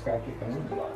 crack it going.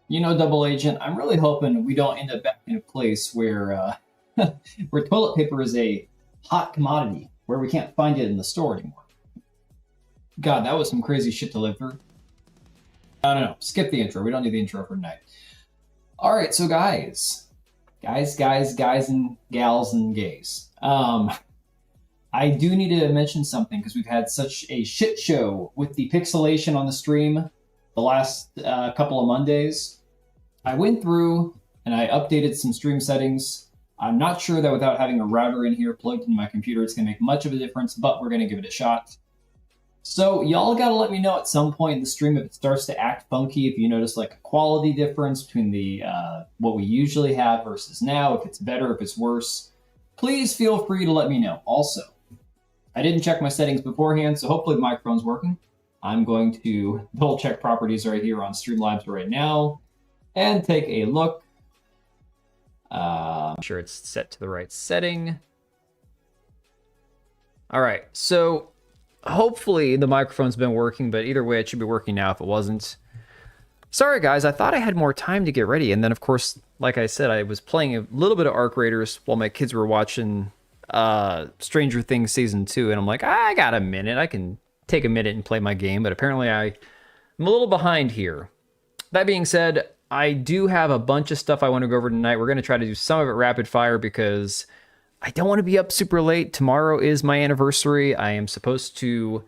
You know, Double Agent, I'm really hoping we don't end up back in a place where where toilet paper is a hot commodity, where we can't find it in the store anymore. God, that was some crazy shit to live through. No. Skip the intro. We don't need the intro for tonight. All right, so guys, and gals and gays. I do need to mention something because we've had such a shit show with the pixelation on the stream the last couple of Mondays. I went through and I updated some stream settings. I'm not sure that without having a router in here plugged into my computer, it's going to make much of a difference, but we're going to give it a shot. So y'all got to let me know at some point in the stream if it starts to act funky, if you notice like a quality difference between the what we usually have versus now, if it's better, if it's worse. please feel free to let me know. Also, I didn't check my settings beforehand, so hopefully the microphone's working. I'm going to double check properties right here on Streamlabs right now and take a look. Make sure it's set to the right setting. All right, so hopefully the microphone's been working, but either way, it should be working now if it wasn't. Sorry, guys, I thought I had more time to get ready. And then, of course, like I said, I was playing a little bit of Arc Raiders while my kids were watching Stranger Things Season 2. And I'm like, I got a minute. I can take a minute and play my game. But apparently I'm a little behind here. That being said, I do have a bunch of stuff I want to go over tonight. We're going to try to do some of it rapid fire because I don't want to be up super late. Tomorrow is my anniversary. I am supposed to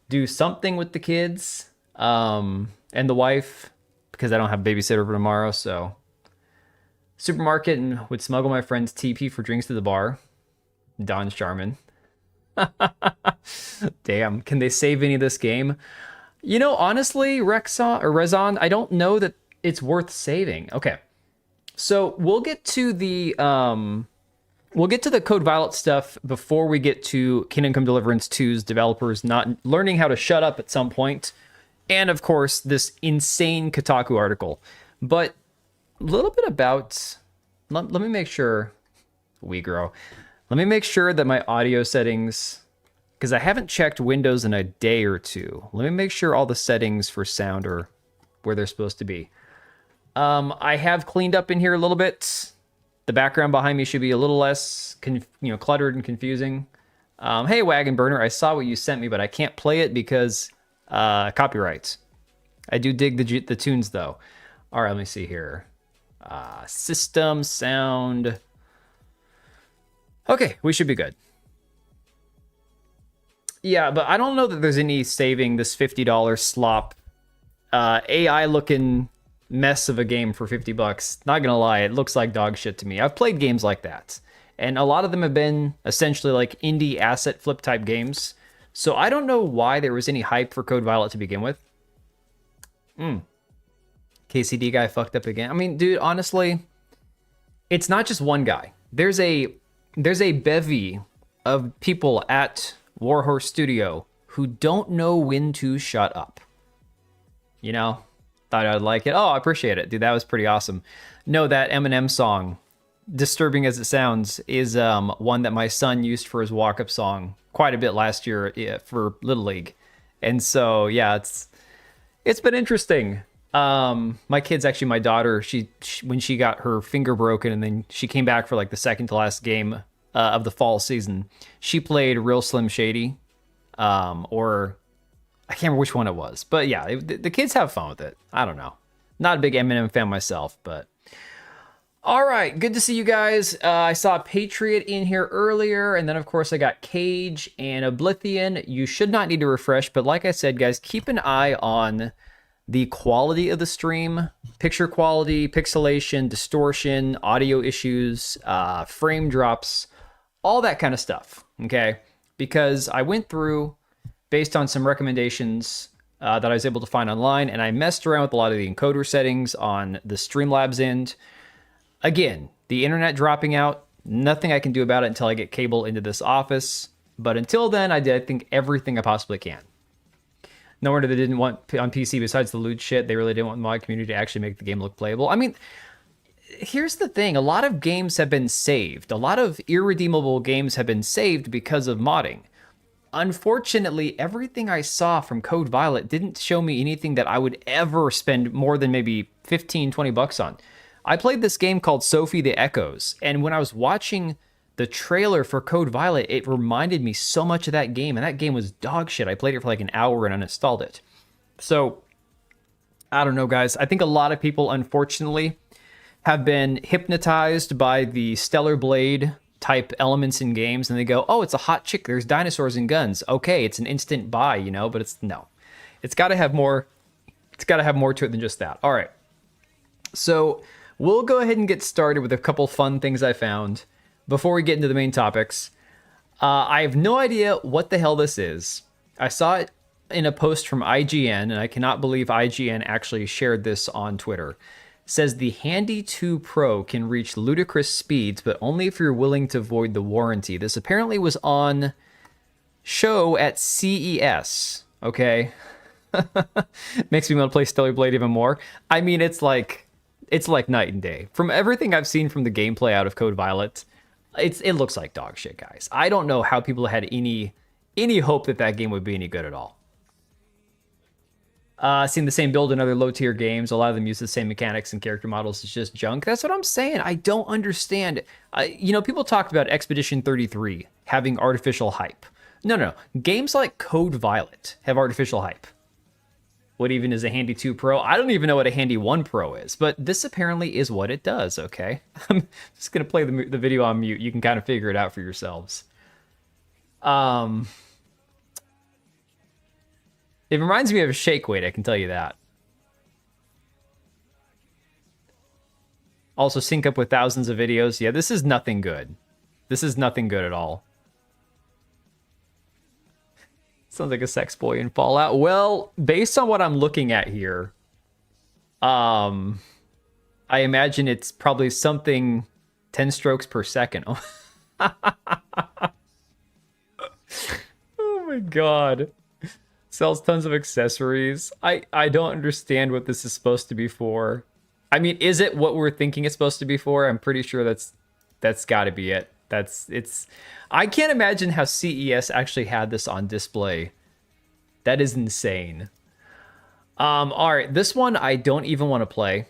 do something with the kids and the wife because I don't have a babysitter for tomorrow. So supermarket and would smuggle my friend's TP for drinks to the bar. Don Charmin. Damn, can they save any of this game? You know, honestly, Rezon, I don't know that it's worth saving. Okay, so we'll get to the Code Violet stuff before we get to Kingdom Come Deliverance 2's developers not learning how to shut up at some point, and of course this insane Kotaku article. But a little bit about let me make sure let me make sure that my audio settings, because I haven't checked Windows in a day or two. Let me make sure all the settings for sound are where they're supposed to be. I have cleaned up in here a little bit. The background behind me should be a little less cluttered and confusing. Hey, Wagon Burner, I saw what you sent me, but I can't play it because copyrights. I do dig the tunes, though. All right, let me see here. System, sound. Okay, we should be good. Yeah, but I don't know that there's any saving this $50 slop AI-looking mess of a game for $50. Not gonna lie, it looks like dog shit to me. I've played games like that, and a lot of them have been essentially like indie asset flip type games. So I don't know why there was any hype for Code Violet to begin with. KCD guy fucked up again. I mean, dude, honestly, it's not just one guy. There's a bevy of people at Warhorse Studio who don't know when to shut up. You know? Thought I'd like it. Oh, I appreciate it. Dude, that was pretty awesome. No, that Eminem song, disturbing as it sounds, is one that my son used for his walk-up song quite a bit last year for Little League. And so, yeah, it's been interesting. My kids, actually, my daughter, she when she got her finger broken and then she came back for like the second to last game of the fall season, she played Real Slim Shady, or I can't remember which one it was, but yeah, the kids have fun with it. I don't know. Not a big Eminem fan myself, but all right, good to see you guys. I saw Patriot in here earlier, and then of course I got Cage and Oblivion. You should not need to refresh, but like I said, guys, keep an eye on the quality of the stream, picture quality, pixelation, distortion, audio issues, frame drops, all that kind of stuff, okay? Because I went through based on some recommendations that I was able to find online, and I messed around with a lot of the encoder settings on the Streamlabs end. Again, the internet dropping out, nothing I can do about it until I get cable into this office, but until then, I think everything I possibly can. No wonder they didn't want, on PC, besides the loot shit, they really didn't want the mod community to actually make the game look playable. I mean, here's the thing, a lot of games have been saved. A lot of irredeemable games have been saved because of modding. Unfortunately, everything I saw from Code Violet didn't show me anything that I would ever spend more than maybe 15, 20 bucks on. I played this game called Sophie the Echoes, and when I was watching the trailer for Code Violet, it reminded me so much of that game, and that game was dog shit. I played it for like an hour and uninstalled it. So, I don't know, guys. I think a lot of people, unfortunately, have been hypnotized by the Stellar Blade type elements in games, and they go, oh, it's a hot chick, there's dinosaurs and guns. Okay, it's an instant buy, you know, but it's got to have more. It's got to have more to it than just that. All right. So, we'll go ahead and get started with a couple fun things I found before we get into the main topics. I have no idea what the hell this is. I saw it in a post from IGN, and I cannot believe IGN actually shared this on Twitter. says the Handy 2 Pro can reach ludicrous speeds, but only if you're willing to void the warranty. This apparently was on show at CES. Okay. Makes me want to play Stellar Blade even more. I mean, it's like night and day. From everything I've seen from the gameplay out of Code Violet, it looks like dog shit, guys. I don't know how people had any hope that game would be any good at all. Seen the same build in other low-tier games. A lot of them use the same mechanics and character models. It's just junk. That's what I'm saying. I don't understand. People talked about Expedition 33 having artificial hype. No. Games like Code Violet have artificial hype. What even is a Handy 2 Pro? I don't even know what a Handy 1 Pro is, but this apparently is what it does, okay? I'm just going to play the video on mute. You can kind of figure it out for yourselves. It reminds me of a shake weight, I can tell you that. Also sync up with thousands of videos. Yeah, this is nothing good. This is nothing good at all. Sounds like a sex boy in Fallout. Well, based on what I'm looking at here, I imagine it's probably something 10 strokes per second. Oh my god. Sells tons of accessories. I don't understand what this is supposed to be for. I mean, is it what we're thinking it's supposed to be for? I'm pretty sure that's got to be it. I can't imagine how CES actually had this on display. That is insane. All right, this one I don't even want to play.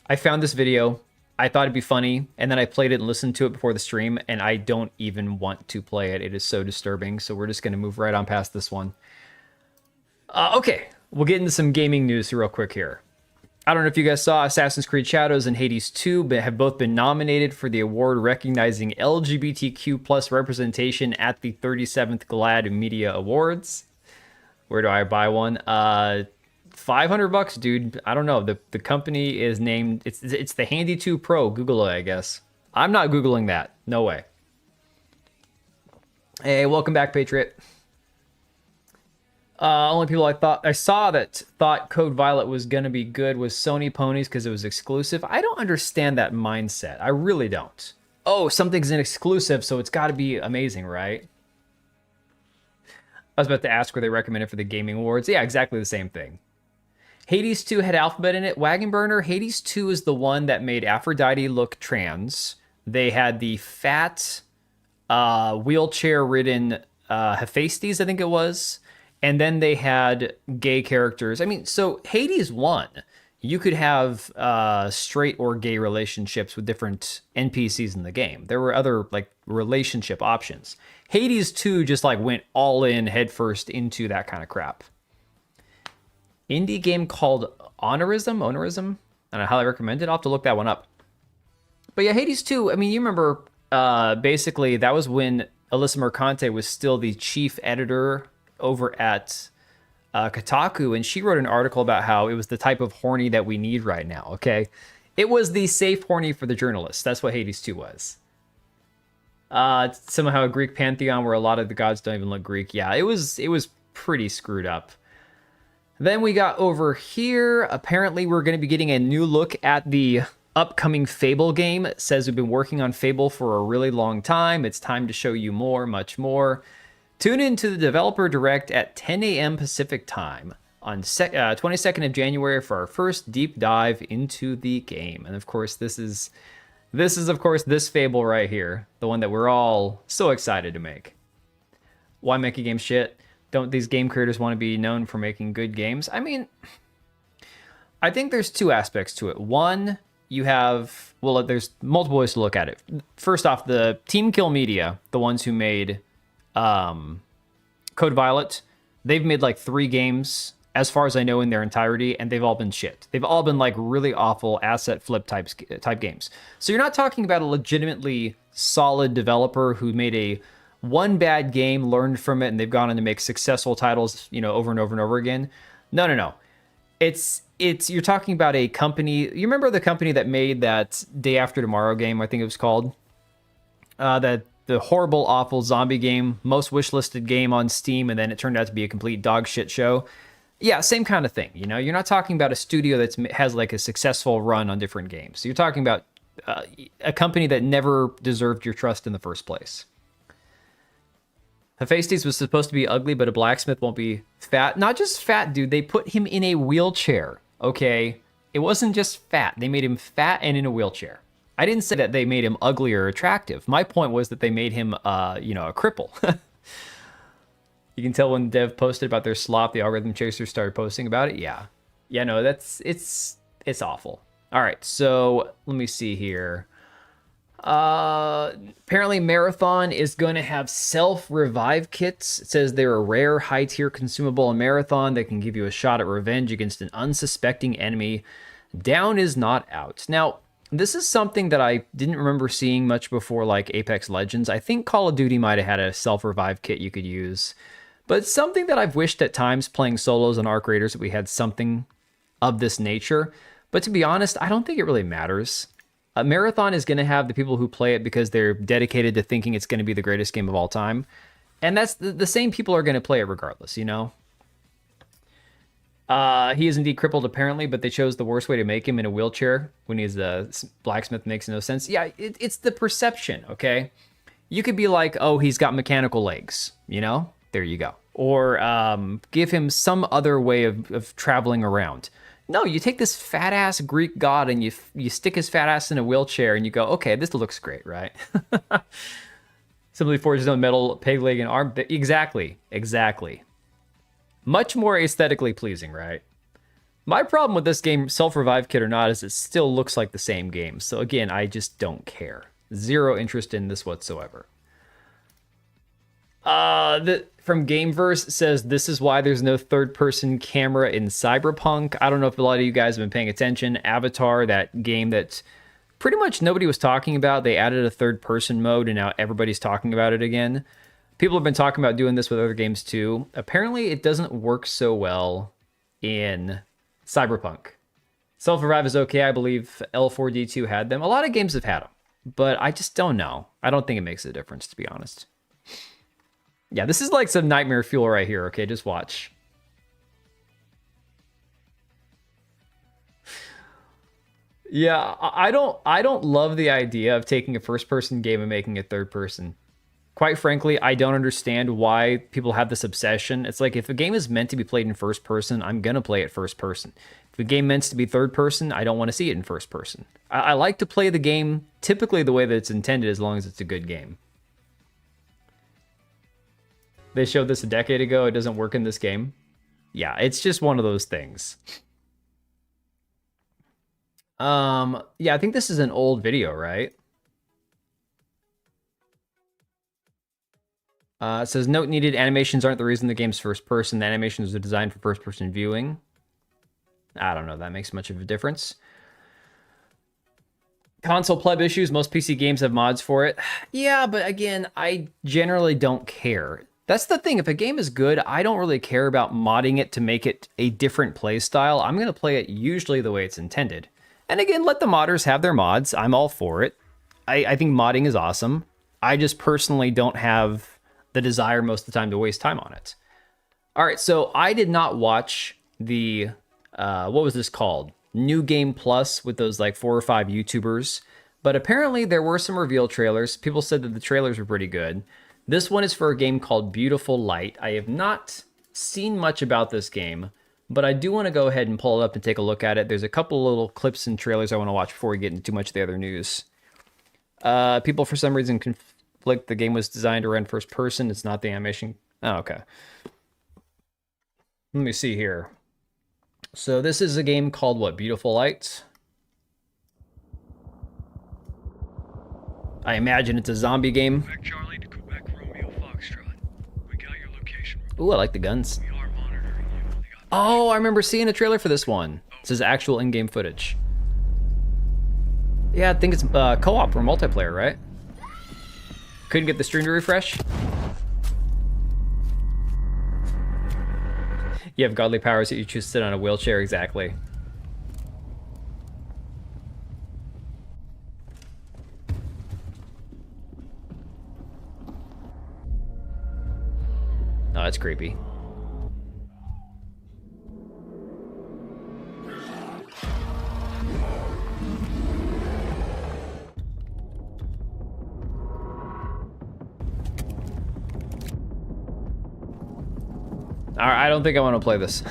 I found this video. I thought it'd be funny, and then I played it and listened to it before the stream, and I don't even want to play it. It is so disturbing, so we're just going to move right on past this one. Okay, we'll get into some gaming news real quick here. I don't know if you guys saw Assassin's Creed Shadows and Hades 2 but have both been nominated for the award recognizing LGBTQ plus representation at the 37th GLAAD Media Awards. Where do I buy one? $500, dude. I don't know. The company is named, it's the Handy 2 Pro. Google it, I guess. I'm not Googling that. No way. Hey, welcome back, Patriot. Only people I saw that thought Code Violet was going to be good was Sony Ponies because it was exclusive. I don't understand that mindset. I really don't. Oh, something's an exclusive, so it's got to be amazing, right? I was about to ask where they recommend it for the Gaming Awards. Yeah, exactly the same thing. Hades 2 had Alphabet in it. Wagon Burner, Hades 2 is the one that made Aphrodite look trans. They had the fat, wheelchair-ridden Hephaestus, I think it was. And then they had gay characters. I mean, so Hades 1, you could have straight or gay relationships with different NPCs in the game. There were other like relationship options. Hades 2 just like went all in headfirst into that kind of crap. Indie game called Honorism, and I highly recommend it. I'll have to look that one up. But yeah, Hades 2, I mean, you remember basically that was when Alyssa Mercante was still the chief editor over at Kotaku, and she wrote an article about how it was the type of horny that we need right now, okay? It was the safe horny for the journalists. That's what Hades 2 was. Somehow a Greek pantheon where a lot of the gods don't even look Greek. Yeah, it was pretty screwed up. Then we got over here. Apparently, we're going to be getting a new look at the upcoming Fable game. It says we've been working on Fable for a really long time. It's time to show you more, much more. Tune in to the Developer Direct at 10 a.m. Pacific Time on 22nd of January for our first deep dive into the game. And of course, this is of course this Fable right here, the one that we're all so excited to make. Why make a game shit? Don't these game creators want to be known for making good games? I mean, I think there's two aspects to it. One, you have, well, there's multiple ways to look at it. First off, the Team Kill Media, the ones who made Code Violet, they've made like 3 games as far as I know in their entirety, and they've all been shit. They've all been like really awful asset flip type games. So you're not talking about a legitimately solid developer who made a one bad game, learned from it, and they've gone on to make successful titles, you know, over and over and over again. No. It's you're talking about a company. You remember the company that made that Day After Tomorrow game, I think it was called? The horrible, awful zombie game, most wishlisted game on Steam, and then it turned out to be a complete dog shit show. Yeah, same kind of thing. You know, you're not talking about a studio that has like a successful run on different games. You're talking about a company that never deserved your trust in the first place. Hephaestus was supposed to be ugly, but a blacksmith won't be fat. Not just fat, dude. They put him in a wheelchair, okay? It wasn't just fat. They made him fat and in a wheelchair. I didn't say that they made him ugly or attractive. My point was that they made him, a cripple. You can tell when Dev posted about their slop, the algorithm chasers started posting about it. Yeah. Yeah, no, it's awful. All right, so let me see here. Apparently Marathon is going to have self-revive kits. It says they're a rare high-tier consumable in Marathon that can give you a shot at revenge against an unsuspecting enemy. Down is not out. Now, this is something that I didn't remember seeing much before, like Apex Legends. I think Call of Duty might have had a self-revive kit you could use. But it's something that I've wished at times playing solos on Arc Raiders that we had something of this nature. But to be honest, I don't think it really matters. A Marathon is going to have the people who play it because they're dedicated to thinking it's going to be the greatest game of all time. And that's the same people are going to play it regardless, you know? He is indeed crippled apparently, but they chose the worst way to make him in a wheelchair when he's a blacksmith. Makes no sense. Yeah, it's the perception, okay? You could be like, oh, he's got mechanical legs, you know? There you go. Or give him some other way of traveling around. No, you take this fat ass Greek god and you stick his fat ass in a wheelchair and you go, okay, this looks great, right? Simply forged his own metal peg leg and arm. Exactly. Much more aesthetically pleasing, right? My problem with this game, self-revive kit or not, is it still looks like the same game. So again, I just don't care. Zero interest in this whatsoever. From Gameverse says this is why there's no third-person camera in Cyberpunk. I don't know if a lot of you guys have been paying attention. Avatar, that game that pretty much nobody was talking about, they added a third-person mode, and now everybody's talking about it again. People have been talking about doing this with other games too. Apparently, it doesn't work so well in Cyberpunk. Self-revive is okay. I believe L4D2 had them. A lot of games have had them, but I just don't know. I don't think it makes a difference, to be honest. Yeah, this is like some nightmare fuel right here, okay? Just watch. Yeah, I don't love the idea of taking a first-person game and making it third-person. Quite frankly, I don't understand why people have this obsession. It's like, if a game is meant to be played in first-person, I'm gonna play it first-person. If a game meant to be third-person, I don't want to see it in first-person. I like to play the game typically the way that it's intended, as long as it's a good game. They showed this a decade ago. It doesn't work in this game. Yeah, it's just one of those things. Yeah, I think this is an old video, right? It says, note needed, animations aren't the reason the game's first person. The animations are designed for first person viewing. I don't know if that makes much of a difference. Console pleb issues. Most PC games have mods for it. Yeah, but again, I generally don't care. That's the thing. If a game is good, I don't really care about modding it to make it a different play style. I'm going to play it usually the way it's intended. And again, let the modders have their mods. I'm all for it. I think modding is awesome. I just personally don't have the desire most of the time to waste time on it. All right, so I did not watch the, what was this called? New Game Plus with those like 4 or 5 YouTubers. But apparently there were some reveal trailers. People said that the trailers were pretty good. This one is for a game called Beautiful Light. I have not seen much about this game, but I do want to go ahead and pull it up and take a look at it. There's a couple little clips and trailers I want to watch before we get into too much of the other news. People, for some reason, conflict. The game was designed to run first person. It's not the animation. Oh, okay. Let me see here. So this is a game called what? Beautiful Light. I imagine it's a zombie game. Quebec Charlie to Quebec Romeo Foxtrot. We got your location. Ooh, I like the guns. We are monitoring you. Oh, I remember seeing a trailer for this one. This is actual in-game footage. Yeah, I think it's co-op or multiplayer, right? Couldn't get the stream to refresh. You have godly powers that you choose to sit on a wheelchair, exactly. Oh, that's creepy. I don't think I want to play this.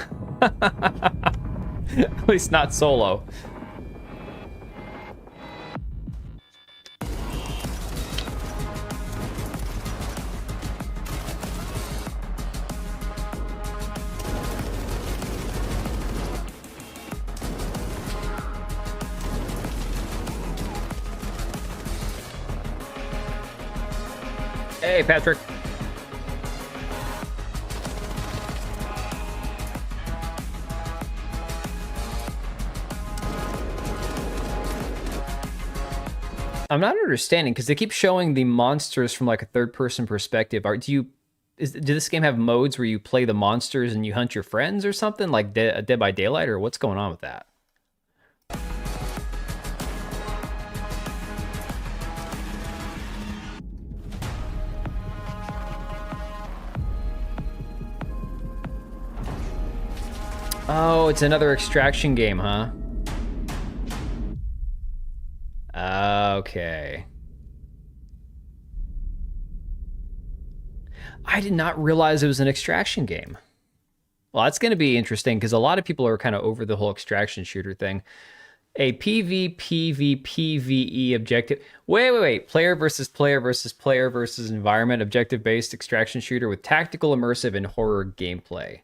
At least not solo. Hey, Patrick. I'm not understanding because they keep showing the monsters from like a third-person perspective. Do this game have modes where you play the monsters and you hunt your friends or something like Dead by Daylight, or what's going on with that? Oh, it's another extraction game, huh? Okay. I did not realize it was an extraction game. Well, that's going to be interesting because a lot of people are kind of over the whole extraction shooter thing. A PvPvPvE objective. Wait. Player versus player versus player versus environment objective-based extraction shooter with tactical, immersive, and horror gameplay.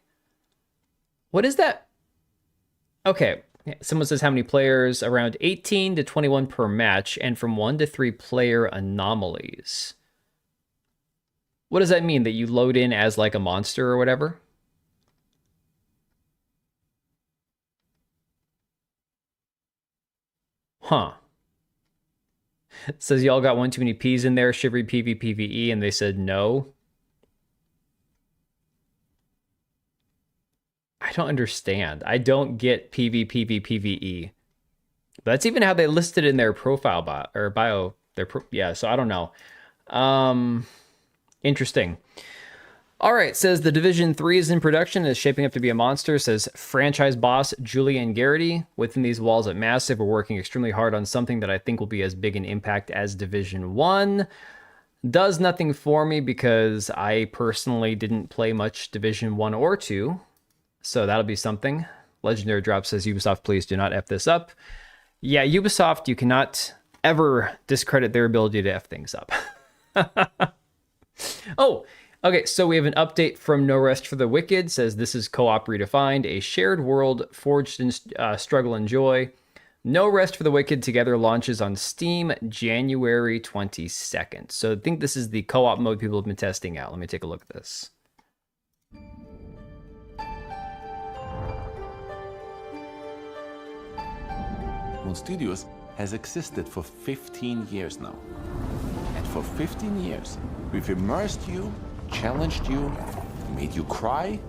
What is that? Okay. Someone says how many players? Around 18 to 21 per match, and from 1 to 3 player anomalies. What does that mean? That you load in as like a monster or whatever? Huh. It says y'all got one too many P's in there, shivery PvPvE, and they said no. I don't understand. I don't get PvPvPvE. That's even how they listed in their profile bio. Yeah, so I don't know. Interesting. All right, says The Division 3 is in production, is shaping up to be a monster. Says franchise boss Julian Garrity. Within these walls at Massive, we're working extremely hard on something that I think will be as big an impact as Division 1. Does nothing for me because I personally didn't play much Division 1 or 2. So that'll be something. Legendary Drop says, Ubisoft, please do not F this up. Yeah, Ubisoft, you cannot ever discredit their ability to F things up. Oh, okay, so we have an update from No Rest for the Wicked. Says this is co-op redefined, a shared world forged in struggle and joy. No Rest for the Wicked together launches on Steam January 22nd. So I think this is the co-op mode people have been testing out. Let me take a look at this. Moon Studios has existed for 15 years now. And for 15 years, we've immersed you, challenged you, made you cry,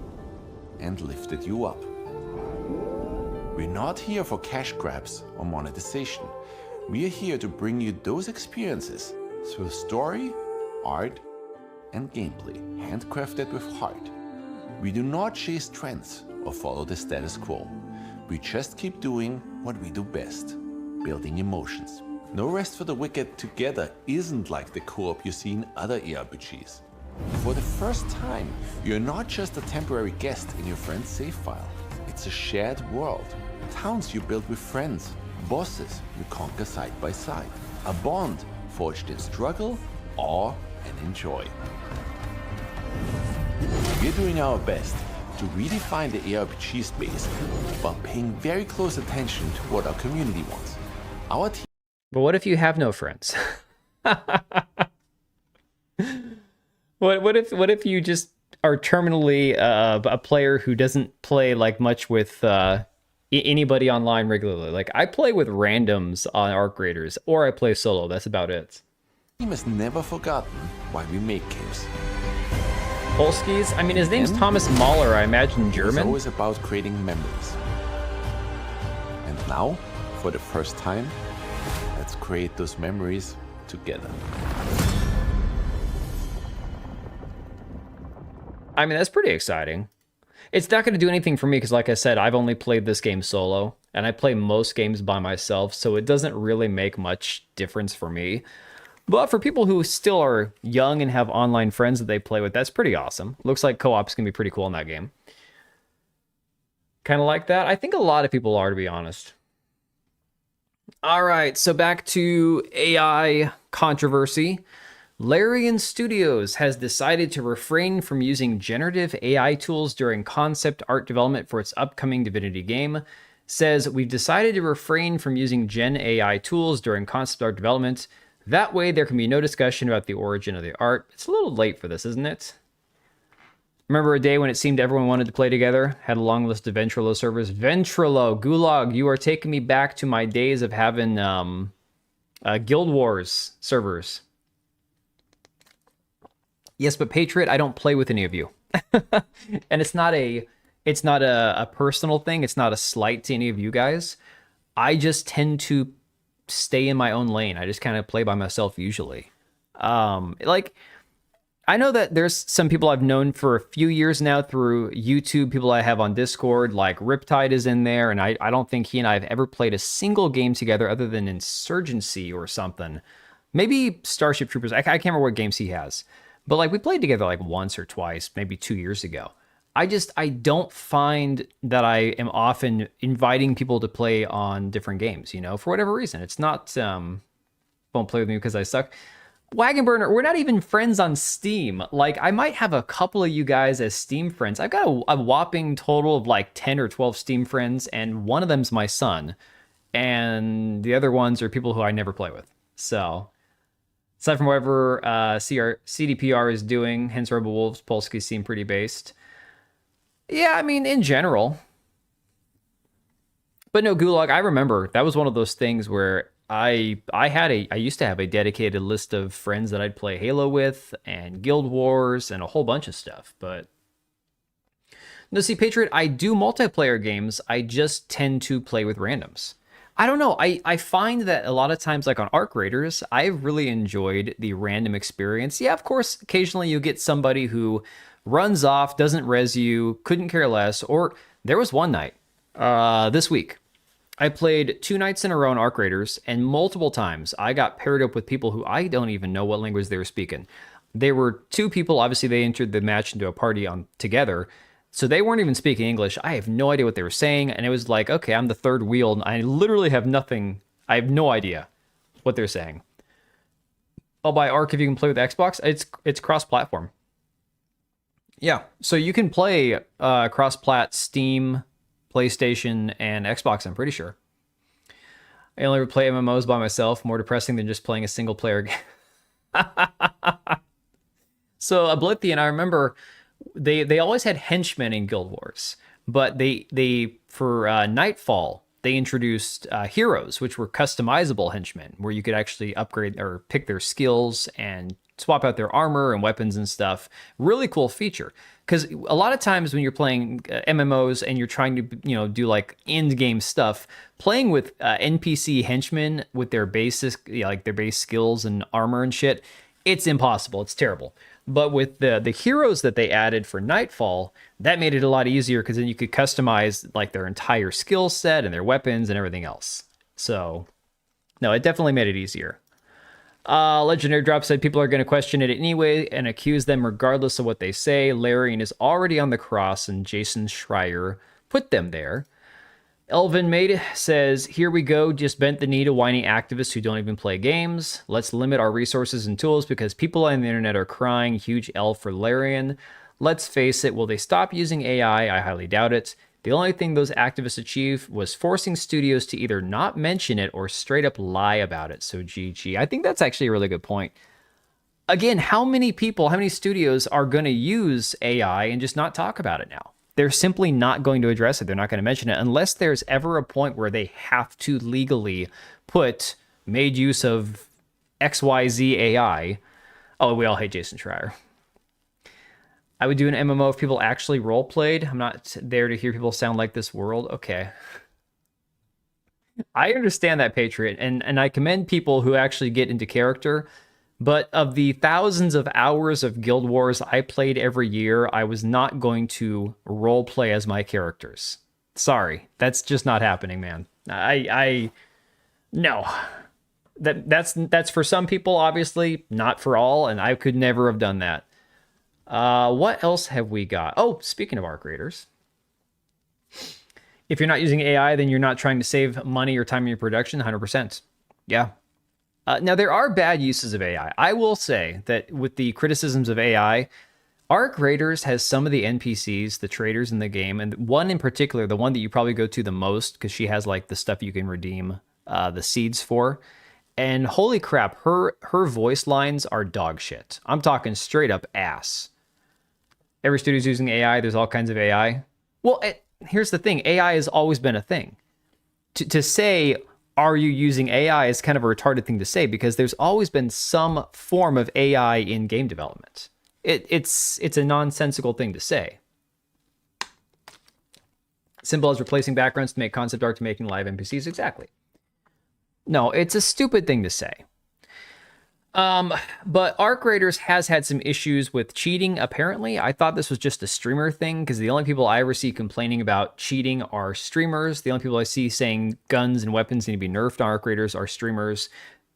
and lifted you up. We're not here for cash grabs or monetization. We are here to bring you those experiences through story, art, and gameplay, handcrafted with heart. We do not chase trends or follow the status quo. We just keep doing what we do best, building emotions. No Rest for the Wicked together isn't like the co-op you see in other ARPGs. For the first time, you're not just a temporary guest in your friend's save file. It's a shared world. Towns you build with friends, bosses you conquer side by side. A bond forged in struggle, awe, and enjoy. We're doing our best to redefine the ARPG space while paying very close attention to what our community wants. Our team. But what if you have no friends? What if you just are terminally a player who doesn't play like much with anybody online regularly? Like I play with randoms on Arc Raiders, or I play solo. That's about it. Team has never forgotten why we make games. Polskis? I mean, his name's Thomas Mahler, I imagine German. It's always about creating memories. And now, for the first time, let's create those memories together. I mean, that's pretty exciting. It's not going to do anything for me because, like I said, I've only played this game solo, and I play most games by myself, so it doesn't really make much difference for me. But for people who still are young and have online friends that they play with, that's pretty awesome. Looks like co-op's gonna be pretty cool in that game. Kind of like that. I think a lot of people are, to be honest. All right, so back to AI controversy. Larian Studios has decided to refrain from using generative AI tools during concept art development for its upcoming Divinity game. Says, we've decided to refrain from using Gen AI tools during concept art development. That way there can be no discussion about the origin of the art. It's a little late for this, isn't it? Remember a day when it seemed everyone wanted to play together? Had a long list of Ventrilo servers. Ventrilo, Gulag, you are taking me back to my days of having Guild Wars servers. Yes, but Patriot, I don't play with any of you. And it's not a personal thing. It's not a slight to any of you guys. I just tend to stay in my own lane. I just kind of play by myself usually. I know that there's some people I've known for a few years now through YouTube, people I have on Discord, like Riptide is in there, and I don't think he and I have ever played a single game together other than Insurgency or something. Maybe Starship Troopers. I can't remember what games he has. But like we played together like once or twice, maybe 2 years ago. I don't find that I am often inviting people to play on different games, for whatever reason. It's not, won't play with me because I suck. Wagon Burner, we're not even friends on Steam. Like, I might have a couple of you guys as Steam friends. I've got a whopping total of like 10 or 12 Steam friends, and one of them's my son. And the other ones are people who I never play with. So, aside from whatever CDPR is doing, hence Rebel Wolves, Polsky seem pretty based. Yeah, I mean, in general. But no, Gulag, I remember that was one of those things where I used to have a dedicated list of friends that I'd play Halo with and Guild Wars and a whole bunch of stuff. But no, see, Patriot, I do multiplayer games. I just tend to play with randoms. I don't know. I find that a lot of times, like on Arc Raiders, I've really enjoyed the random experience. Yeah, of course, occasionally you get somebody who runs off, doesn't res you, couldn't care less. Or there was one night this week. I played 2 nights in a row in Arc Raiders, and multiple times I got paired up with people who I don't even know what language they were speaking. There were 2 people, obviously they entered the match into a party together, so they weren't even speaking English. I have no idea what they were saying, and it was like, okay, I'm the third wheel, and I literally have nothing. I have no idea what they're saying. I'll buy Arc if you can play with Xbox. It's cross-platform. Yeah, so you can play cross-plat Steam, PlayStation, and Xbox, I'm pretty sure. I only play MMOs by myself, more depressing than just playing a single player game. So Oblivion, I remember they always had henchmen in Guild Wars, but they for Nightfall, they introduced heroes, which were customizable henchmen, where you could actually upgrade or pick their skills and swap out their armor and weapons and stuff. Really cool feature. Because a lot of times when you're playing MMOs and you're trying to, do like end game stuff, playing with NPC henchmen with their basic, like their base skills and armor and shit, it's impossible. It's terrible. But with the heroes that they added for Nightfall, that made it a lot easier because then you could customize like their entire skill set and their weapons and everything else. So, no, it definitely made it easier. Legendary Drop said people are going to question it anyway and accuse them regardless of what they say. Larian is already on the cross and Jason Schreier put them there. Elvin Maid says, here we go, just bent the knee to whiny activists who don't even play games. Let's limit our resources and tools because people on the internet are crying. Huge L for Larian. Let's face it, will they stop using AI? I highly doubt it. The only thing those activists achieved was forcing studios to either not mention it or straight up lie about it. So GG. I think that's actually a really good point. Again, how many studios are going to use AI and just not talk about it now? They're simply not going to address it. They're not going to mention it unless there's ever a point where they have to legally put made use of XYZ AI. Oh, we all hate Jason Schreier. I would do an MMO if people actually role-played. I'm not there to hear people sound like this world. Okay. I understand that, Patriot, and I commend people who actually get into character, but of the thousands of hours of Guild Wars I played every year, I was not going to role-play as my characters. Sorry, that's just not happening, man. No. That's for some people, obviously, not for all, and I could never have done that. What else have we got? Oh, speaking of arc raiders, if you're not using AI, then you're not trying to save money or time in your production. 100%. Yeah. Now, there are bad uses of AI. I will say that with the criticisms of AI, Arc Raiders has some of the NPCs, the traders in the game, and one in particular, the one that you probably go to the most, because she has like the stuff you can redeem the seeds for. And holy crap, her voice lines are dog shit. I'm talking straight up ass. Every studio's using AI. There's all kinds of AI. Well, here's the thing. AI has always been a thing. To say, are you using AI is kind of a retarded thing to say, because there's always been some form of AI in game development. It's a nonsensical thing to say. Simple as replacing backgrounds to make concept art to making live NPCs. Exactly. No, it's a stupid thing to say. But Arc Raiders has had some issues with cheating, apparently. I thought this was just a streamer thing, because the only people I ever see complaining about cheating are streamers. The only people I see saying guns and weapons need to be nerfed on Arc Raiders are streamers.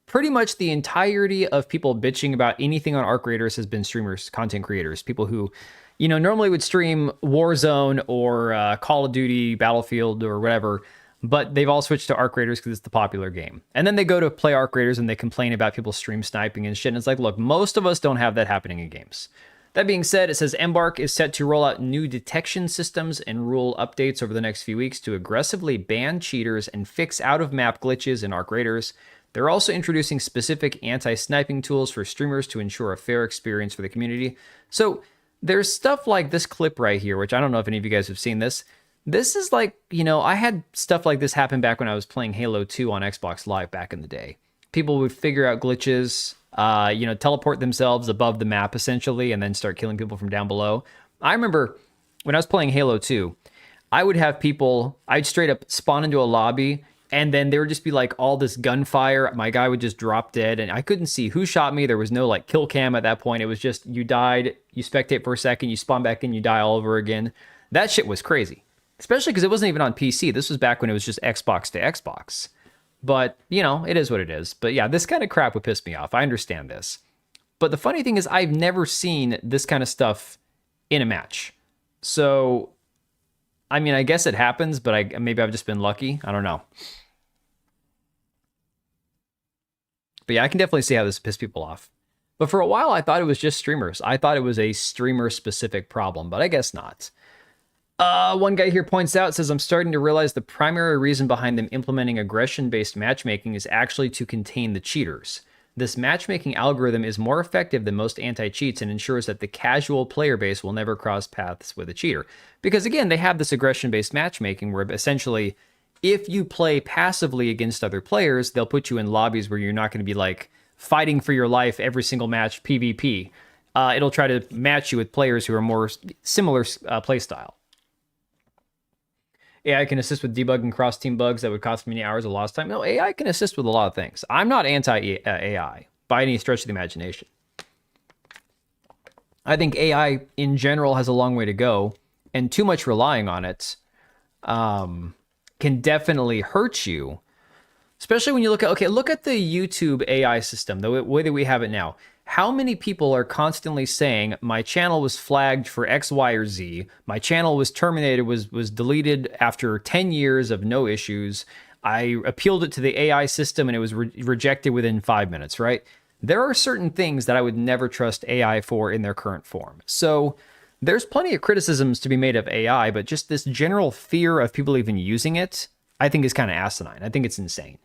Pretty much the entirety of people bitching about anything on Arc Raiders has been streamers, content creators, people who, normally would stream Warzone or Call of Duty, Battlefield, or whatever, but they've all switched to Arc Raiders because it's the popular game. And then they go to play Arc Raiders and they complain about people stream sniping and shit. And it's like, look, most of us don't have that happening in games. That being said, it says Embark is set to roll out new detection systems and rule updates over the next few weeks to aggressively ban cheaters and fix out-of-map glitches in Arc Raiders. They're also introducing specific anti-sniping tools for streamers to ensure a fair experience for the community. So there's stuff like this clip right here, which I don't know if any of you guys have seen this. This is like, I had stuff like this happen back when I was playing Halo 2 on Xbox Live back in the day. People would figure out glitches, teleport themselves above the map essentially, and then start killing people from down below. I remember when I was playing Halo 2, I would have people, I'd straight up spawn into a lobby, and then there would just be like all this gunfire. My guy would just drop dead, and I couldn't see who shot me. There was no like kill cam at that point. It was just you died, you spectate for a second, you spawn back in, you die all over again. That shit was crazy. Especially because it wasn't even on PC. This was back when it was just Xbox to Xbox. But, it is what it is. But yeah, this kind of crap would piss me off. I understand this. But the funny thing is, I've never seen this kind of stuff in a match. So, I mean, I guess it happens, but maybe I've just been lucky. I don't know. But yeah, I can definitely see how this pissed people off. But for a while, I thought it was just streamers. I thought it was a streamer-specific problem, but I guess not. One guy here points out, says, I'm starting to realize the primary reason behind them implementing aggression-based matchmaking is actually to contain the cheaters. This matchmaking algorithm is more effective than most anti-cheats and ensures that the casual player base will never cross paths with a cheater. Because again, they have this aggression-based matchmaking where essentially, if you play passively against other players, they'll put you in lobbies where you're not going to be like fighting for your life every single match PvP. It'll try to match you with players who are more similar playstyle. AI can assist with debugging cross-team bugs that would cost many hours of lost time. No, AI can assist with a lot of things. I'm not anti-AI by any stretch of the imagination. I think AI in general has a long way to go, and too much relying on it can definitely hurt you. Especially when you look at the YouTube AI system, the way that we have it now. How many people are constantly saying, my channel was flagged for X, Y, or Z, my channel was terminated, was deleted after 10 years of no issues, I appealed it to the AI system and it was rejected within 5 minutes, right? There are certain things that I would never trust AI for in their current form. So there's plenty of criticisms to be made of AI, but just this general fear of people even using it, I think is kind of asinine. I think it's insane.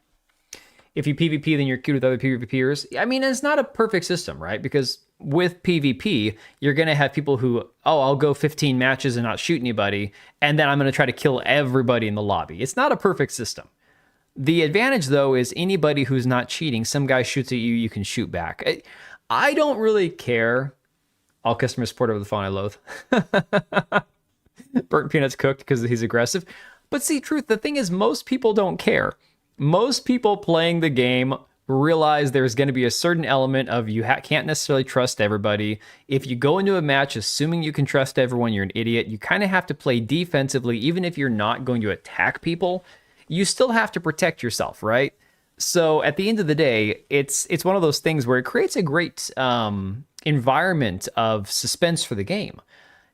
If you PvP, then you're cute with other PvPers. I mean, it's not a perfect system, right? Because with PvP, you're going to have people who, I'll go 15 matches and not shoot anybody, and then I'm going to try to kill everybody in the lobby. It's not a perfect system. The advantage, though, is anybody who's not cheating, some guy shoots at you, you can shoot back. I don't really care. All customer support over the phone, I loathe. Burnt peanuts cooked because he's aggressive. But see, the thing is, most people don't care. Most people playing the game realize there's going to be a certain element of you can't necessarily trust everybody. If you go into a match assuming you can trust everyone, you're an idiot. You kind of have to play defensively, even if you're not going to attack people. You still have to protect yourself, right? So at the end of the day, it's one of those things where it creates a great environment of suspense for the game.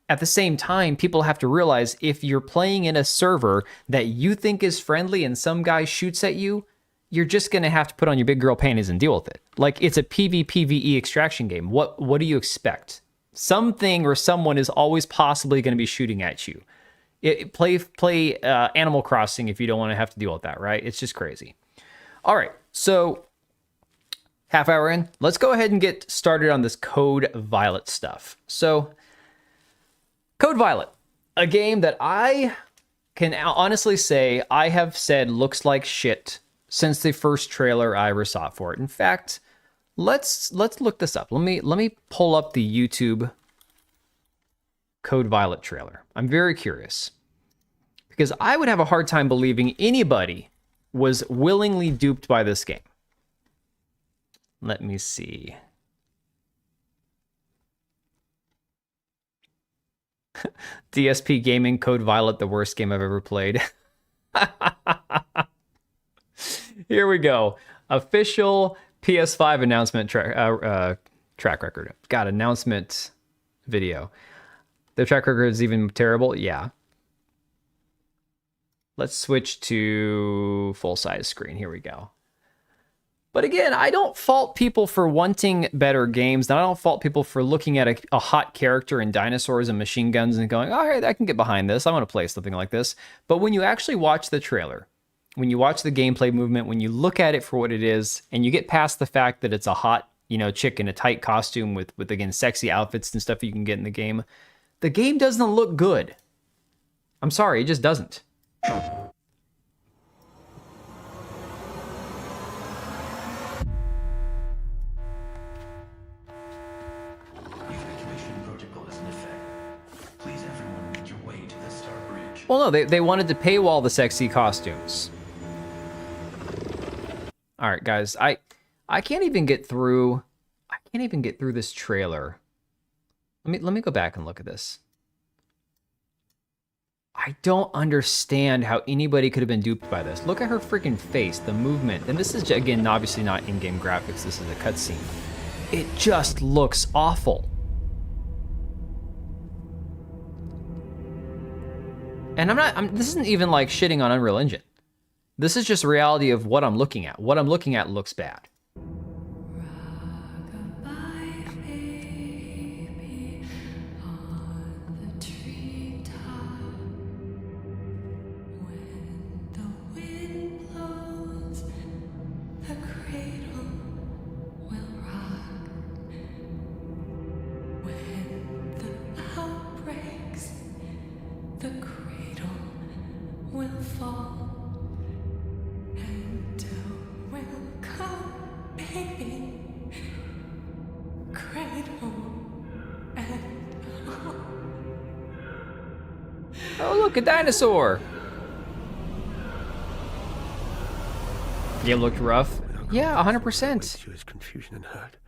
At the same time, people have to realize if you're playing in a server that you think is friendly and some guy shoots at you, you're just going to have to put on your big girl panties and deal with it. Like, it's a PvPvE extraction game. What do you expect? Something or someone is always possibly going to be shooting at you. Play Animal Crossing if you don't want to have to deal with that, right? It's just crazy. All right, so half hour in, let's go ahead and get started on this Code Violet stuff. So, Code Violet, a game that I can honestly say I have said looks like shit since the first trailer I ever saw for it. In fact, let's look this up. Let me pull up the YouTube Code Violet trailer. I'm very curious because I would have a hard time believing anybody was willingly duped by this game. Let me see. DSP Gaming Code Violet, the worst game I've ever played. Here we go. Official PS5 announcement track record. Got announcement video. The track record is even terrible. Yeah. Let's switch to full size screen. Here we go. But again, I don't fault people for wanting better games. And I don't fault people for looking at a hot character and dinosaurs and machine guns and going, all right, I can get behind this. I want to play something like this. But when you actually watch the trailer, when you watch the gameplay movement, when you look at it for what it is, and you get past the fact that it's a hot, chick in a tight costume with again, sexy outfits and stuff you can get in the game doesn't look good. I'm sorry, it just doesn't. Well, no, they wanted to paywall the sexy costumes. All right, guys, I can't even get through. I can't even get through this trailer. Let me go back and look at this. I don't understand how anybody could have been duped by this. Look at her freaking face, the movement, and this is again obviously not in-game graphics. This is a cutscene. It just looks awful. And this isn't even like shitting on Unreal Engine. This is just reality of what I'm looking at. What I'm looking at looks bad. Oh, look, a dinosaur. Game looked rough. Yeah, 100%. To his confusion and hurt.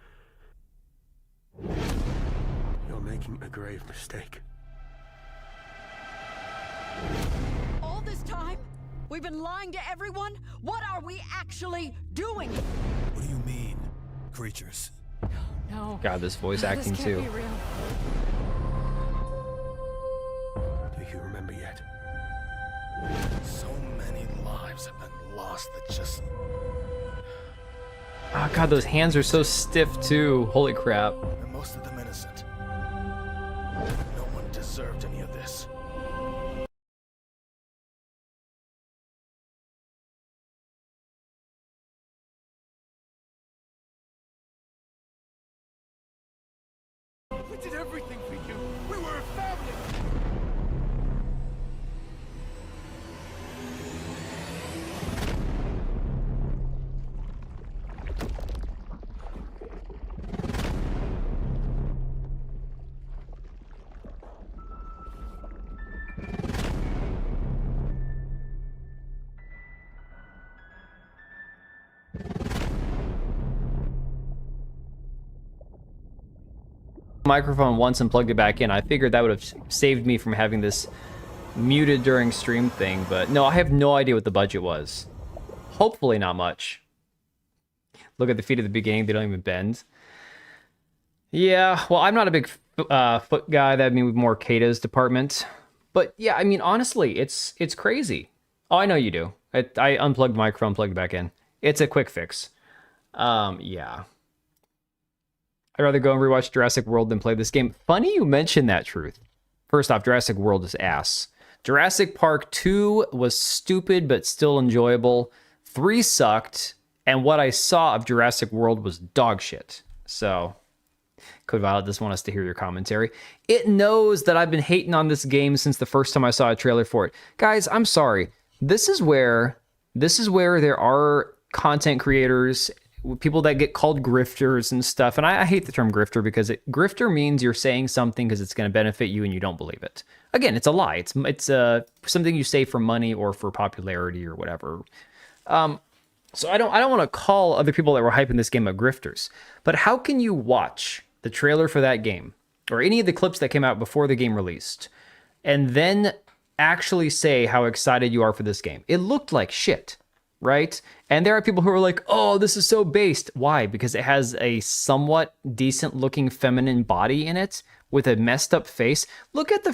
You're making a grave mistake. All this time, we've been lying to everyone? What are we actually doing? What do you mean, creatures? No. God, this voice acting this too. can't be real. Do you remember yet? So many lives have been lost that just... Oh God, those hands are so stiff too. Holy crap. And most of them innocent. No one deserved any of this. We did everything for you. We were a family. Microphone once and plugged it back in. I figured that would have saved me from having this muted during stream thing, but no, I have no idea what the budget was. Hopefully not much. Look at the feet at the beginning; they don't even bend. Yeah, well, I'm not a big foot guy. That'd be more Kata's department. But yeah, I mean, honestly, it's crazy. Oh, I know you do. I unplugged the microphone, plugged it back in. It's a quick fix. Yeah. I'd rather go and rewatch Jurassic World than play this game. Funny you mention that, Truth. First off, Jurassic World is ass. Jurassic Park 2 was stupid, but still enjoyable. 3 sucked. And what I saw of Jurassic World was dog shit. So, Code Violet doesn't want us to hear your commentary. It knows that I've been hating on this game since the first time I saw a trailer for it. Guys, I'm sorry. This is where there are content creators, people that get called grifters and stuff. And I hate the term grifter because grifter means you're saying something because it's going to benefit you and you don't believe it. Again, it's a lie. It's something you say for money or for popularity or whatever. So I don't want to call other people that were hyping this game up grifters. But how can you watch the trailer for that game or any of the clips that came out before the game released and then actually say how excited you are for this game? It looked like shit. Right? And there are people who are like, oh, this is so based. Why? Because it has a somewhat decent looking feminine body in it with a messed up face. Look at the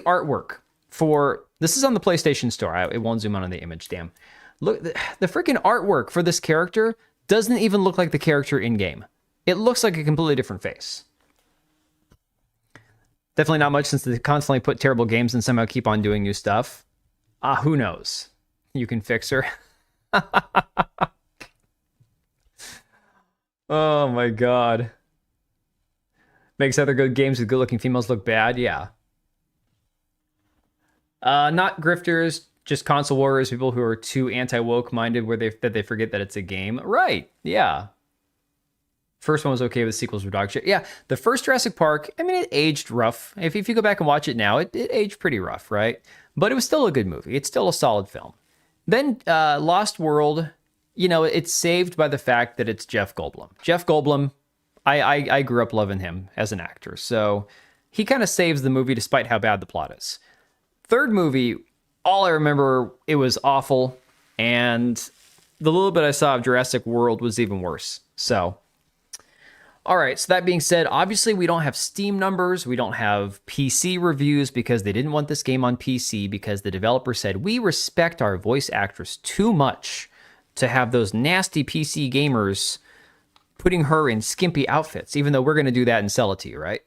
artwork for, this is on the PlayStation Store. It won't zoom in on the image, damn. Look, the freaking artwork for this character doesn't even look like the character in game. It looks like a completely different face. Definitely not much since they constantly put terrible games and somehow keep on doing new stuff. Who knows? You can fix her. Oh my god. Makes other good games with good-looking females look bad, yeah. Not grifters, just console warriors, people who are too anti-woke minded that they forget that it's a game. Right, yeah. First one was okay, with sequels were dog shit. Yeah, the first Jurassic Park, I mean, it aged rough. If you go back and watch it now, it aged pretty rough, right? But it was still a good movie. It's still a solid film. Then Lost World, you know, it's saved by the fact that it's Jeff Goldblum. Jeff Goldblum, I grew up loving him as an actor, so he kind of saves the movie despite how bad the plot is. Third movie, all I remember, it was awful, and the little bit I saw of Jurassic World was even worse. So, all right, so that being said, obviously we don't have Steam numbers, we don't have PC reviews because they didn't want this game on PC because the developer said, we respect our voice actress too much to have those nasty PC gamers putting her in skimpy outfits, even though we're going to do that and sell it to you, right?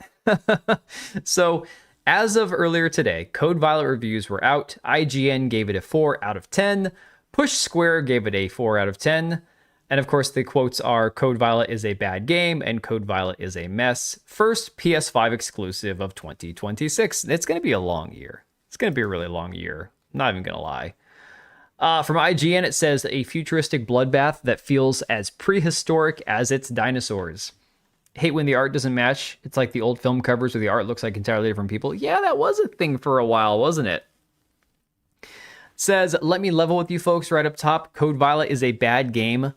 So, as of earlier today, Code Violet reviews were out. IGN gave it a 4 out of 10. Push Square gave it a 4 out of 10. And of course, the quotes are, Code Violet is a bad game and Code Violet is a mess. First PS5 exclusive of 2026. It's going to be a long year. It's going to be a really long year. Not even going to lie. From IGN, it says a futuristic bloodbath that feels as prehistoric as its dinosaurs. Hate when the art doesn't match. It's like the old film covers where the art looks like entirely different people. Yeah, that was a thing for a while, wasn't it? Says, let me level with you folks right up top. Code Violet is a bad game.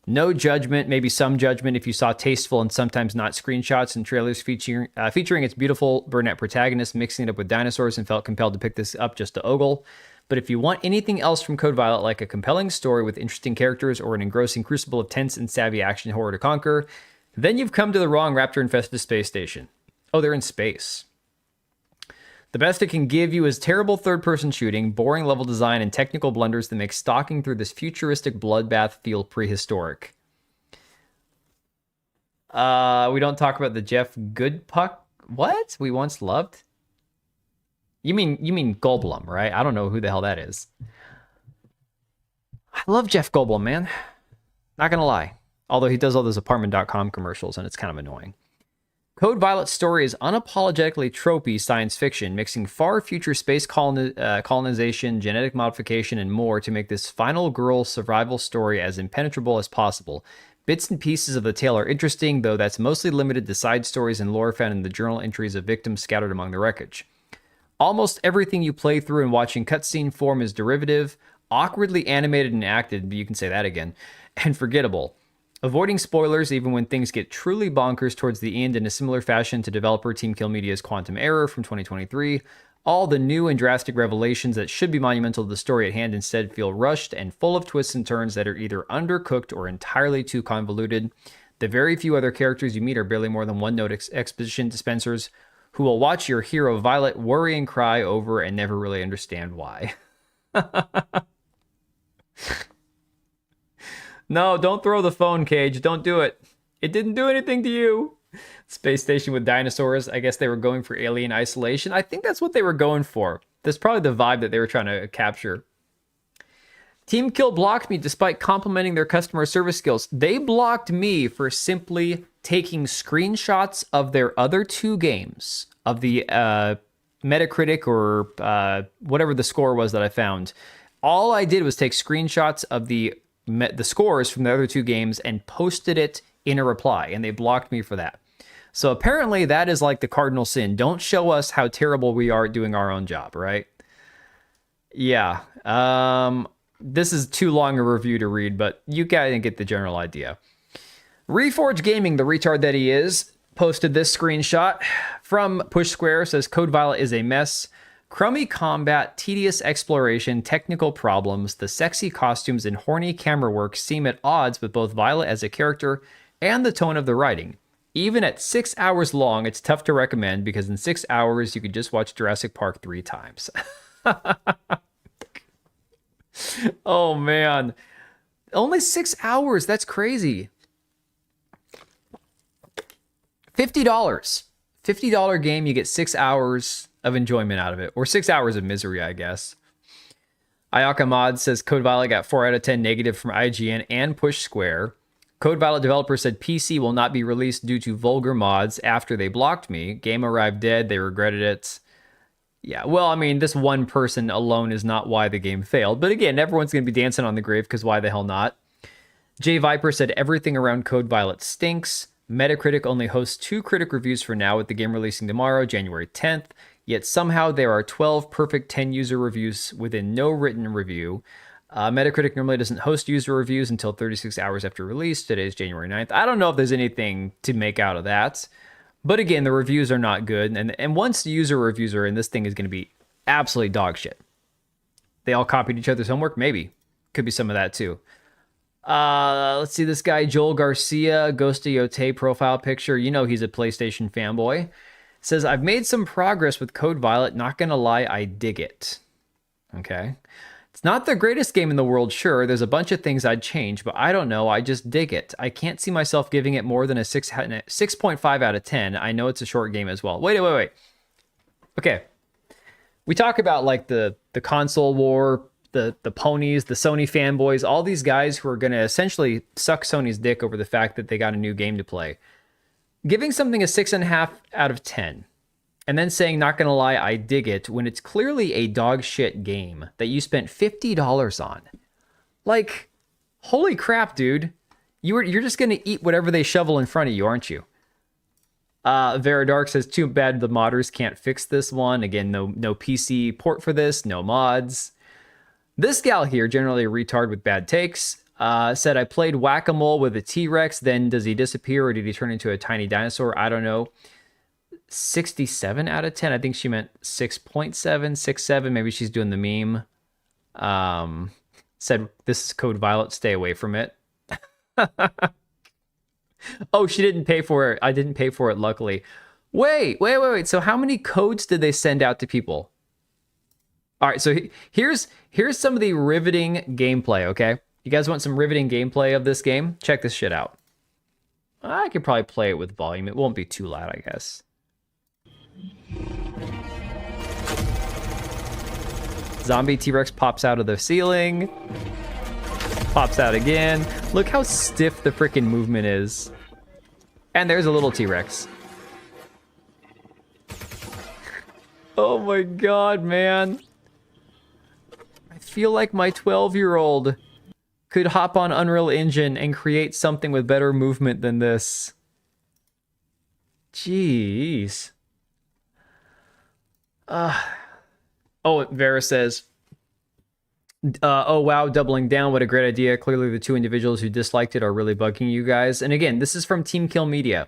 No judgment, maybe some judgment if you saw tasteful and sometimes not screenshots and trailers featuring its beautiful brunette protagonist mixing it up with dinosaurs and felt compelled to pick this up just to ogle. But if you want anything else from Code Violet, like a compelling story with interesting characters or an engrossing crucible of tense and savvy action horror to conquer, then you've come to the wrong raptor-infested space station. Oh, they're in space. The best it can give you is terrible third-person shooting, boring level design, and technical blunders that make stalking through this futuristic bloodbath feel prehistoric. We don't talk about the Jeff Goodpuck. What? We once loved? You mean Goldblum, right? I don't know who the hell that is. I love Jeff Goldblum, man. Not gonna lie. Although he does all those apartment.com commercials, and it's kind of annoying. Code Violet's story is unapologetically tropey science fiction, mixing far future space colonization, genetic modification, and more to make this final girl survival story as impenetrable as possible. Bits and pieces of the tale are interesting, though that's mostly limited to side stories and lore found in the journal entries of victims scattered among the wreckage. Almost everything you play through and watch in cutscene form is derivative, awkwardly animated and acted, but you can say that again, and forgettable. Avoiding spoilers even when things get truly bonkers towards the end in a similar fashion to developer Team Kill Media's Quantum Error from 2023. All the new and drastic revelations that should be monumental to the story at hand instead feel rushed and full of twists and turns that are either undercooked or entirely too convoluted. The very few other characters you meet are barely more than one-note exposition dispensers who will watch your hero Violet worry and cry over and never really understand why. No, don't throw the phone, Cage. Don't do it. It didn't do anything to you. Space station with dinosaurs. I guess they were going for alien isolation. I think that's what they were going for. That's probably the vibe that they were trying to capture. Team Kill blocked me despite complimenting their customer service skills. They blocked me for simply taking screenshots of their other 2 games, of the Metacritic or whatever the score was that I found. All I did was take screenshots of the scores from the other 2 games and posted it in a reply, and they blocked me for that. So apparently that is like the cardinal sin. Don't show us how terrible we are at doing our own job, right? Yeah. This is too long a review to read, but you guys get the general idea. Reforge Gaming, the retard that he is, posted this screenshot from Push Square. Says Code Violet is a mess. Crummy combat, tedious exploration, technical problems, the sexy costumes, and horny camera work seem at odds with both Violet as a character and the tone of the writing. Even at 6 hours long, it's tough to recommend because in 6 hours, you could just watch Jurassic Park 3 times. Oh, man. Only 6 hours. That's crazy. $50. $50 game, you get 6 hours of enjoyment out of it. Or 6 hours of misery, I guess. Ayaka Mod says Code Violet got 4 out of 10 negative from IGN and Push Square. Code Violet developer said PC will not be released due to vulgar mods after they blocked me. Game arrived dead. They regretted it. Yeah, well, I mean, this one person alone is not why the game failed. But again, everyone's going to be dancing on the grave because why the hell not? J Viper said everything around Code Violet stinks. Metacritic only hosts 2 critic reviews for now, with the game releasing tomorrow, January 10th. Yet somehow there are 12 perfect 10 user reviews within no written review. Metacritic normally doesn't host user reviews until 36 hours after release. Today is January 9th. I don't know if there's anything to make out of that. But again, the reviews are not good. And once the user reviews are in, this thing is going to be absolutely dog shit. They all copied each other's homework? Maybe. Could be some of that too. Let's see this guy, Joel Garcia, Ghost of Yote profile picture. You know he's a PlayStation fanboy. Says, I've made some progress with Code Violet. Not going to lie, I dig it. Okay. It's not the greatest game in the world, sure. There's a bunch of things I'd change, but I don't know. I just dig it. I can't see myself giving it more than a 6.5 out of 10. I know it's a short game as well. Wait. Okay. We talk about like the console war, the ponies, the Sony fanboys, all these guys who are going to essentially suck Sony's dick over the fact that they got a new game to play. Giving something a 6.5 out of 10. And then saying, not gonna lie, I dig it, when it's clearly a dog shit game that you spent $50 on. Like, holy crap, dude. You're just gonna eat whatever they shovel in front of you, aren't you? Veridark says, too bad the modders can't fix this one. Again, no PC port for this, no mods. This gal here, generally a retard with bad takes, said, I played whack-a-mole with a T-Rex, then does he disappear or did he turn into a tiny dinosaur? I don't know. 67 out of 10. I think she meant 6.7, 6.7. Maybe she's doing the meme. Said, this is Code Violet. Stay away from it. Oh, she didn't pay for it. I didn't pay for it, luckily. Wait. So how many codes did they send out to people? All right, so here's some of the riveting gameplay, okay? You guys want some riveting gameplay of this game? Check this shit out. I could probably play it with volume. It won't be too loud, I guess. Zombie T-Rex pops out of the ceiling. Pops out again. Look how stiff the freaking movement is. And there's a little T-Rex. Oh my god, man. I feel like my 12-year-old could hop on Unreal Engine and create something with better movement than this. Jeez. Oh, Vera says, oh wow, doubling down, what a great idea. Clearly the 2 individuals who disliked it are really bugging you guys. And again, this is from Team Kill Media.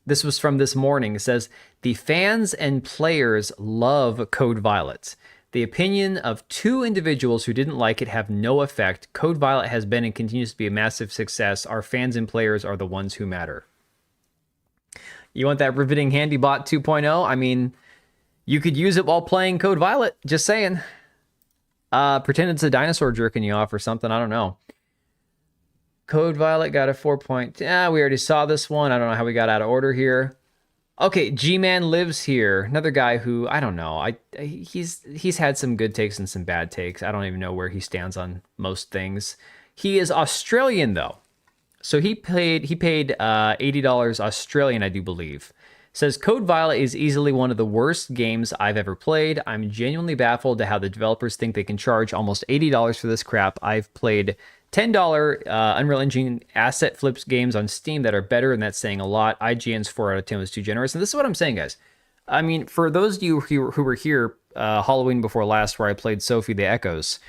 This was from this morning. It says, the fans and players love Code Violet. The opinion of 2 individuals who didn't like it have no effect. Code Violet has been and continues to be a massive success. Our fans and players are the ones who matter. You want that riveting handy bot 2.0? I mean, you could use it while playing Code Violet. Just saying. Pretend it's a dinosaur jerking you off or something. I don't know. Code Violet got a 4 point. We already saw this one. I don't know how we got out of order here. Okay, G-Man lives here. Another guy who, I don't know. He's had some good takes and some bad takes. I don't even know where he stands on most things. He is Australian though. So he paid $80 Australian, I do believe. Says Code Violet is easily one of the worst games I've ever played. I'm genuinely baffled to how the developers think they can charge almost $80 for this crap. I've played $10 Unreal Engine asset flips games on Steam that are better, and that's saying a lot. IGN's 4 out of 10 was too generous. And this is what I'm saying, guys. I mean, for those of you who were here Halloween before last, where I played Sophie the Echoes,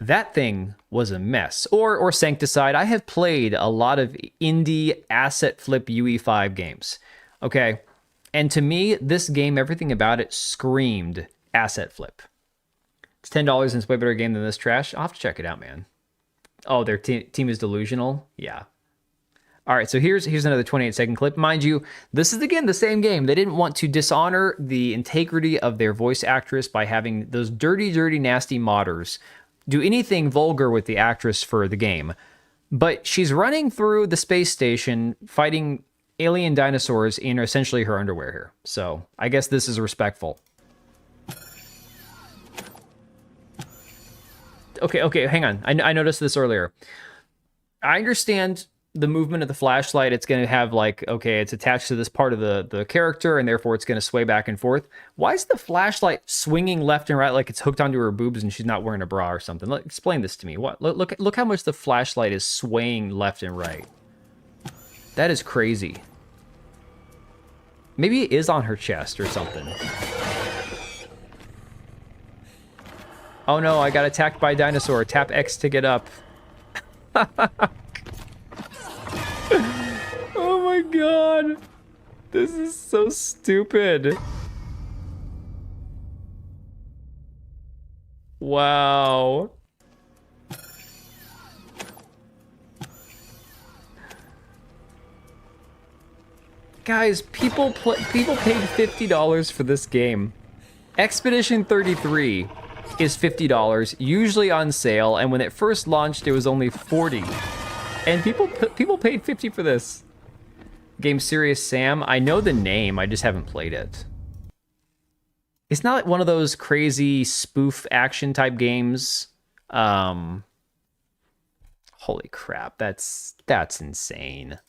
that thing was a mess. Or Sancticide. I have played a lot of indie asset flip UE5 games. Okay? And to me, this game, everything about it screamed asset flip. It's $10 and it's way better game than this trash. I'll have to check it out, man. Oh, their team is delusional? Yeah. All right, so here's another 28-second clip. Mind you, this is, again, the same game. They didn't want to dishonor the integrity of their voice actress by having those dirty, dirty, nasty modders do anything vulgar with the actress for the game. But she's running through the space station fighting alien dinosaurs in essentially her underwear here. So I guess this is respectful. Okay, hang on. I noticed this earlier. I understand the movement of the flashlight. It's going to have like, okay, it's attached to this part of the character, and therefore it's going to sway back and forth. Why is the flashlight swinging left and right like it's hooked onto her boobs and she's not wearing a bra or something? Explain this to me. What? Look how much the flashlight is swaying left and right. That is crazy. Maybe it is on her chest or something. Oh no, I got attacked by a dinosaur. Tap X to get up. Oh my god. This is so stupid. Wow. Guys, people paid $50 for this game. Expedition 33 is $50, usually on sale, and when it first launched, it was only $40. And people paid $50 for this. Game Serious Sam, I know the name, I just haven't played it. It's not like one of those crazy spoof action type games. Holy crap, that's insane.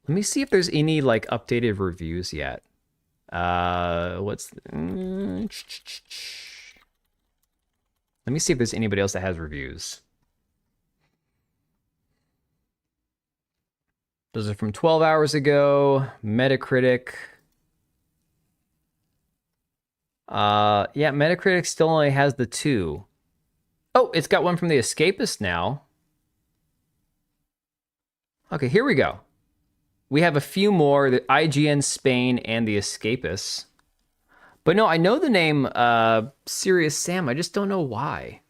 Let me see if there's any like updated reviews yet. Let me see if there's anybody else that has reviews. Those are from 12 hours ago. Metacritic. Yeah, Metacritic still only has the 2. Oh, it's got one from The Escapist now. Okay, here we go. We have a few more, the IGN Spain and The Escapists. But no, I know the name Serious Sam, I just don't know why.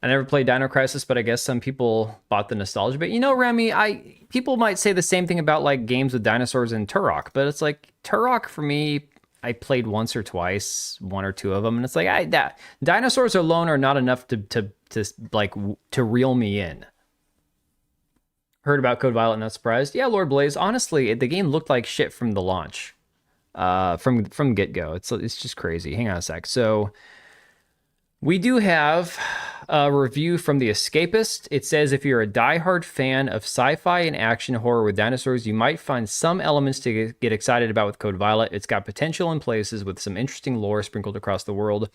I never played Dino Crisis, but I guess some people bought the nostalgia. But you know, Remy, people might say the same thing about like games with dinosaurs and Turok, but it's like Turok for me, I played once or twice, 1 or 2 of them, and it's like dinosaurs alone are not enough to reel me in. Heard about Code Violet, not surprised. Yeah, Lord Blaze. Honestly, the game looked like shit from the launch, from get-go. It's just crazy. Hang on a sec. So we do have a review from The Escapist. It says, if you're a diehard fan of sci-fi and action horror with dinosaurs, you might find some elements to get excited about with Code Violet. It's got potential in places with some interesting lore sprinkled across the world,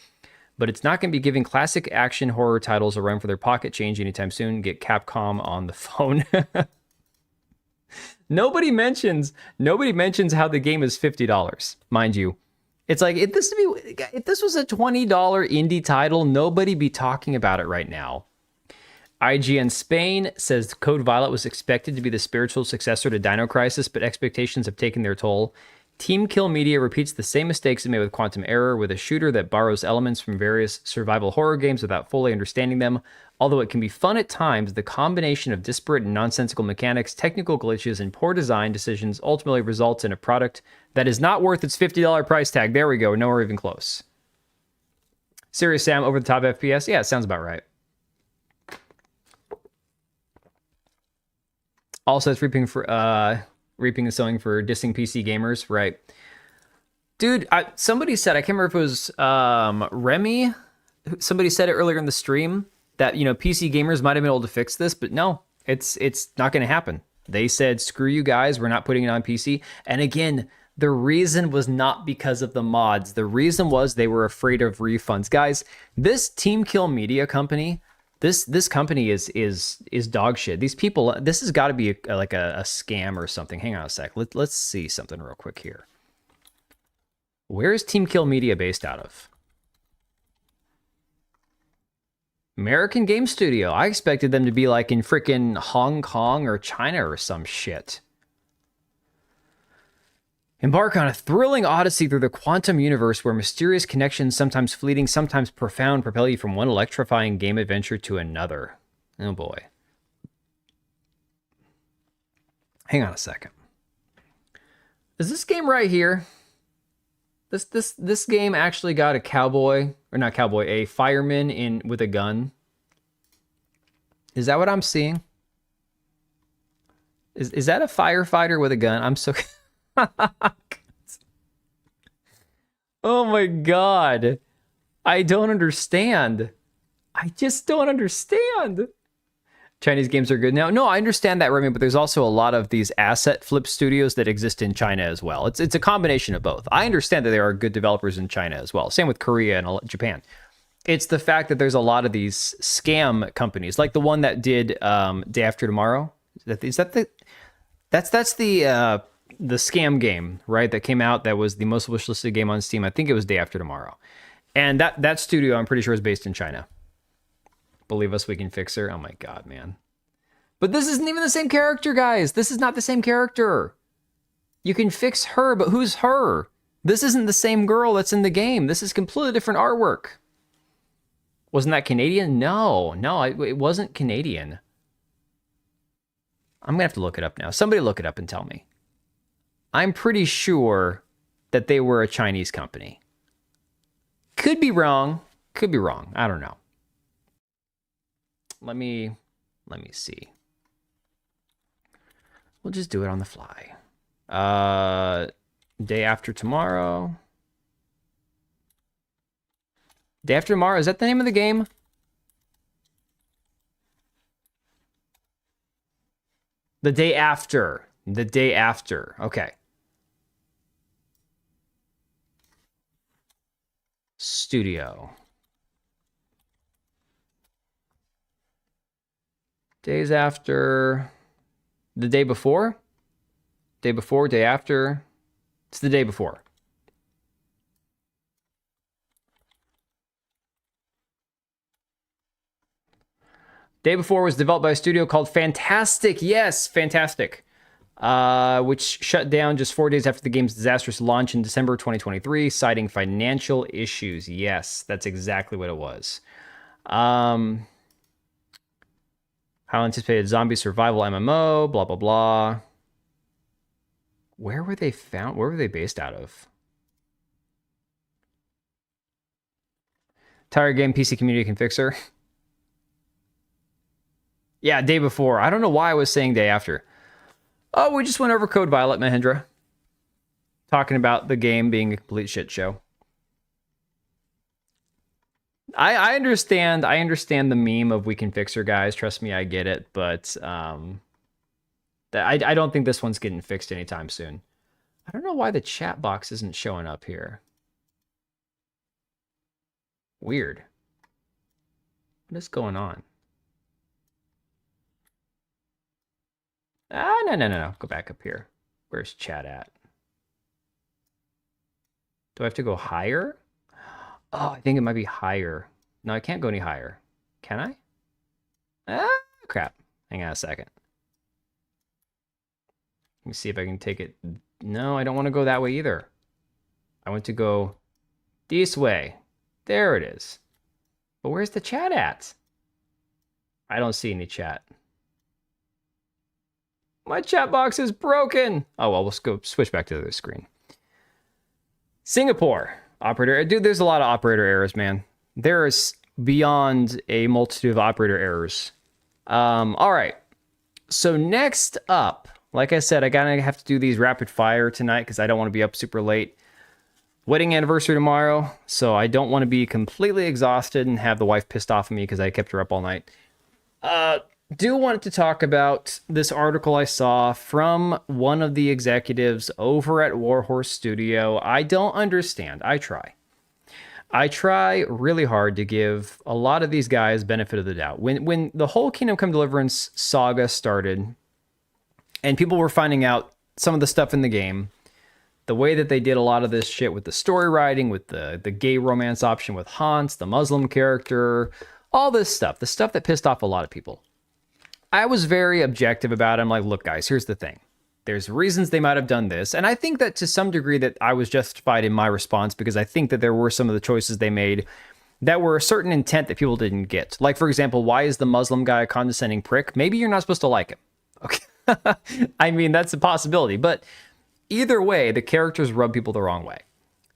but it's not going to be giving classic action horror titles a run for their pocket change anytime soon. Get Capcom on the phone. Nobody mentions how the game is $50, mind you. It's like, if this was a $20 indie title, nobody be talking about it right now. IGN Spain says Code Violet was expected to be the spiritual successor to Dino Crisis, but expectations have taken their toll. Team Kill Media repeats the same mistakes it made with Quantum Error, with a shooter that borrows elements from various survival horror games without fully understanding them. Although it can be fun at times, the combination of disparate and nonsensical mechanics, technical glitches, and poor design decisions ultimately results in a product that is not worth its $50 price tag. There we go, nowhere even close. Serious Sam, over the top FPS? Yeah, it sounds about right. Also, it's reaping and sowing for dissing PC gamers, right? Dude, somebody said, I can't remember if it was Remy, somebody said it earlier in the stream, that, you know, PC gamers might have been able to fix this, but no, it's not going to happen. They said, screw you guys, we're not putting it on PC. And again, the reason was not because of the mods. The reason was they were afraid of refunds. Guys, this Team Kill Media company, this company is dog shit. These people, this has got to be like a scam or something. Hang on a sec. Let's see something real quick here. Where is Team Kill Media based out of? American Game Studio. I expected them to be like in frickin' Hong Kong or China or some shit. Embark on a thrilling odyssey through the quantum universe where mysterious connections, sometimes fleeting, sometimes profound, propel you from one electrifying game adventure to another. Oh boy. Hang on a second. Is this game right here? This game actually got a cowboy, or not cowboy, a fireman in with a gun. Is that what I'm seeing? Is that a firefighter with a gun? I'm so... Oh my god. I don't understand. I just don't understand. Chinese games are good now. No, I understand that, Remy, but there's also a lot of these asset flip studios that exist in China as well. It's a combination of both. I understand that there are good developers in China as well. Same with Korea and Japan. It's the fact that there's a lot of these scam companies, like the one that did Day After Tomorrow. That's the scam game, right? That came out, that was the most wishlisted game on Steam. I think it was Day After Tomorrow. And that studio, I'm pretty sure, is based in China. Believe us, we can fix her. Oh my god, man. But this isn't even the same character, guys. This is not the same character. You can fix her, but who's her? This isn't the same girl that's in the game. This is completely different artwork. Wasn't that Canadian? No, it wasn't Canadian. I'm gonna have to look it up now. Somebody look it up and tell me. I'm pretty sure that they were a Chinese company. Could be wrong. Could be wrong. I don't know. Let me see. We'll just do it on the fly. Day After Tomorrow. Day After Tomorrow, is that the name of the game? The Day After. The Day After. Okay. Studio. Days after. The day before? Day before, day after. It's the day before. Day Before was developed by a studio called Fantastic. Yes, Fantastic. Which shut down just 4 days after the game's disastrous launch in December 2023, citing financial issues. Yes, that's exactly what it was. Highly anticipated zombie survival MMO, blah, blah, blah. Where were they found? Where were they based out of? Tired game PC community can fix her. Yeah, Day Before. I don't know why I was saying Day After. Oh, we just went over Code Violet, Mahindra. Talking about the game being a complete shit show. I understand the meme of we can fix her, guys. Trust me, I get it. But I don't think this one's getting fixed anytime soon. I don't know why the chat box isn't showing up here. Weird. What is going on? No. Go back up here. Where's chat at? Do I have to go higher? Oh, I think it might be higher. No, I can't go any higher. Can I? Crap. Hang on a second. Let me see if I can take it. No, I don't want to go that way either. I want to go this way. There it is. But where's the chat at? I don't see any chat. My chat box is broken. Oh, well, we'll go switch back to the other screen. Singapore. Operator. Dude, there's a lot of operator errors, man. There is beyond a multitude of operator errors. All right. So next up, like I said, I gotta have to do these rapid fire tonight because I don't want to be up super late. Wedding anniversary tomorrow, so I don't want to be completely exhausted and have the wife pissed off at me because I kept her up all night. Do want to talk about this article I saw from one of the executives over at Warhorse Studio. I don't understand. I try really hard to give a lot of these guys benefit of the doubt. When the whole Kingdom Come Deliverance saga started, and people were finding out some of the stuff in the game, the way that they did a lot of this shit with the story writing, with the gay romance option with Hans, the Muslim character, all this stuff, the stuff that pissed off a lot of people. I was very objective about it. I'm like, look, guys, here's the thing. There's reasons they might have done this. And I think that to some degree that I was justified in my response because I think that there were some of the choices they made that were a certain intent that people didn't get. Like, for example, why is the Muslim guy a condescending prick? Maybe you're not supposed to like him. Okay. I mean, that's a possibility. But either way, the characters rub people the wrong way.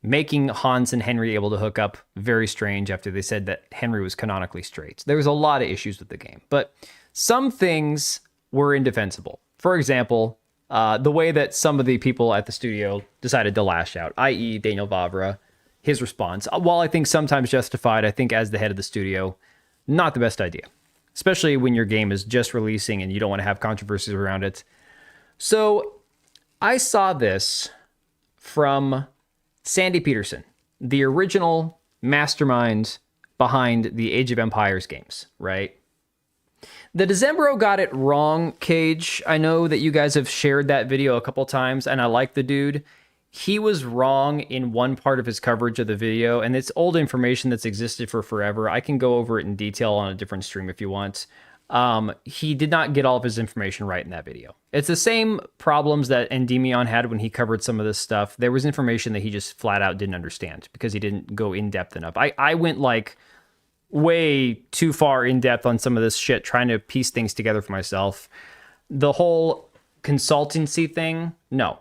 Making Hans and Henry able to hook up, very strange after they said that Henry was canonically straight. There was a lot of issues with the game. But some things were indefensible. For example, the way that some of the people at the studio decided to lash out, i.e. Daniel Vavra, his response, while I think sometimes justified, I think as the head of the studio, not the best idea. Especially when your game is just releasing and you don't want to have controversies around it. So I saw this from Sandy Peterson, the original mastermind behind the Age of Empires games, right? The Decembro got it wrong, Cage. I know that you guys have shared that video a couple times, and I like the dude. He was wrong in one part of his coverage of the video, and it's old information that's existed for forever. I can go over it in detail on a different stream if you want. He did not get all of his information right in that video. It's the same problems that Endymion had when he covered some of this stuff. There was information that he just flat out didn't understand because he didn't go in depth enough. I went like way too far in depth on some of this shit, trying to piece things together for myself. The whole consultancy thing, no.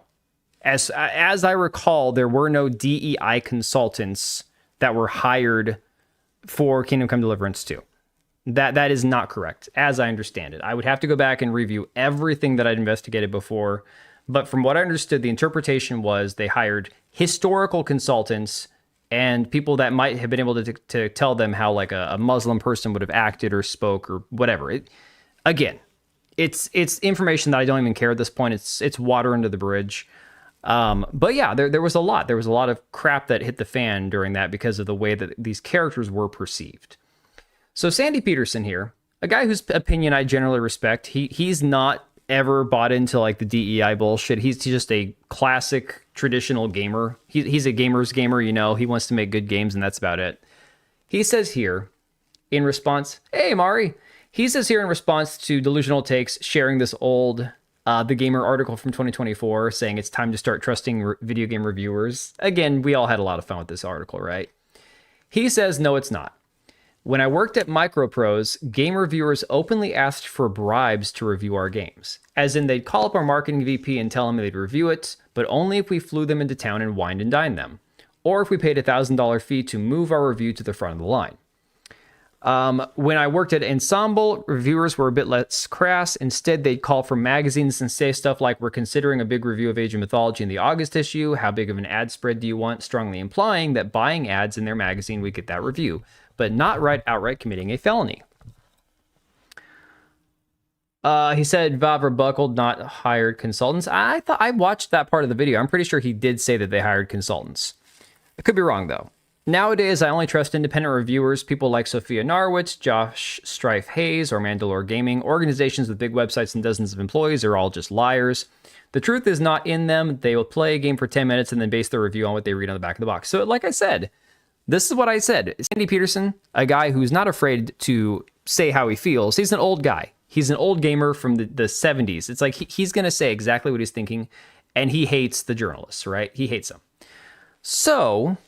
As I recall, there were no DEI consultants that were hired for Kingdom Come Deliverance 2. That is not correct, as I understand it. I would have to go back and review everything that I'd investigated before. But from what I understood, the interpretation was they hired historical consultants and people that might have been able to tell them how like a Muslim person would have acted or spoke or whatever. It's information that I don't even care at this point. It's water under the bridge. But yeah, there was a lot. There was a lot of crap that hit the fan during that because of the way that these characters were perceived. So Sandy Peterson here, a guy whose opinion I generally respect, he's not ever bought into like the DEI bullshit. He's just a classic traditional gamer. He's a gamer's gamer, you know. He wants to make good games and that's about it. He says here in response, hey Mari, he says here in response to Delusional Takes sharing this old The Gamer article from 2024 saying it's time to start trusting video game reviewers. Again, we all had a lot of fun with this article, right? He says, no, it's not. When I worked at Microprose, game reviewers openly asked for bribes to review our games. As in, they'd call up our marketing VP and tell him they'd review it, but only if we flew them into town and wined and dined them. Or if we paid a $1,000 fee to move our review to the front of the line. When I worked at Ensemble, reviewers were a bit less crass. Instead, they'd call from magazines and say stuff like, we're considering a big review of Age of Mythology in the August issue. How big of an ad spread do you want? Strongly implying that buying ads in their magazine would get that review, but not outright committing a felony. He said Vavra buckled, not hired consultants. I watched that part of the video. I'm pretty sure he did say that they hired consultants. I could be wrong, though. Nowadays, I only trust independent reviewers, people like Sophia Narwitz, Josh Strife Hayes, or Mandalore Gaming. Organizations with big websites and dozens of employees are all just liars. The truth is not in them. They will play a game for 10 minutes and then base their review on what they read on the back of the box. So like I said, this is what I said. Sandy Peterson, a guy who's not afraid to say how he feels. He's an old guy. He's an old gamer from the 70s. It's like he's going to say exactly what he's thinking, and he hates the journalists, right? He hates them. So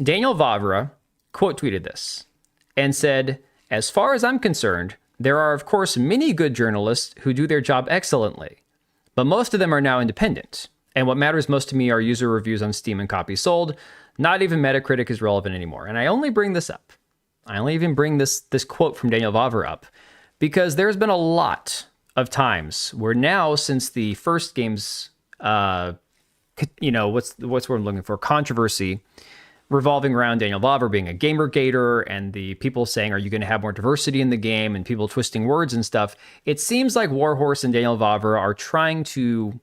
Daniel Vavra quote tweeted this and said, "As far as I'm concerned, there are, of course, many good journalists who do their job excellently, but most of them are now independent. And what matters most to me are user reviews on Steam and copies sold. Not even Metacritic is relevant anymore." And I only bring this up. I only even bring this quote from Daniel Vavra up because there's been a lot of times where now, since the first game's, what's the word I'm looking for? Controversy revolving around Daniel Vavra being a gamergator and the people saying, are you going to have more diversity in the game, and people twisting words and stuff. It seems like Warhorse and Daniel Vavra are trying to,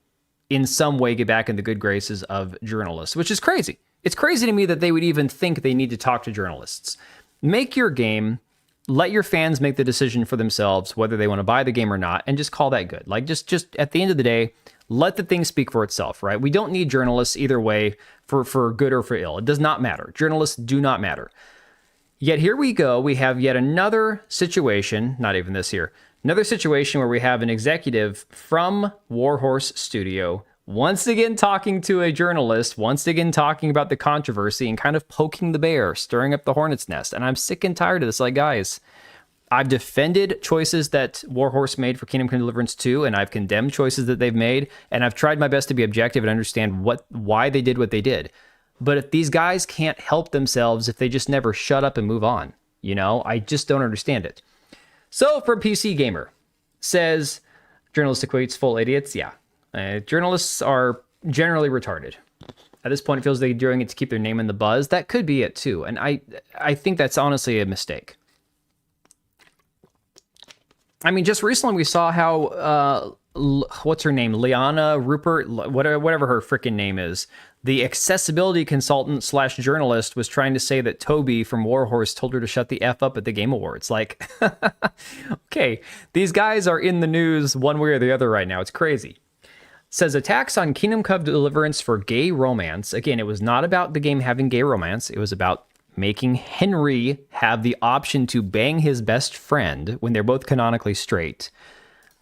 in some way, get back in the good graces of journalists, which is crazy. It's crazy to me that they would even think they need to talk to journalists. Make your game, let your fans make the decision for themselves whether they want to buy the game or not, and just call that good. Like, just at the end of the day, let the thing speak for itself, right? We don't need journalists either way for good or for ill. It does not matter. Journalists do not matter. Yet here we go. We have yet another situation, not even this here, another situation where we have an executive from Warhorse Studio once again talking to a journalist, once again talking about the controversy and kind of poking the bear, stirring up the hornet's nest. And I'm sick and tired of this. Like, guys, I've defended choices that Warhorse made for Kingdom Come Deliverance 2, and I've condemned choices that they've made, and I've tried my best to be objective and understand why they did what they did. But if these guys can't help themselves, if they just never shut up and move on, I just don't understand it. So from PC Gamer, says, journalist equates full idiots. Yeah. Journalists are generally retarded. At this point, it feels they're doing it to keep their name in the buzz. That could be it too. And I think that's honestly a mistake. I mean, just recently we saw how, what's her name? Liana Rupert, whatever her freaking name is. The accessibility consultant / journalist was trying to say that Toby from Warhorse told her to shut the F up at the Game Awards. Like, okay, these guys are in the news one way or the other right now. It's crazy. Says attacks on Kingdom Come Deliverance for gay romance. Again, it was not about the game having gay romance. It was about making Henry have the option to bang his best friend when they're both canonically straight.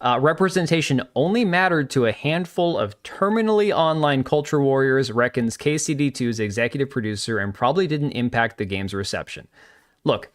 Representation only mattered to a handful of terminally online culture warriors, reckons KCD2's executive producer, and probably didn't impact the game's reception. Look,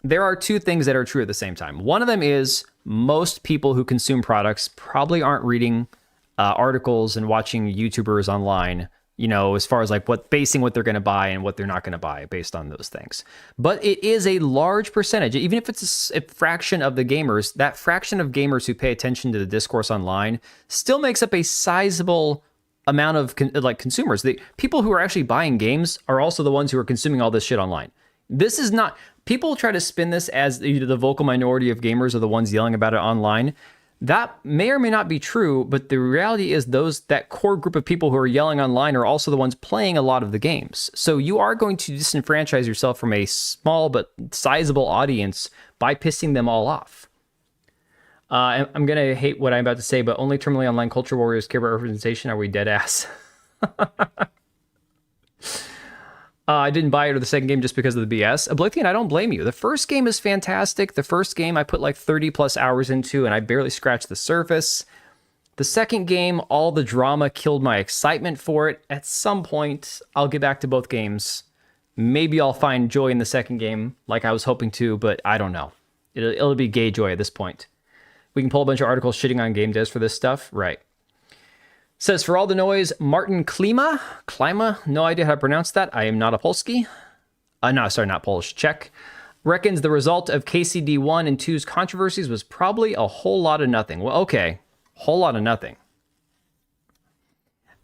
there are two things that are true at the same time. One of them is most people who consume products probably aren't reading articles and watching YouTubers online, as far as like basing what they're going to buy and what they're not going to buy based on those things. But it is a large percentage, even if it's a fraction of the gamers, that fraction of gamers who pay attention to the discourse online still makes up a sizable amount of consumers. The people who are actually buying games are also the ones who are consuming all this shit online. This is not, people try to spin this as the vocal minority of gamers are the ones yelling about it online. That may or may not be true, but the reality is that core group of people who are yelling online are also the ones playing a lot of the games. So you are going to disenfranchise yourself from a small but sizable audience by pissing them all off. I'm going to hate what I'm about to say, but only terminally online culture warriors care about representation. Are we dead ass? I didn't buy it or the second game just because of the BS. Oblivion, I don't blame you. The first game is fantastic. The first game I put like 30 plus hours into and I barely scratched the surface. The second game, all the drama killed my excitement for it. At some point, I'll get back to both games. Maybe I'll find joy in the second game like I was hoping to, but I don't know. It'll be gay joy at this point. We can pull a bunch of articles shitting on game devs for this stuff. Right. Says, for all the noise, Martin Klima, no idea how to pronounce that. I am not a Polski. Not Polish, Czech. Reckons the result of KCD1 and 2's controversies was probably a whole lot of nothing. Well, okay, whole lot of nothing.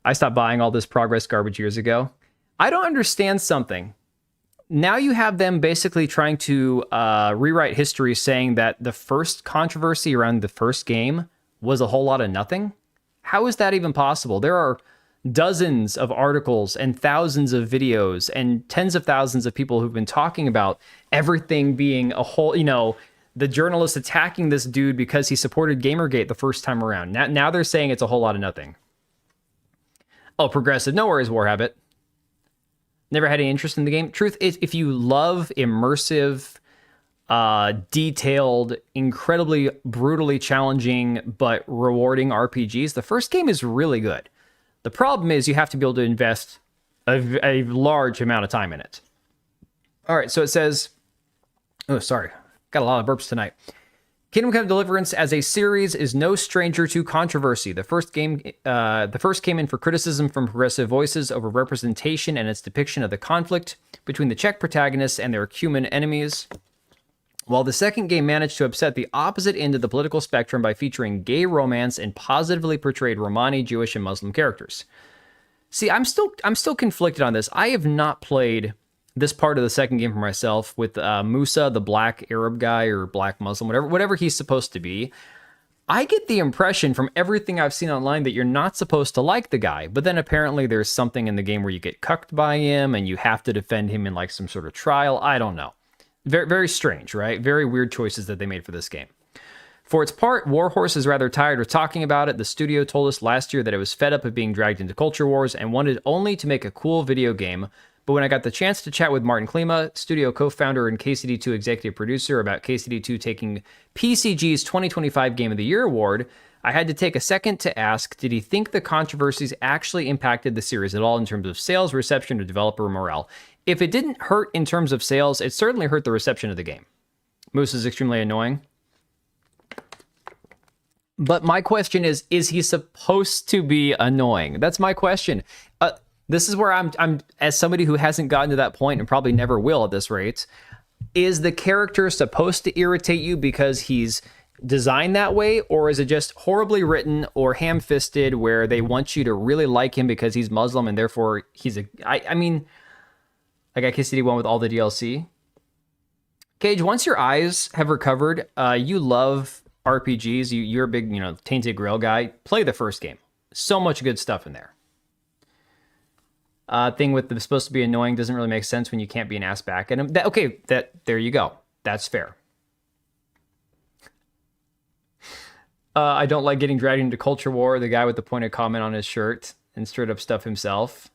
I stopped buying all this progress garbage years ago. I don't understand something. Now you have them basically trying to rewrite history, saying that the first controversy around the first game was a whole lot of nothing. How is that even possible? There are dozens of articles and thousands of videos and tens of thousands of people who've been talking about everything being a whole, the journalist attacking this dude because he supported Gamergate the first time around. Now they're saying it's a whole lot of nothing. Oh, progressive. No worries, Warhabit. Never had any interest in the game. Truth is, if you love immersive, detailed, incredibly brutally challenging, but rewarding RPGs, the first game is really good. The problem is you have to be able to invest a large amount of time in it. All right, so it says, oh, sorry, got a lot of burps tonight. Kingdom Come Deliverance as a series is no stranger to controversy. The first came in for criticism from progressive voices over representation and its depiction of the conflict between the Czech protagonists and their Cuman enemies, while the second game managed to upset the opposite end of the political spectrum by featuring gay romance and positively portrayed Romani, Jewish, and Muslim characters. See, I'm still conflicted on this. I have not played this part of the second game for myself with Musa, the black Arab guy or black Muslim, whatever he's supposed to be. I get the impression from everything I've seen online that you're not supposed to like the guy, but then apparently there's something in the game where you get cucked by him and you have to defend him in like some sort of trial. I don't know. Very, very strange, right? Very weird choices that they made for this game. For its part, Warhorse is rather tired of talking about it. The studio told us last year that it was fed up of being dragged into culture wars and wanted only to make a cool video game. But when I got the chance to chat with Martin Klima, studio co-founder and KCD2 executive producer, about KCD2 taking PCG's 2025 Game of the Year award, I had to take a second to ask, did he think the controversies actually impacted the series at all in terms of sales, reception, or developer morale? If it didn't hurt in terms of sales, it certainly hurt the reception of the game. Moose is extremely annoying. But my question is he supposed to be annoying? That's my question. This is where I'm as somebody who hasn't gotten to that point and probably never will at this rate. Is the character supposed to irritate you because he's designed that way, or is it just horribly written or ham-fisted where they want you to really like him because he's Muslim and therefore he's a... I mean, I got KCD1 with all the DLC. Cage, once your eyes have recovered, you love RPGs, you're a big, Tainted Grail guy, play the first game. So much good stuff in there. Thing with the supposed to be annoying doesn't really make sense when you can't be an ass back at him. There you go. That's fair. I don't like getting dragged into culture war. The guy with the pointed comment on his shirt and straight up stuff himself.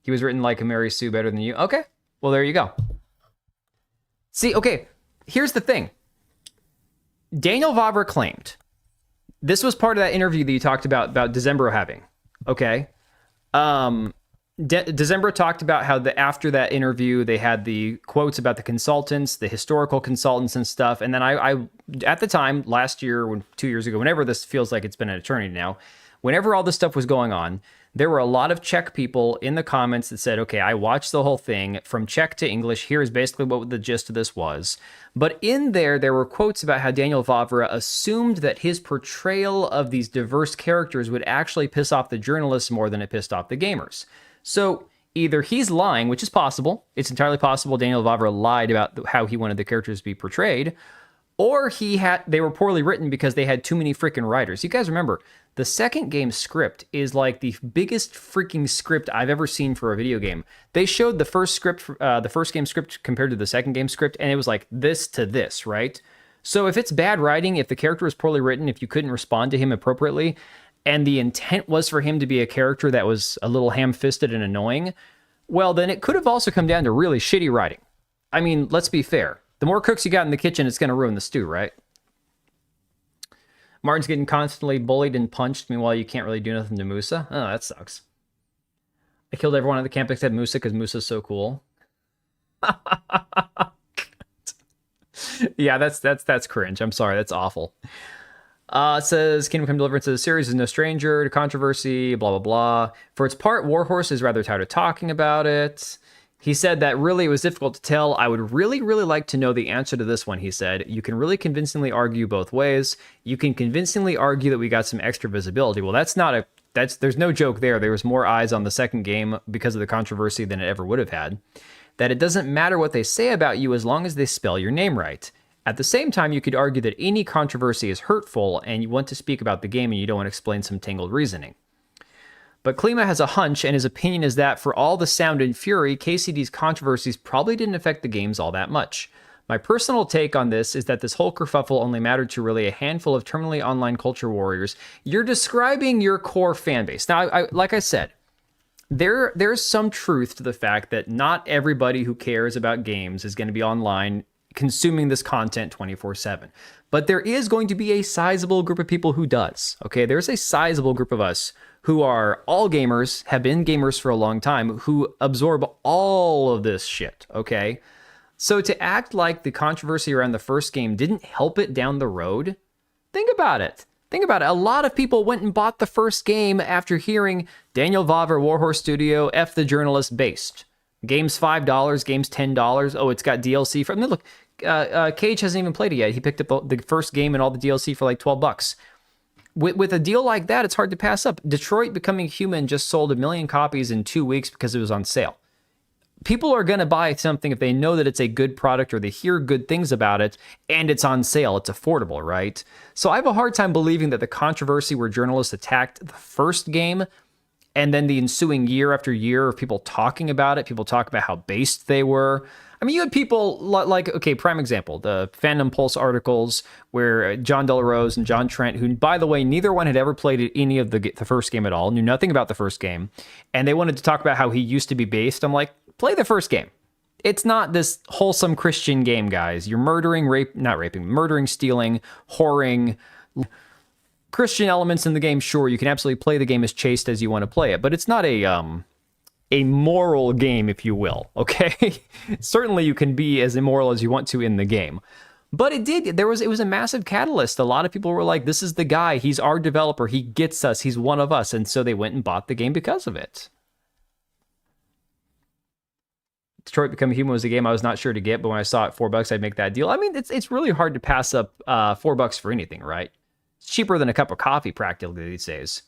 He was written like a Mary Sue better than you. Okay, well there you go. See, okay, here's the thing. Daniel Vavra claimed, this was part of that interview that you talked about Decembro having, okay? Decembro talked about how after that interview, they had the quotes about the consultants, the historical consultants and stuff. And then I at the time, last year, 2 years ago, whenever this feels like it's been an eternity now, whenever all this stuff was going on, there were a lot of Czech people in the comments that said, okay, I watched the whole thing from Czech to English. Here's basically what the gist of this was. But in there were quotes about how Daniel Vavra assumed that his portrayal of these diverse characters would actually piss off the journalists more than it pissed off the gamers. So either he's lying, which is possible. It's entirely possible Daniel Vavra lied about how he wanted the characters to be portrayed, or they were poorly written because they had too many freaking writers. You guys remember, the second game script is like the biggest freaking script I've ever seen for a video game. They showed the first game script compared to the second game script, and it was like this to this, right? So if it's bad writing, if the character is poorly written, if you couldn't respond to him appropriately, and the intent was for him to be a character that was a little ham-fisted and annoying, well, then it could have also come down to really shitty writing. I mean, let's be fair. The more cooks you got in the kitchen, it's going to ruin the stew, right? Martin's getting constantly bullied and punched. Meanwhile, you can't really do nothing to Musa. Oh, that sucks. I killed everyone at the camp except Musa because Musa's so cool. Yeah, that's cringe. I'm sorry. That's awful. It says, Kingdom Come Deliverance of the series is no stranger to controversy, blah, blah, blah. For its part, Warhorse is rather tired of talking about it. He said that really it was difficult to tell. I would really, really like to know the answer to this one, he said. You can really convincingly argue both ways. You can convincingly argue that we got some extra visibility. Well, there's no joke there. There was more eyes on the second game because of the controversy than it ever would have had. That it doesn't matter what they say about you as long as they spell your name right. At the same time, you could argue that any controversy is hurtful and you want to speak about the game and you don't want to explain some tangled reasoning. But Klima has a hunch, and his opinion is that for all the sound and fury, KCD's controversies probably didn't affect the games all that much. My personal take on this is that this whole kerfuffle only mattered to really a handful of terminally online culture warriors. You're describing your core fan base. Now, like I said, there's some truth to the fact that not everybody who cares about games is going to be online consuming this content 24/7. But there is going to be a sizable group of people who does. Okay, there's a sizable group of us who are all gamers, have been gamers for a long time, who absorb all of this shit. Okay, so to act like the controversy around the first game didn't help it down the road, think about it. Think about it. A lot of people went and bought the first game after hearing Daniel Vaver, Warhorse Studio, F the journalist based. Game's $5, game's $10. Oh, it's got DLC for. I mean, look, Cage hasn't even played it yet. He picked up the first game and all the DLC for like $12. With a deal like that, it's hard to pass up. Detroit Becoming Human just sold 1 million copies in 2 weeks because it was on sale. People are going to buy something if they know that it's a good product or they hear good things about it and it's on sale. It's affordable, right? So I have a hard time believing that the controversy where journalists attacked the first game and then the ensuing year after year of people talking about it, people talk about how based they were. I mean, you had people like, okay, prime example, the Fandom Pulse articles where John Delarose and John Trent, who, by the way, neither one had ever played any of the first game at all, knew nothing about the first game, and they wanted to talk about how he used to be based. I'm like, play the first game. It's not this wholesome Christian game, guys. You're murdering, murdering, stealing, whoring, Christian elements in the game. Sure, you can absolutely play the game as chaste as you want to play it, but it's not a moral game, if you will, okay? Certainly you can be as immoral as you want to in the game. But it was a massive catalyst. A lot of people were like, this is the guy, he's our developer, he gets us, he's one of us, and so they went and bought the game because of it. Detroit Become Human was a game I was not sure to get, but when I saw it $4, I'd make that deal. I mean, it's really hard to pass up $4 for anything, right? It's cheaper than a cup of coffee practically these days.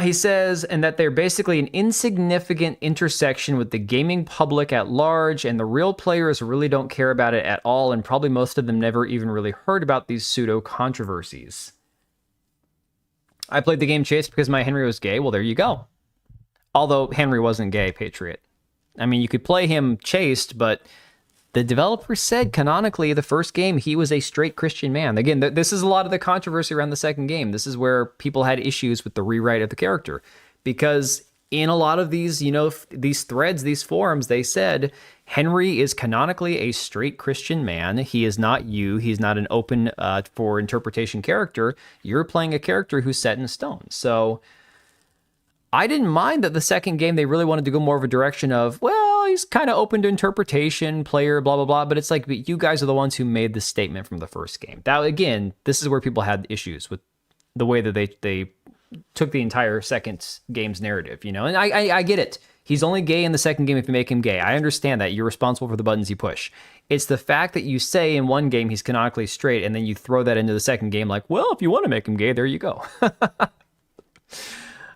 He says, and that they're basically an insignificant intersection with the gaming public at large, and the real players really don't care about it at all, and probably most of them never even really heard about these pseudo-controversies. I played the game chaste because my Henry was gay. Well, there you go. Although Henry wasn't gay, Patriot. I mean, you could play him chaste, but the developer said canonically the first game he was a straight Christian man. Again, this is a lot of the controversy around the second game. This is where people had issues with the rewrite of the character, because in a lot of these, these threads, these forums, they said Henry is canonically a straight Christian man. He is not you. He's not an open for interpretation character. You're playing a character who's set in stone. So I didn't mind that the second game, they really wanted to go more of a direction of, well, he's kind of open to interpretation, player, blah, blah, blah. But it's like, but you guys are the ones who made the statement from the first game. That, again, this is where people had issues with the way that they took the entire second game's narrative, And I get it. He's only gay in the second game if you make him gay. I understand that. You're responsible for the buttons you push. It's the fact that you say in one game he's canonically straight, and then you throw that into the second game like, well, if you want to make him gay, there you go.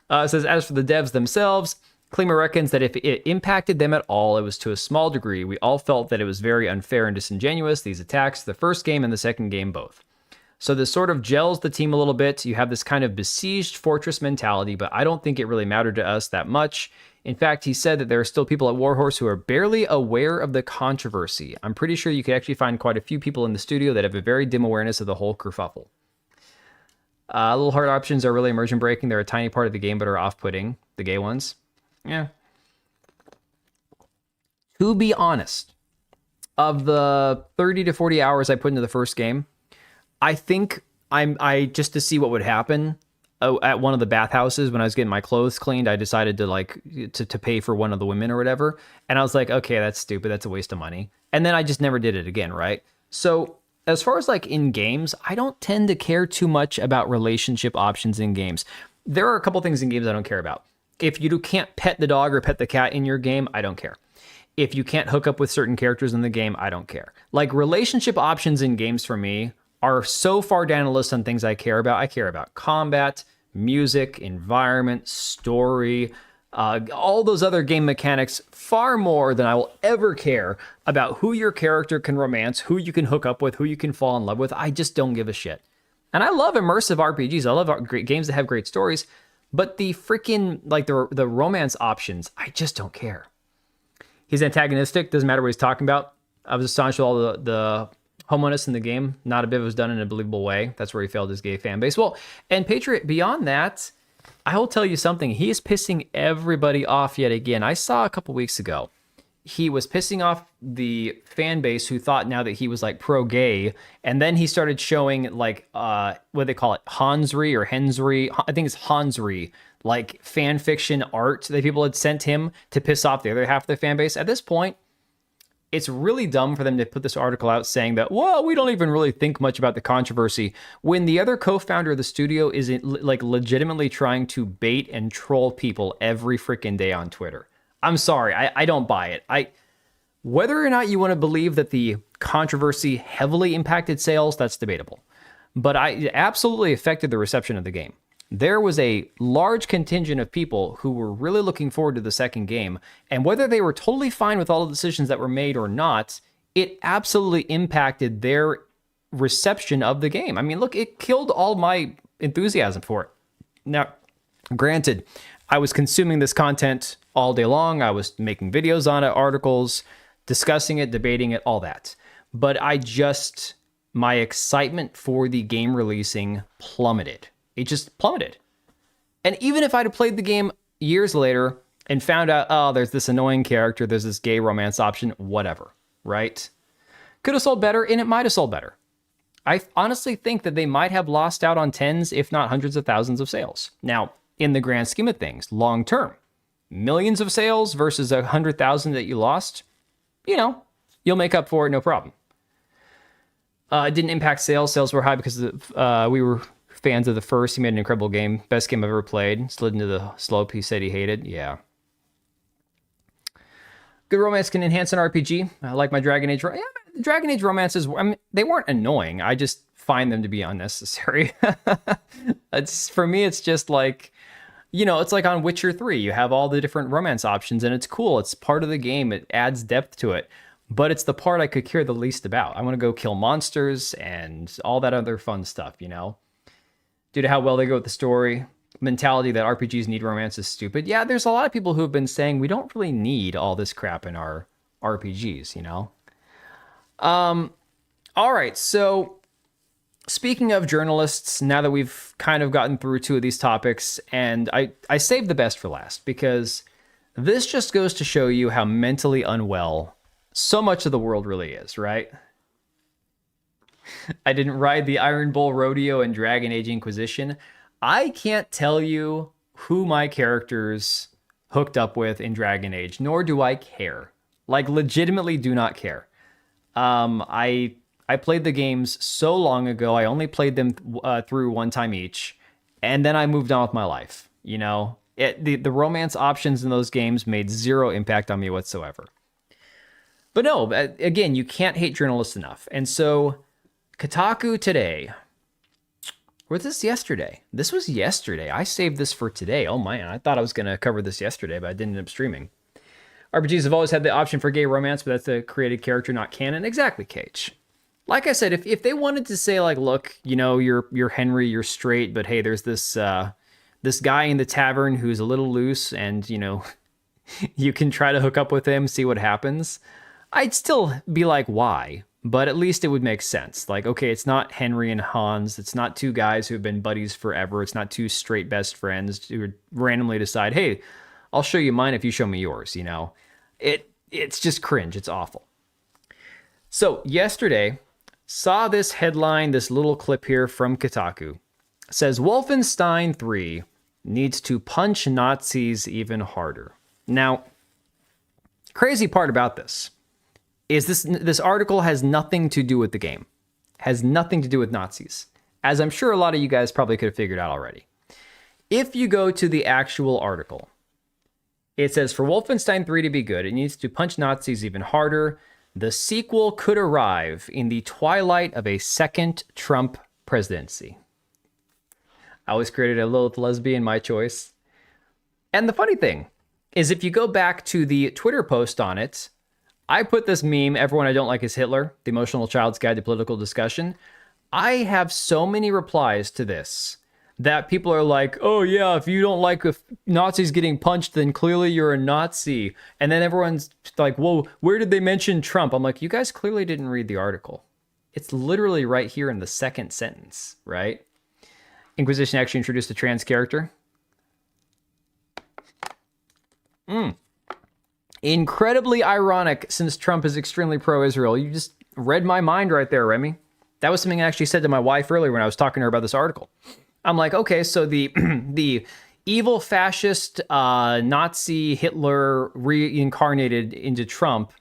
It says, as for the devs themselves, Klima reckons that if it impacted them at all, it was to a small degree. We all felt that it was very unfair and disingenuous, these attacks, the first game and the second game both. So this sort of gels the team a little bit. You have this kind of besieged fortress mentality, but I don't think it really mattered to us that much. In fact, he said that there are still people at Warhorse who are barely aware of the controversy. I'm pretty sure you could actually find quite a few people in the studio that have a very dim awareness of the whole kerfuffle. Little hard options are really immersion breaking. They're a tiny part of the game, but are off-putting. The gay ones. Yeah. To be honest, of the 30 to 40 hours I put into the first game, I think I just to see what would happen at one of the bathhouses when I was getting my clothes cleaned, I decided to pay for one of the women or whatever. And I was like, okay, that's stupid. That's a waste of money. And then I just never did it again, right? So as far as like in games, I don't tend to care too much about relationship options in games. There are a couple things in games I don't care about. If you can't pet the dog or pet the cat in your game, I don't care. If you can't hook up with certain characters in the game, I don't care. Like relationship options in games for me are so far down the list on things I care about. I care about combat, music, environment, story, all those other game mechanics far more than I will ever care about who your character can romance, who you can hook up with, who you can fall in love with. I just don't give a shit. And I love immersive RPGs. I love great games that have great stories, but the freaking, like the romance options, I just don't care. He's antagonistic. Doesn't matter what he's talking about. I was astonished with all the homoness in the game. Not a bit was done in a believable way. That's where he failed his gay fan base. Well, and Patriot, beyond that, I will tell you something. He is pissing everybody off yet again. I saw a couple weeks ago he was pissing off the fan base who thought now that he was like pro-gay, and then he started showing like what do they call it, Hansry or Hensry, I think it's Hansry, like fan fiction art that people had sent him to piss off the other half of the fan base. At this point, it's really dumb for them to put this article out saying that, well, we don't even really think much about the controversy, when the other co-founder of the studio is like legitimately trying to bait and troll people every freaking day on Twitter. I'm sorry, I don't buy it. Whether or not you want to believe that the controversy heavily impacted sales, that's debatable. But it absolutely affected the reception of the game. There was a large contingent of people who were really looking forward to the second game, and whether they were totally fine with all the decisions that were made or not, it absolutely impacted their reception of the game. I mean, look, it killed all my enthusiasm for it. Now, granted, I was consuming this content all day long. I was making videos on it, articles, discussing it, debating it, all that. But my excitement for the game releasing plummeted. It just plummeted. And even if I'd have played the game years later and found out, oh, there's this annoying character, there's this gay romance option, whatever, right? Could have sold better, and it might have sold better. I honestly think that they might have lost out on tens, if not hundreds of thousands of sales. Now, in the grand scheme of things, long term, millions of sales versus 100,000 that you lost, you'll make up for it, no problem. It didn't impact sales. Sales were high because we were fans of the first. He made an incredible game. Best game I've ever played. Slid into the slope he said he hated. Yeah. Good romance can enhance an RPG. I like my Dragon Age. Dragon Age romances, they weren't annoying. I just find them to be unnecessary. For me, it's just like, it's like on Witcher 3. You have all the different romance options, and it's cool. It's part of the game. It adds depth to it. But it's the part I could care the least about. I want to go kill monsters and all that other fun stuff, Due to how well they go with the story, mentality that RPGs need romance is stupid. Yeah, there's a lot of people who have been saying we don't really need all this crap in our RPGs, All right, so speaking of journalists, now that we've kind of gotten through two of these topics, and I saved the best for last, because this just goes to show you how mentally unwell so much of the world really is, right? I didn't ride the Iron Bull Rodeo and Dragon Age Inquisition. I can't tell you who my characters hooked up with in Dragon Age, nor do I care. Like, legitimately do not care. I played the games so long ago. I only played them through one time each, and then I moved on with my life. The romance options in those games made zero impact on me whatsoever. But no, again, you can't hate journalists enough. And so Kotaku today, or was this yesterday? This was yesterday. I saved this for today. Oh man, I thought I was going to cover this yesterday, but I didn't end up streaming. RPGs have always had the option for gay romance, but that's a created character, not canon. Exactly, Cage. Like I said, if they wanted to say, like, look, you're Henry, you're straight, but hey, there's this guy in the tavern who's a little loose, and you can try to hook up with him, see what happens. I'd still be like, why? But at least it would make sense. Like, okay, it's not Henry and Hans. It's not two guys who have been buddies forever. It's not two straight best friends who randomly decide, hey, I'll show you mine if you show me yours, It's just cringe. It's awful. So yesterday, saw this headline, this little clip here from Kotaku. It says, Wolfenstein 3 needs to punch Nazis even harder. Now, crazy part about this is this article has nothing to do with the game. Has nothing to do with Nazis, as I'm sure a lot of you guys probably could have figured out already. If you go to the actual article, it says, for Wolfenstein 3 to be good, it needs to punch Nazis even harder. The sequel could arrive in the twilight of a second Trump presidency. I always created a Lilith lesbian, my choice. And the funny thing is, if you go back to the Twitter post on it, I put this meme, Everyone I Don't Like is Hitler, the emotional child's guide to political discussion. I have so many replies to this that people are like, oh yeah, if you don't like if Nazis getting punched, then clearly you're a Nazi. And then everyone's like, whoa, where did they mention Trump? I'm like, you guys clearly didn't read the article. It's literally right here in the second sentence, right? Inquisition actually introduced a trans character. Incredibly ironic since Trump is extremely pro-Israel. You just read my mind right there, Remy. That was something I actually said to my wife earlier when I was talking to her about this article. I'm like, okay, so the the evil fascist Nazi Hitler reincarnated into Trump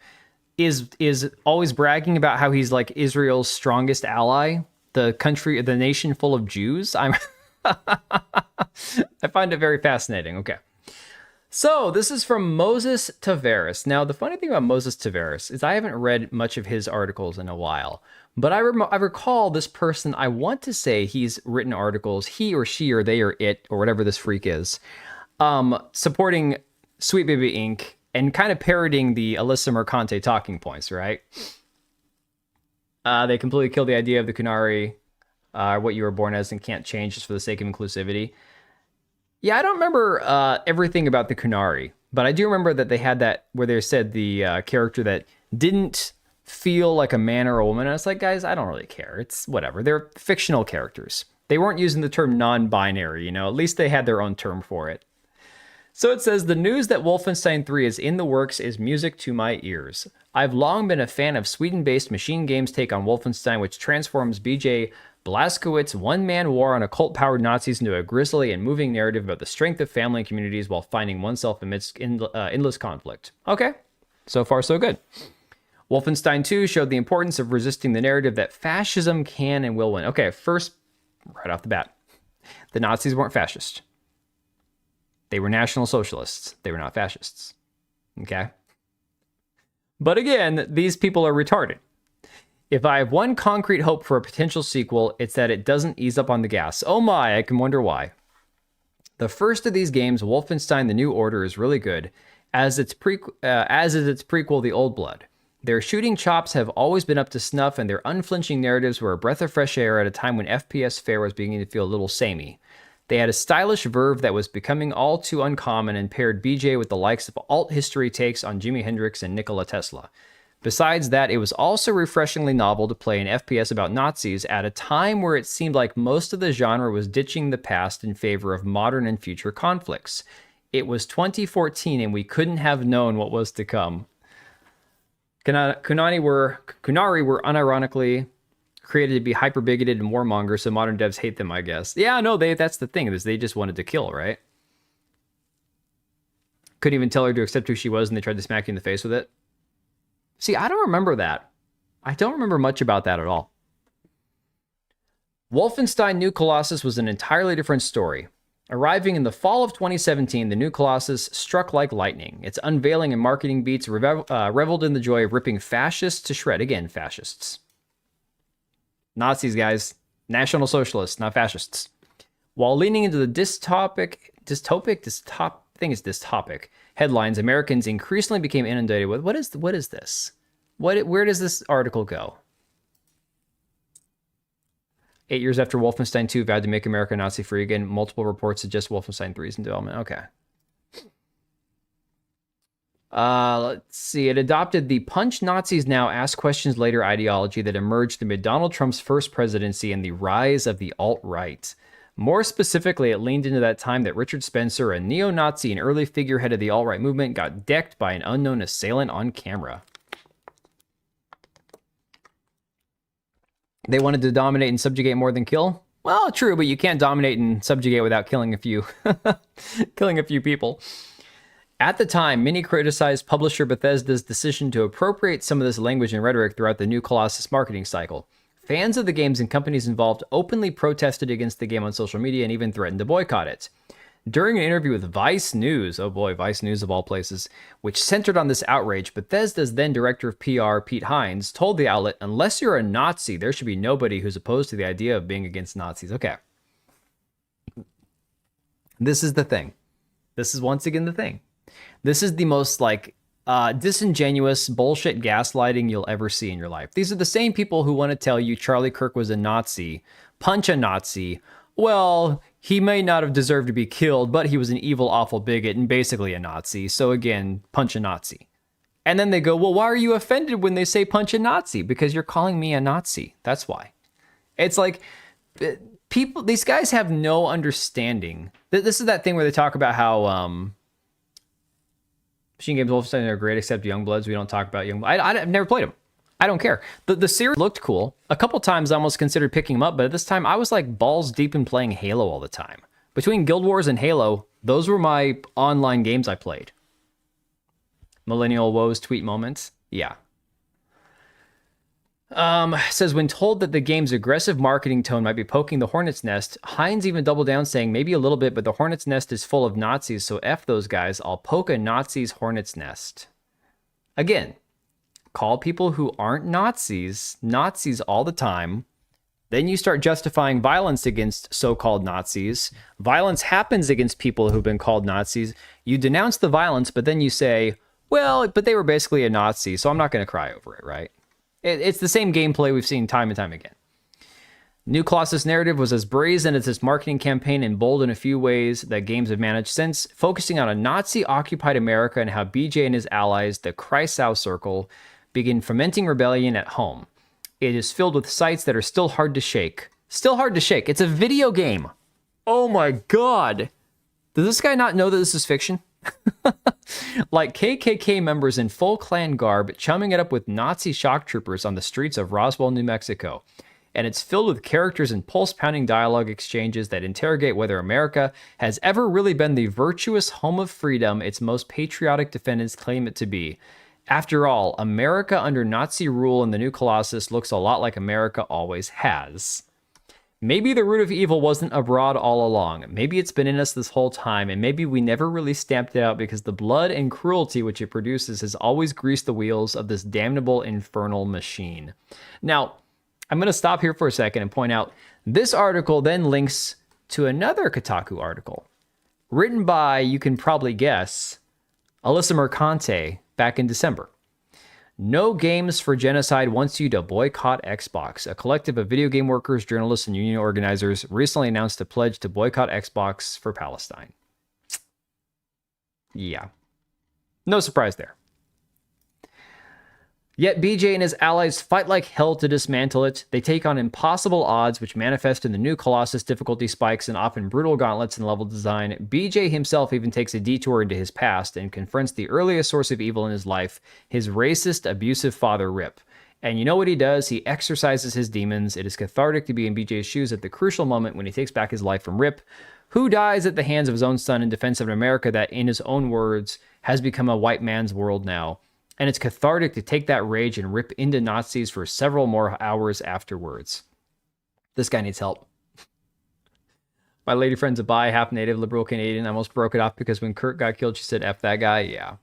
is always bragging about how he's like Israel's strongest ally, the nation full of Jews. I find it very fascinating. Okay. So this is from Moses Taveras. Now, the funny thing about Moses Taveras is I haven't read much of his articles in a while, but I recall this person, I want to say he's written articles, he or she or they or it or whatever this freak is, supporting Sweet Baby Inc. and kind of parodying the Alyssa Mercante talking points, right? They completely killed the idea of the Kunari, what you were born as and can't change just for the sake of inclusivity. Yeah, I don't remember everything about the Kunari, but I do remember that they had that where they said the character that didn't feel like a man or a woman. And it's like, guys, I don't really care. It's whatever. They're fictional characters. They weren't using the term non-binary, you know. At least they had their own term for it. So it says, the news that Wolfenstein 3 is in the works is music to my ears. I've long been a fan of Sweden-based Machine Games' take on Wolfenstein, which transforms BJ Blazkowicz's one-man war on occult-powered Nazis into a grisly and moving narrative about the strength of family and communities while finding oneself amidst endless conflict. Okay, so far so good. Wolfenstein 2 showed the importance of resisting the narrative that fascism can and will win. Okay, first, right off the bat, the Nazis weren't fascist. They were National Socialists. They were not fascists. Okay? But again, these people are retarded. If I have one concrete hope for a potential sequel, it's that it doesn't ease up on the gas. Oh my, I can wonder why. The first of these games, Wolfenstein: The New Order, is really good, as is its prequel, The Old Blood. Their shooting chops have always been up to snuff, and their unflinching narratives were a breath of fresh air at a time when FPS fare was beginning to feel a little samey. They had a stylish verve that was becoming all too uncommon and paired BJ with the likes of alt history takes on Jimi Hendrix and Nikola Tesla. Besides that, it was also refreshingly novel to play an FPS about Nazis at a time where it seemed like most of the genre was ditching the past in favor of modern and future conflicts. It was 2014 and we couldn't have known what was to come. Kunari were unironically created to be hyper-bigoted and warmongers, so modern devs hate them, I guess. Yeah, no, that's the thing, is they just wanted to kill, right? Couldn't even tell her to accept who she was and they tried to smack you in the face with it. See, I don't remember that. I don't remember much about that at all. Wolfenstein New Colossus was an entirely different story. Arriving in the fall of 2017, the New Colossus struck like lightning. Its unveiling and marketing beats reveled in the joy of ripping fascists to shred. Again, fascists. Nazis, guys. National Socialists, not fascists. While leaning into the dystopic headlines, Americans increasingly became inundated with, what is this? Where does this article go? 8 years after Wolfenstein 2 vowed to make America Nazi-free again, multiple reports suggest Wolfenstein 3 is in development. Okay. Let's see. It adopted the punch Nazis now ask questions later ideology that emerged amid Donald Trump's first presidency and the rise of the alt-right. More specifically, it leaned into that time that Richard Spencer, a neo-Nazi and early figurehead of the alt-right movement, got decked by an unknown assailant on camera. They wanted to dominate and subjugate more than kill? Well, true, but you can't dominate and subjugate without killing a few people. At the time, many criticized publisher Bethesda's decision to appropriate some of this language and rhetoric throughout the New Colossus marketing cycle. Fans of the games and companies involved openly protested against the game on social media and even threatened to boycott it. During an interview with Vice News, oh boy, Vice News of all places, which centered on this outrage, Bethesda's then director of PR, Pete Hines, told the outlet, unless you're a Nazi, there should be nobody who's opposed to the idea of being against Nazis. Okay. This is the thing. This is once again the thing. This is the most disingenuous bullshit gaslighting you'll ever see in your life. These are the same people who want to tell you Charlie Kirk was a Nazi, punch a Nazi. Well, he may not have deserved to be killed, but he was an evil, awful bigot and basically a Nazi. So again, punch a Nazi. And then they go, well, why are you offended when they say punch a Nazi? Because you're calling me a Nazi. That's why. It's like, these guys have no understanding. This is that thing where they talk about how, Machine Games Wolfenstein are great, except Youngbloods. We don't talk about Youngbloods. I've never played them. I don't care. The series looked cool. A couple times I almost considered picking them up, but at this time I was like balls deep in playing Halo all the time. Between Guild Wars and Halo, those were my online games I played. Millennial Woes tweet moments. Yeah. Says, when told that the game's aggressive marketing tone might be poking the Hornet's Nest, Hines even doubled down saying, maybe a little bit, but the Hornet's Nest is full of Nazis, so F those guys. I'll poke a Nazi's Hornet's Nest. Again, call people who aren't Nazis all the time. Then you start justifying violence against so-called Nazis. Violence happens against people who've been called Nazis. You denounce the violence, but then you say, well, but they were basically a Nazi, so I'm not going to cry over it, right? It's the same gameplay we've seen time and time again. New Colossus narrative was as brazen as its marketing campaign and bold in a few ways that games have managed since, focusing on a Nazi-occupied America and how BJ and his allies, the Kreisau Circle, begin fomenting rebellion at home. It is filled with sights that are still hard to shake. Still hard to shake. It's a video game. Oh my god. Does this guy not know that this is fiction? Like KKK members in full Klan garb chumming it up with Nazi shock troopers on the streets of Roswell, New Mexico. And it's filled with characters and pulse-pounding dialogue exchanges that interrogate whether America has ever really been the virtuous home of freedom its most patriotic defendants claim it to be. After all, America under Nazi rule in the New Colossus looks a lot like America always has. Maybe the root of evil wasn't abroad all along. Maybe it's been in us this whole time, and maybe we never really stamped it out because the blood and cruelty which it produces has always greased the wheels of this damnable infernal machine. Now, I'm going to stop here for a second and point out this article then links to another Kotaku article written by, you can probably guess, Alyssa Mercante back in December. No Games for Genocide wants you to boycott Xbox. A collective of video game workers, journalists, and union organizers recently announced a pledge to boycott Xbox for Palestine. Yeah. No surprise there. Yet BJ and his allies fight like hell to dismantle it. They take on impossible odds, which manifest in the new Colossus difficulty spikes and often brutal gauntlets and level design. BJ himself even takes a detour into his past and confronts the earliest source of evil in his life, his racist, abusive father, Rip. And you know what he does? He exorcises his demons. It is cathartic to be in BJ's shoes at the crucial moment when he takes back his life from Rip, who dies at the hands of his own son in defense of an America that, in his own words, has become a white man's world now. And it's cathartic to take that rage and rip into Nazis for several more hours afterwards. This guy needs help. My lady friend's a bi, half native, liberal Canadian. I almost broke it off because when Kurt got killed, she said, F that guy. Yeah.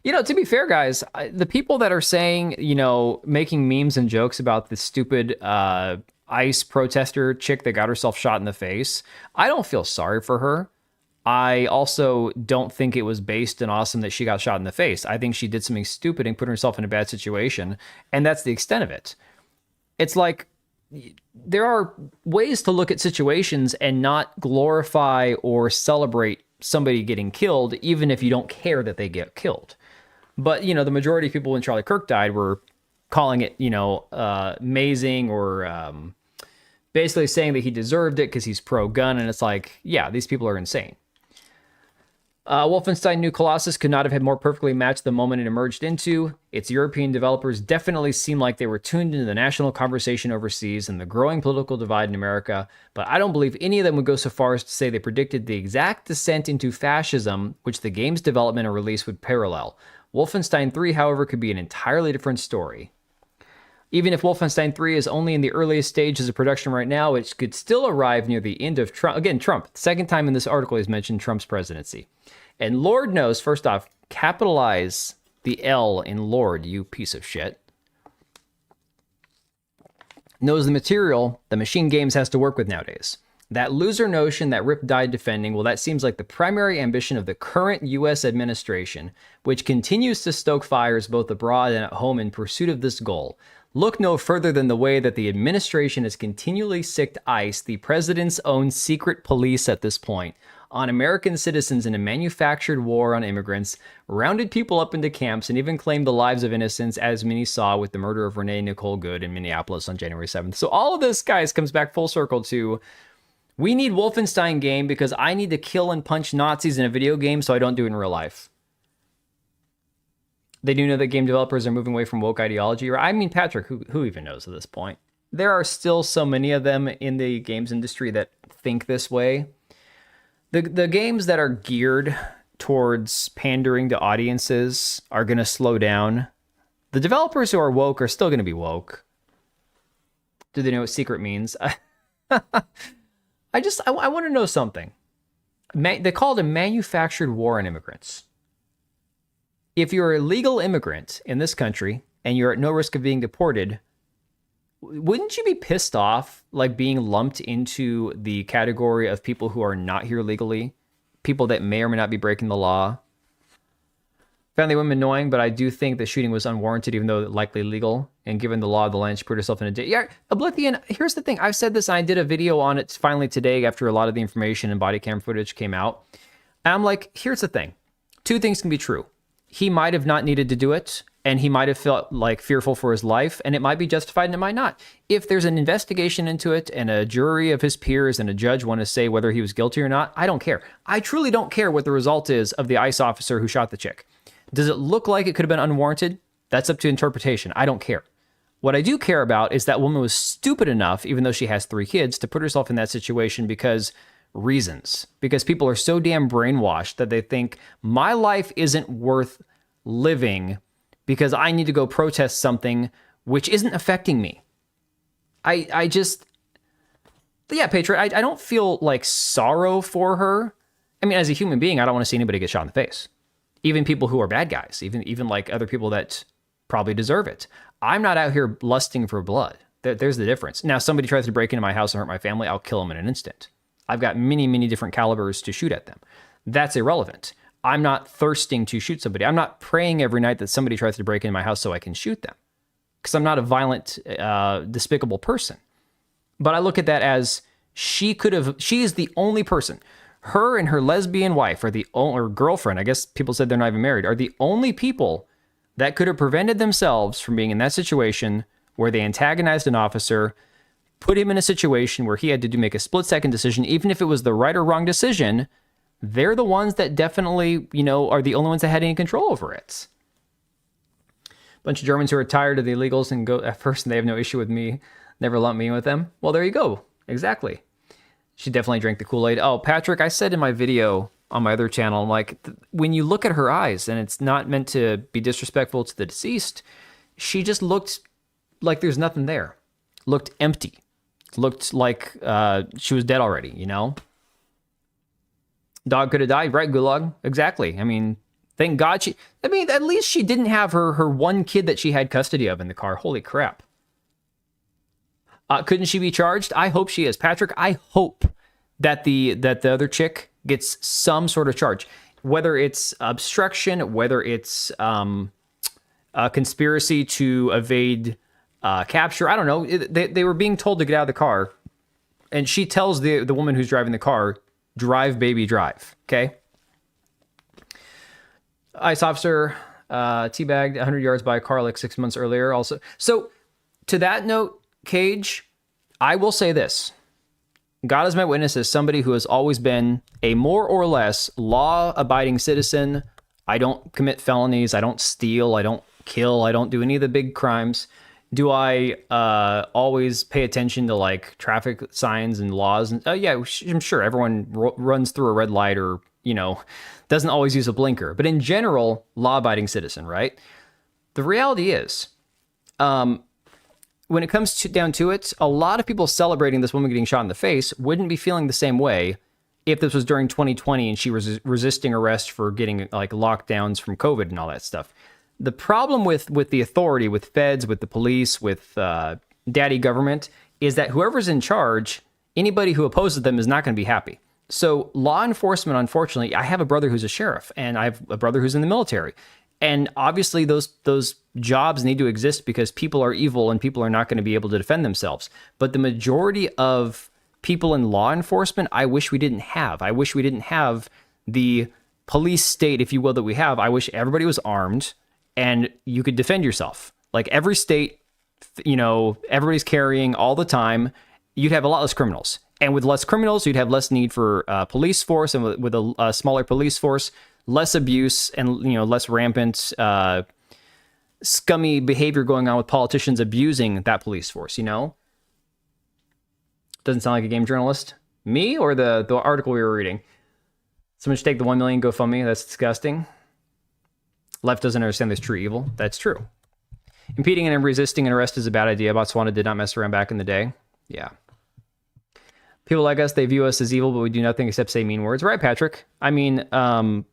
You know, to be fair, guys, the people that are saying, you know, making memes and jokes about the stupid ICE protester chick that got herself shot in the face, I don't feel sorry for her. I also don't think it was based and awesome that she got shot in the face. I think she did something stupid and put herself in a bad situation, and that's the extent of it. It's like, there are ways to look at situations and not glorify or celebrate somebody getting killed, even if you don't care that they get killed. But, you know, the majority of people when Charlie Kirk died were calling it, you know, amazing or basically saying that he deserved it because he's pro-gun, and it's like, yeah, these people are insane. Wolfenstein New Colossus could not have had more perfectly matched the moment it emerged into. Its European developers definitely seemed like they were tuned into the national conversation overseas and the growing political divide in America, but I don't believe any of them would go so far as to say they predicted the exact descent into fascism which the game's development and release would parallel. Wolfenstein 3, however, could be an entirely different story. Even if Wolfenstein 3 is only in the earliest stages of production right now, it could still arrive near the end of Trump. Again, Trump. The second time in this article he's mentioned Trump's presidency. And Lord knows, first off, capitalize the L in Lord, you piece of shit. Knows the material that Machine Games has to work with nowadays. That loser notion that Rip died defending, well, that seems like the primary ambition of the current U.S. administration, which continues to stoke fires both abroad and at home in pursuit of this goal. Look no further than the way that the administration has continually sicked ICE, the president's own secret police at this point, on American citizens in a manufactured war on immigrants, rounded people up into camps, and even claimed the lives of innocents, as many saw with the murder of Renee Nicole Good in Minneapolis on January 7th. So all of this, guys, comes back full circle to, we need Wolfenstein game because I need to kill and punch Nazis in a video game so I don't do it in real life. They do know that game developers are moving away from woke ideology. I mean, Patrick, who even knows at this point? There are still so many of them in the games industry that think this way. The games that are geared towards pandering to audiences are going to slow down. The developers who are woke are still going to be woke. Do they know what secret means? I want to know something. They call it a manufactured war on immigrants. If you're a legal immigrant in this country and you're at no risk of being deported, wouldn't you be pissed off like being lumped into the category of people who are not here legally? People that may or may not be breaking the law? Found the women annoying, but I do think the shooting was unwarranted, even though likely legal. And given the law of the land, she put herself in a... Yeah, Oblivion, here's the thing. I've said this, and I did a video on it finally today after a lot of the information and body cam footage came out. And I'm like, here's the thing. Two things can be true. He might have not needed to do it, and he might have felt like fearful for his life, and it might be justified and it might not. If there's an investigation into it and a jury of his peers and a judge want to say whether he was guilty or not, I don't care. I truly don't care what the result is of the ICE officer who shot the chick. Does it look like it could have been unwarranted? That's up to interpretation. I don't care. What I do care about is that woman was stupid enough, even though she has 3 kids, to put herself in that situation because people are so damn brainwashed that they think my life isn't worth living because I need to go protest something which isn't affecting me. Yeah, Patriot, I don't feel like sorrow for her. I mean, as a human being, I don't want to see anybody get shot in the face. Even people who are bad guys, even like other people that probably deserve it. I'm not out here lusting for blood. There's the difference. Now, somebody tries to break into my house and hurt my family, I'll kill them in an instant. I've got many, many different calibers to shoot at them. That's irrelevant. I'm not thirsting to shoot somebody. I'm not praying every night that somebody tries to break into my house so I can shoot them. Because I'm not a violent, despicable person. But I look at that as she is the only person. Her and her lesbian wife or girlfriend, I guess people said they're not even married, are the only people that could have prevented themselves from being in that situation where they antagonized an officer, put him in a situation where he had to make a split-second decision, even if it was the right or wrong decision. They're the ones that definitely, are the only ones that had any control over it. Bunch of Germans who are tired of the illegals and go at first and they have no issue with me, never lump me in with them. Well, there you go. Exactly. She definitely drank the Kool-Aid. Oh, Patrick, I said in my video on my other channel, I'm like, when you look at her eyes, and it's not meant to be disrespectful to the deceased, she just looked like there's nothing there. Looked empty. Looked like she was dead already, Dog could have died, right, Gulag? Exactly. I mean, thank God at least she didn't have her one kid that she had custody of in the car. Holy crap. Couldn't she be charged? I hope she is. Patrick, I hope that the other chick gets some sort of charge. Whether it's obstruction, whether it's a conspiracy to evade capture. I don't know. They were being told to get out of the car. And she tells the woman who's driving the car, drive, baby, drive. Okay? ICE officer teabagged 100 yards by a car like 6 months earlier. Also, so to that note, Cage, I will say this. God is my witness as somebody who has always been a more or less law-abiding citizen. I don't commit felonies. I don't steal. I don't kill. I don't do any of the big crimes. Do I always pay attention to like traffic signs and laws? And yeah, I'm sure everyone runs through a red light or, doesn't always use a blinker. But in general, law-abiding citizen, right? The reality is, when it comes down to it, a lot of people celebrating this woman getting shot in the face wouldn't be feeling the same way if this was during 2020 and she was resisting arrest for getting like lockdowns from COVID and all that stuff. The problem with the authority, with feds, with the police, with daddy government, is that whoever's in charge, anybody who opposes them is not going to be happy. So law enforcement, unfortunately, I have a brother who's a sheriff and I have a brother who's in the military. And obviously those jobs need to exist because people are evil and people are not going to be able to defend themselves. But the majority of people in law enforcement, I wish we didn't have. I wish we didn't have the police state, if you will, that we have. I wish everybody was armed and you could defend yourself. Like every state, everybody's carrying all the time. You'd have a lot less criminals. And with less criminals, you'd have less need for police force. And with a smaller police force, less abuse and less rampant scummy behavior going on with politicians abusing that police force, you know? Doesn't sound like a game journalist. Me or the article we were reading? Someone should take the 1 million GoFundMe. That's disgusting. Left doesn't understand this true evil. That's true. Impeding and resisting an arrest is a bad idea. Botswana did not mess around back in the day. Yeah. People like us, they view us as evil, but we do nothing except say mean words. Right, Patrick? I mean, I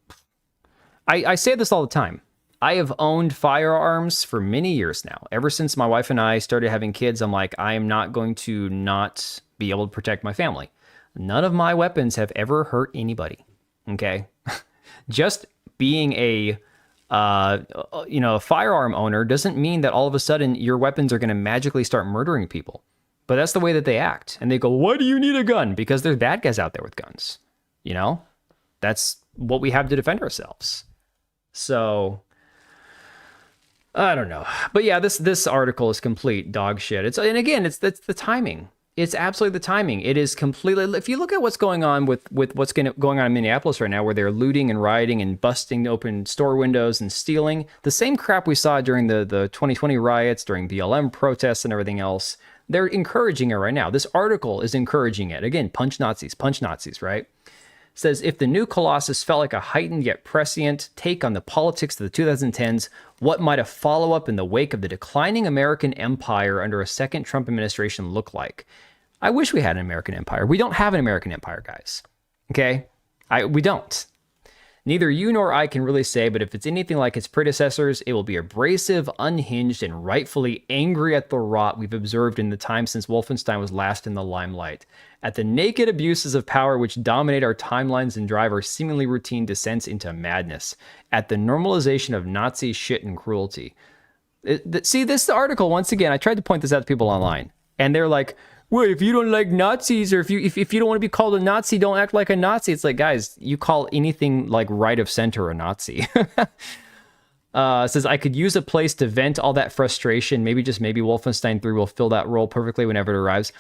say this all the time. I have owned firearms for many years now. Ever since my wife and I started having kids, I'm like, I am not going to not be able to protect my family. None of my weapons have ever hurt anybody. Okay? Just being a firearm owner doesn't mean that all of a sudden your weapons are going to magically start murdering people. But that's the way that they act. And they go, why do you need a gun? Because there's bad guys out there with guns. You know? That's what we have to defend ourselves. So, I don't know. But yeah, this article is complete dog shit. And again, it's the timing. It's absolutely the timing. It is completely... If you look at what's going on with what's going on in Minneapolis right now, where they're looting and rioting and busting open store windows and stealing, the same crap we saw during the 2020 riots, during BLM protests and everything else, they're encouraging it right now. This article is encouraging it. Again, punch Nazis, right? Says, if the new Colossus felt like a heightened yet prescient take on the politics of the 2010s, what might a follow-up in the wake of the declining American empire under a second Trump administration look like? I wish we had an American empire. We don't have an American empire, guys. Okay? We don't. Neither you nor I can really say, but if it's anything like its predecessors, it will be abrasive, unhinged, and rightfully angry at the rot we've observed in the time since Wolfenstein was last in the limelight, at the naked abuses of power which dominate our timelines and drive our seemingly routine descents into madness, at the normalization of Nazi shit and cruelty. See, this article, once again, I tried to point this out to people online, and they're like, well, if you don't like Nazis, or if you don't want to be called a Nazi, don't act like a Nazi. It's like, guys, you call anything like right of center a Nazi. Says, I could use a place to vent all that frustration. Maybe Wolfenstein 3 will fill that role perfectly whenever it arrives.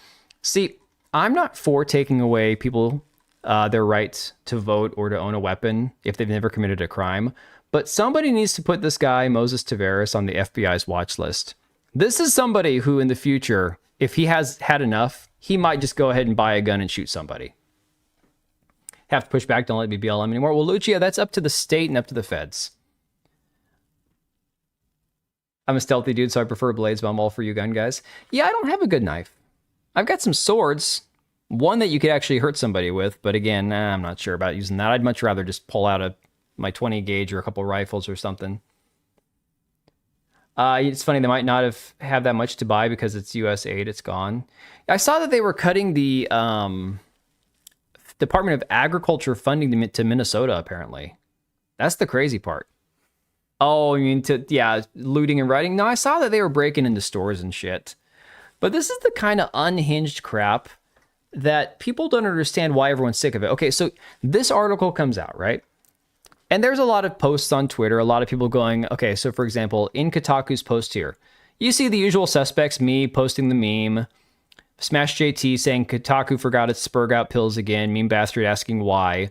See, I'm not for taking away people their right to vote or to own a weapon if they've never committed a crime. But somebody needs to put this guy, Moses Taveras, on the FBI's watch list. This is somebody who in the future, if he has had enough, he might just go ahead and buy a gun and shoot somebody. Have to push back, don't let it be BLM anymore. Well, Lucia, that's up to the state and up to the feds. I'm a stealthy dude, so I prefer blades, but I'm all for you gun guys. Yeah, I don't have a good knife. I've got some swords. One that you could actually hurt somebody with, but again, I'm not sure about using that. I'd much rather just pull out my 20 gauge or a couple rifles or something. It's funny, they might not have that much to buy because it's US aid, it's gone. I saw that they were cutting the Department of Agriculture funding to Minnesota, apparently. That's the crazy part. Oh, I mean, looting and rioting? No, I saw that they were breaking into stores and shit. But this is the kind of unhinged crap that people don't understand why everyone's sick of it. Okay, so this article comes out, right? And there's a lot of posts on Twitter, a lot of people going, okay, so for example, in Kotaku's post here, you see the usual suspects, me posting the meme, Smash JT saying Kotaku forgot its Spurgout pills again, meme bastard asking why.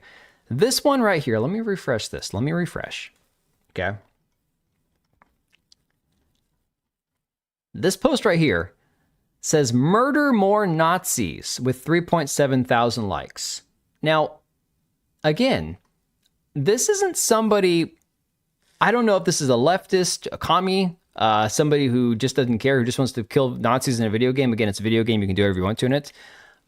This one right here, let me refresh this. Let me refresh. Okay. This post right here says murder more Nazis with 3.7 thousand likes. Now, again, this isn't somebody, I don't know if this is a leftist, a commie, somebody who just doesn't care, who just wants to kill Nazis in a video game. Again, it's a video game, you can do whatever you want to in it.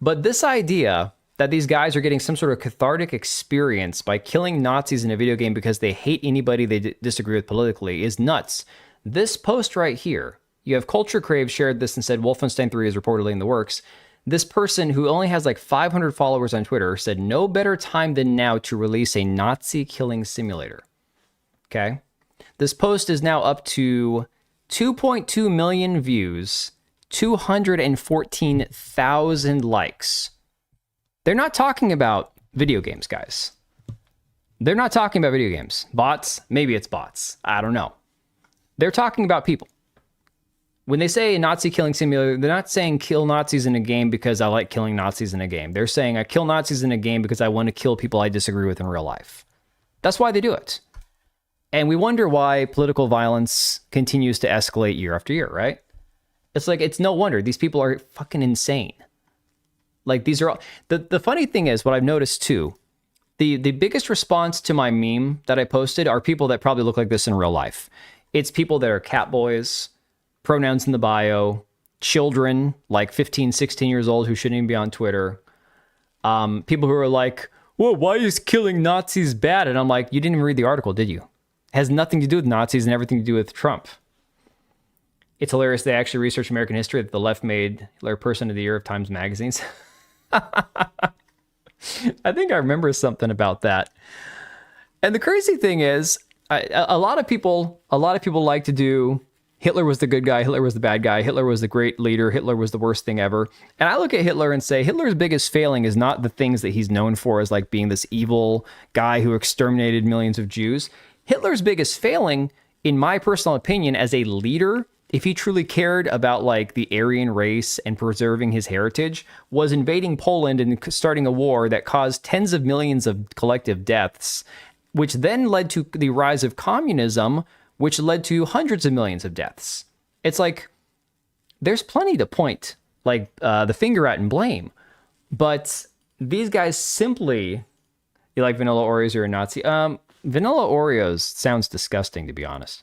But this idea that these guys are getting some sort of cathartic experience by killing Nazis in a video game because they hate anybody they disagree with politically is nuts. This post right here, you have Culture Crave shared this and said Wolfenstein 3 is reportedly in the works. This person who only has like 500 followers on Twitter said no better time than now to release a Nazi killing simulator. Okay. This post is now up to 2.2 million views, 214,000 likes. They're not talking about video games, guys. They're not talking about video games. Bots? Maybe it's bots. I don't know. They're talking about people. When they say Nazi killing simulator, they're not saying kill Nazis in a game because I like killing Nazis in a game. They're saying I kill Nazis in a game because I want to kill people I disagree with in real life. That's why they do it. And we wonder why political violence continues to escalate year after year, right? It's like, it's no wonder. These people are fucking insane. Like, these are all... The funny thing is, what I've noticed too, the biggest response to my meme that I posted are people that probably look like this in real life. It's people that are cat boys, pronouns in the bio, children, like 15, 16 years old who shouldn't even be on Twitter. People who are like, well, why is killing Nazis bad? And I'm like, you didn't even read the article, did you? It has nothing to do with Nazis and everything to do with Trump. It's hilarious. They actually researched American history that the left made Hitler Person of the Year of Times magazines. I think I remember something about that. And the crazy thing is, a lot of people like to do Hitler was the good guy, Hitler was the bad guy, Hitler was the great leader, Hitler was the worst thing ever. And I look at Hitler and say Hitler's biggest failing is not the things that he's known for as like being this evil guy who exterminated millions of Jews. Hitler's biggest failing, in my personal opinion, as a leader, if he truly cared about like the Aryan race and preserving his heritage, was invading Poland and starting a war that caused tens of millions of collective deaths, which then led to the rise of communism, which led to hundreds of millions of deaths. It's like, there's plenty to point like the finger at and blame, but these guys simply... You like vanilla Oreos, you're a Nazi? Vanilla Oreos sounds disgusting, to be honest.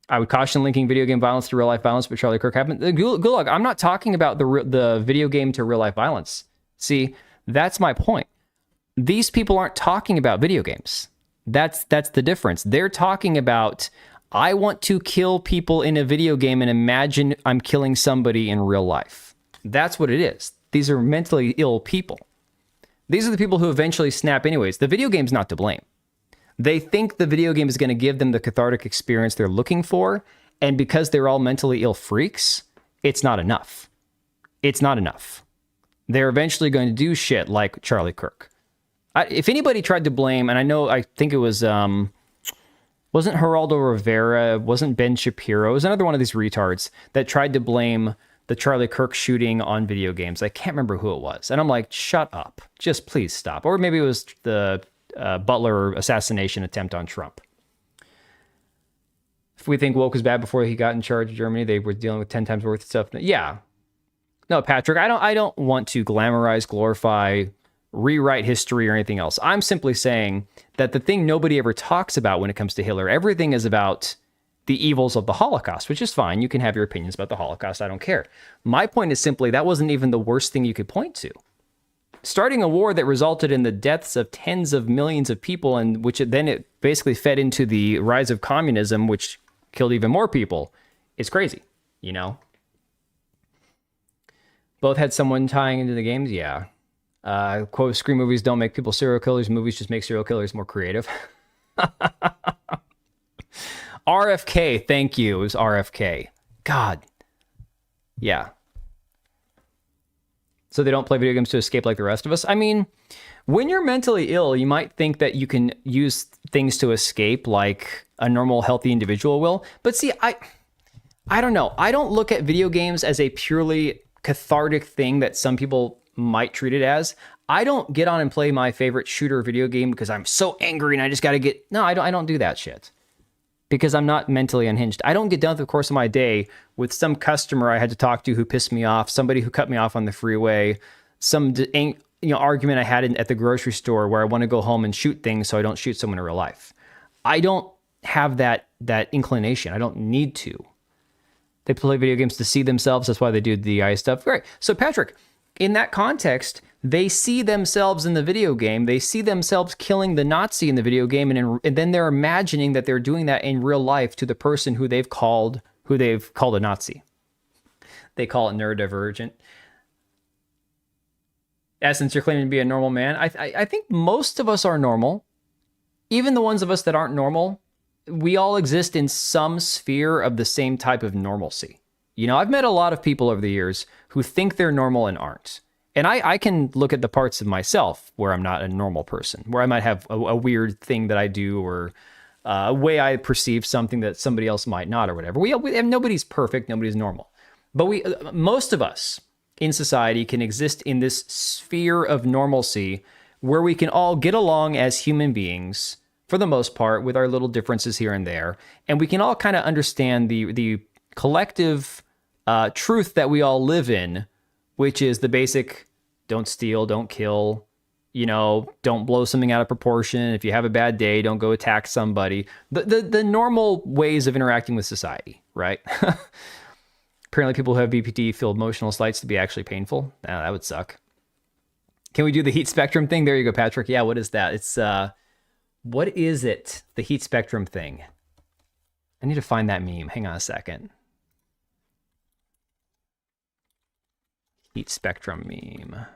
I would caution linking video game violence to real life violence, but Charlie Kirk happened. Gulag, I'm not talking about the video game to real life violence. See, that's my point. These people aren't talking about video games. That's the difference. They're talking about, I want to kill people in a video game and imagine I'm killing somebody in real life. That's what it is. These are mentally ill people. These are the people who eventually snap anyways. The video game's not to blame. They think the video game is going to give them the cathartic experience they're looking for, and because they're all mentally ill freaks, it's not enough. It's not enough. They're eventually going to do shit like Charlie Kirk. If anybody tried to blame, and I think it was, wasn't Geraldo Rivera, wasn't Ben Shapiro, it was another one of these retards that tried to blame the Charlie Kirk shooting on video games. I can't remember who it was. And I'm like, shut up. Just please stop. Or maybe it was the Butler assassination attempt on Trump. If we think woke was bad before he got in charge of Germany, they were dealing with 10 times worth of stuff. Yeah. No, Patrick, I don't want to glamorize, glorify, rewrite history or anything else. I'm simply saying that the thing nobody ever talks about when it comes to Hitler, everything is about the evils of the Holocaust, which is fine. You can have your opinions about the Holocaust. I don't care. My point is simply that wasn't even the worst thing you could point to. Starting a war that resulted in the deaths of tens of millions of people, and which it basically fed into the rise of communism, which killed even more people, is crazy, you know? Both had someone tying into the games? Yeah. Quote, Scream movies don't make people serial killers. Movies just make serial killers more creative. RFK, thank you. It was RFK. God. Yeah. So they don't play video games to escape like the rest of us? I mean, when you're mentally ill, you might think that you can use things to escape like a normal, healthy individual will. But see, I don't know. I don't look at video games as a purely cathartic thing that some people might treat it as. I don't get on and play my favorite shooter video game because I'm so angry and I just got to get... No, I don't do that shit. Because I'm not mentally unhinged. I don't get done with the course of my day with some customer I had to talk to who pissed me off, somebody who cut me off on the freeway, some argument I had at the grocery store where I want to go home and shoot things so I don't shoot someone in real life. I don't have that inclination. I don't need to. They play video games to see themselves. That's why they do the DI stuff. Right. So Patrick, in that context, they see themselves in the video game. They see themselves killing the Nazi in the video game, and then they're imagining that they're doing that in real life to the person who they've called a Nazi. They call it neurodivergent. Essence, you're claiming to be a normal man. I think most of us are normal. Even the ones of us that aren't normal, we all exist in some sphere of the same type of normalcy. You know, I've met a lot of people over the years who think they're normal and aren't. And I can look at the parts of myself where I'm not a normal person, where I might have a weird thing that I do or a way I perceive something that somebody else might not or whatever. Nobody's perfect, nobody's normal. But most of us in society can exist in this sphere of normalcy where we can all get along as human beings for the most part with our little differences here and there. And we can all kind of understand the collective truth that we all live in, which is the basic don't steal, don't kill, don't blow something out of proportion. If you have a bad day, don't go attack somebody. The normal ways of interacting with society, right? Apparently people who have BPD feel emotional slights to be actually painful. That would suck. Can we do the heat spectrum thing? There you go, Patrick. Yeah, what is that? It's, what is it? The heat spectrum thing. I need to find that meme. Hang on a second. Heat spectrum meme.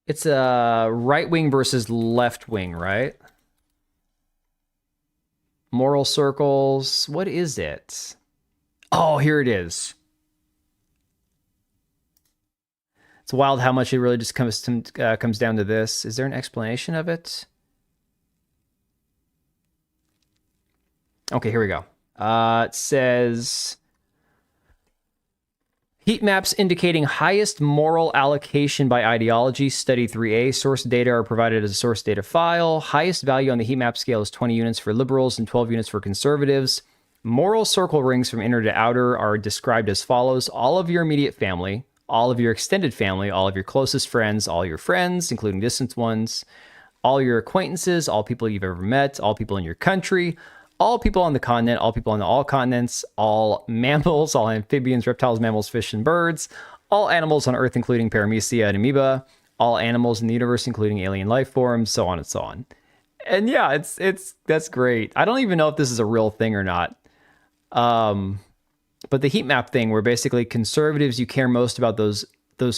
It's a right wing versus left wing, right? Moral circles. What is it? Oh, here it is. It's wild how much it really just comes down to this. Is there an explanation of it? Okay, here we go. It says heat maps indicating highest moral allocation by ideology, study 3A. Source data are provided as a source data file. Highest value on the heat map scale is 20 units for liberals and 12 units for conservatives. Moral circle rings from inner to outer are described as follows. All of your immediate family, all of your extended family, all of your closest friends, all your friends, including distant ones, all your acquaintances, all people you've ever met, all people in your country, all people on the continent, all people on all continents, all mammals, all amphibians, reptiles, mammals, fish, and birds, all animals on Earth, including paramecia and amoeba, all animals in the universe, including alien life forms, so on and so on. And yeah, that's great. I don't even know if this is a real thing or not. But the heat map thing, where basically conservatives, you care most about those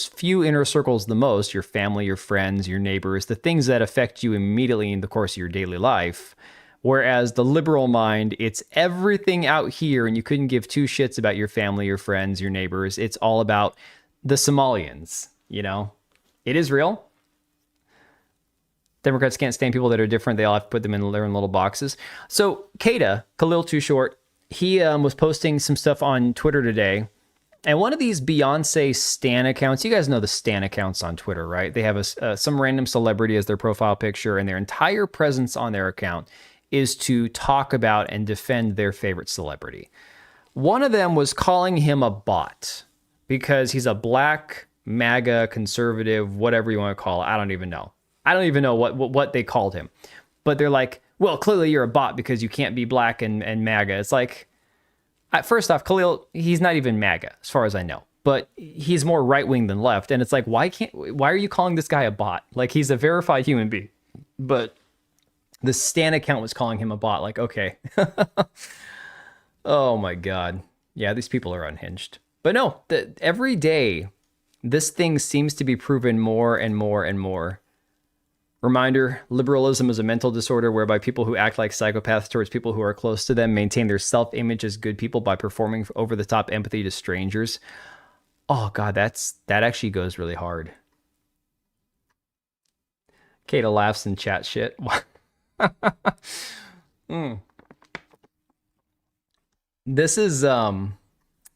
few inner circles the most, your family, your friends, your neighbors, the things that affect you immediately in the course of your daily life. Whereas the liberal mind, it's everything out here, and you couldn't give two shits about your family, your friends, your neighbors. It's all about the Somalians, It is real. Democrats can't stand people that are different. They all have to put them in their own little boxes. So Khalil Too Short, he was posting some stuff on Twitter today. And one of these Beyonce Stan accounts, you guys know the Stan accounts on Twitter, right? They have some random celebrity as their profile picture, and their entire presence on their account is to talk about and defend their favorite celebrity. One of them was calling him a bot because he's a black, MAGA, conservative, whatever you want to call it. I don't even know. I don't even know what they called him. But they're like, well, clearly you're a bot because you can't be black and MAGA. It's like, first off, Khalil, he's not even MAGA, as far as I know. But he's more right-wing than left. And it's like, why are you calling this guy a bot? Like, he's a verified human being. But the Stan account was calling him a bot. Like, okay. Oh, my God. Yeah, these people are unhinged. But no, every day, this thing seems to be proven more and more and more. Reminder, liberalism is a mental disorder whereby people who act like psychopaths towards people who are close to them maintain their self-image as good people by performing over-the-top empathy to strangers. Oh, God, that actually goes really hard. Kata laughs and chat shit. This is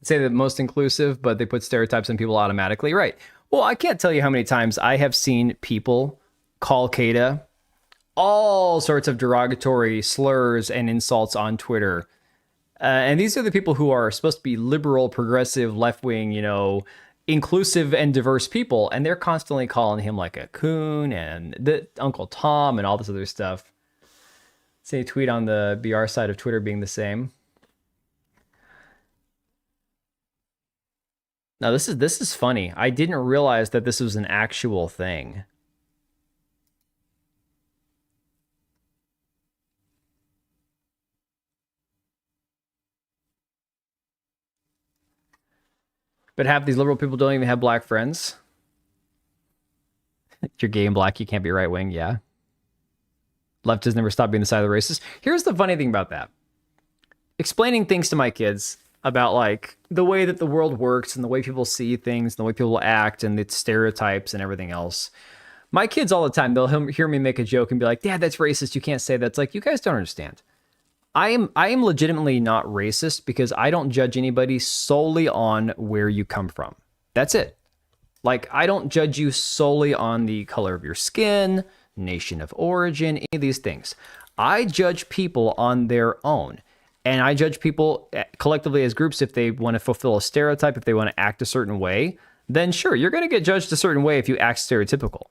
say the most inclusive, but they put stereotypes on people automatically. Right. Well, I can't tell you how many times I have seen people call Kata all sorts of derogatory slurs and insults on Twitter. And these are the people who are supposed to be liberal, progressive, left-wing, inclusive and diverse people. And they're constantly calling him like a coon and the Uncle Tom and all this other stuff. Say tweet on the BR side of Twitter being the same. Now this is funny. I didn't realize that this was an actual thing. But half these liberal people don't even have black friends. If you're gay and black, you can't be right wing. Yeah. Left has never stopped being the side of the racist. Here's the funny thing about that. Explaining things to my kids about like the way that the world works and the way people see things and the way people act and the stereotypes and everything else. My kids all the time, they'll hear me make a joke and be like, Dad, that's racist. You can't say that. It's like, you guys don't understand. I am legitimately not racist because I don't judge anybody solely on where you come from. That's it. Like, I don't judge you solely on the color of your skin, nation of origin, any of these things. I judge people on their own. And I judge people collectively as groups if they want to fulfill a stereotype, if they want to act a certain way, then sure, you're going to get judged a certain way if you act stereotypical.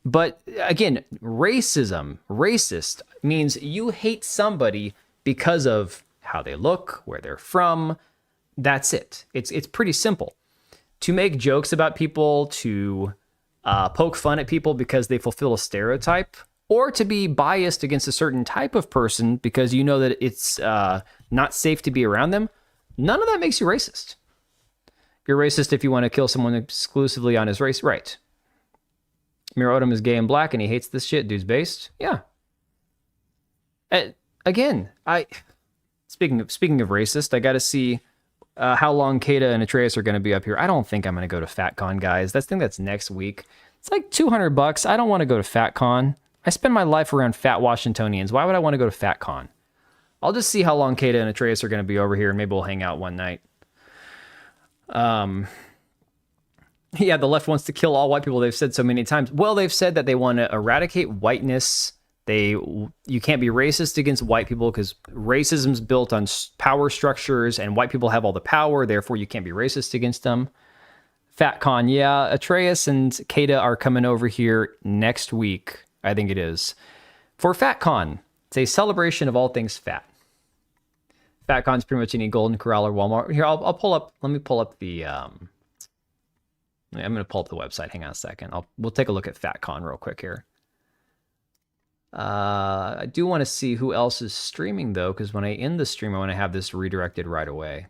But again, racist means you hate somebody because of how they look, where they're from. That's it. It's pretty simple. To make jokes about people, to poke fun at people because they fulfill a stereotype, or to be biased against a certain type of person because you know that it's not safe to be around them, none of that makes you racist. You're racist if you want to kill someone exclusively on his race, right? Miro Odom is gay and black and he hates this shit. Dude's based. Yeah. Again, speaking of racist, I got to see how long Kata and Atreus are going to be up here. I don't think I'm going to go to FatCon, guys. I think that's next week. It's like $200. I don't want to go to FatCon. I spend my life around fat Washingtonians. Why would I want to go to FatCon? I'll just see how long Kata and Atreus are going to be over here, and maybe we'll hang out one night. Yeah, the left wants to kill all white people. They've said so many times. Well, they've said that they want to eradicate whiteness. You can't be racist against white people because racism's built on power structures, and white people have all the power. Therefore, you can't be racist against them. FatCon, yeah. Atreus and Kata are coming over here next week. I think it is. For FatCon, it's a celebration of all things fat. FatCon's pretty much any Golden Corral or Walmart. Here, I'll pull up. Let me pull up the. I'm going to pull up the website. Hang on a second. We'll take a look at FatCon real quick here. I do want to see who else is streaming though, because when I end the stream, I want to have this redirected right away.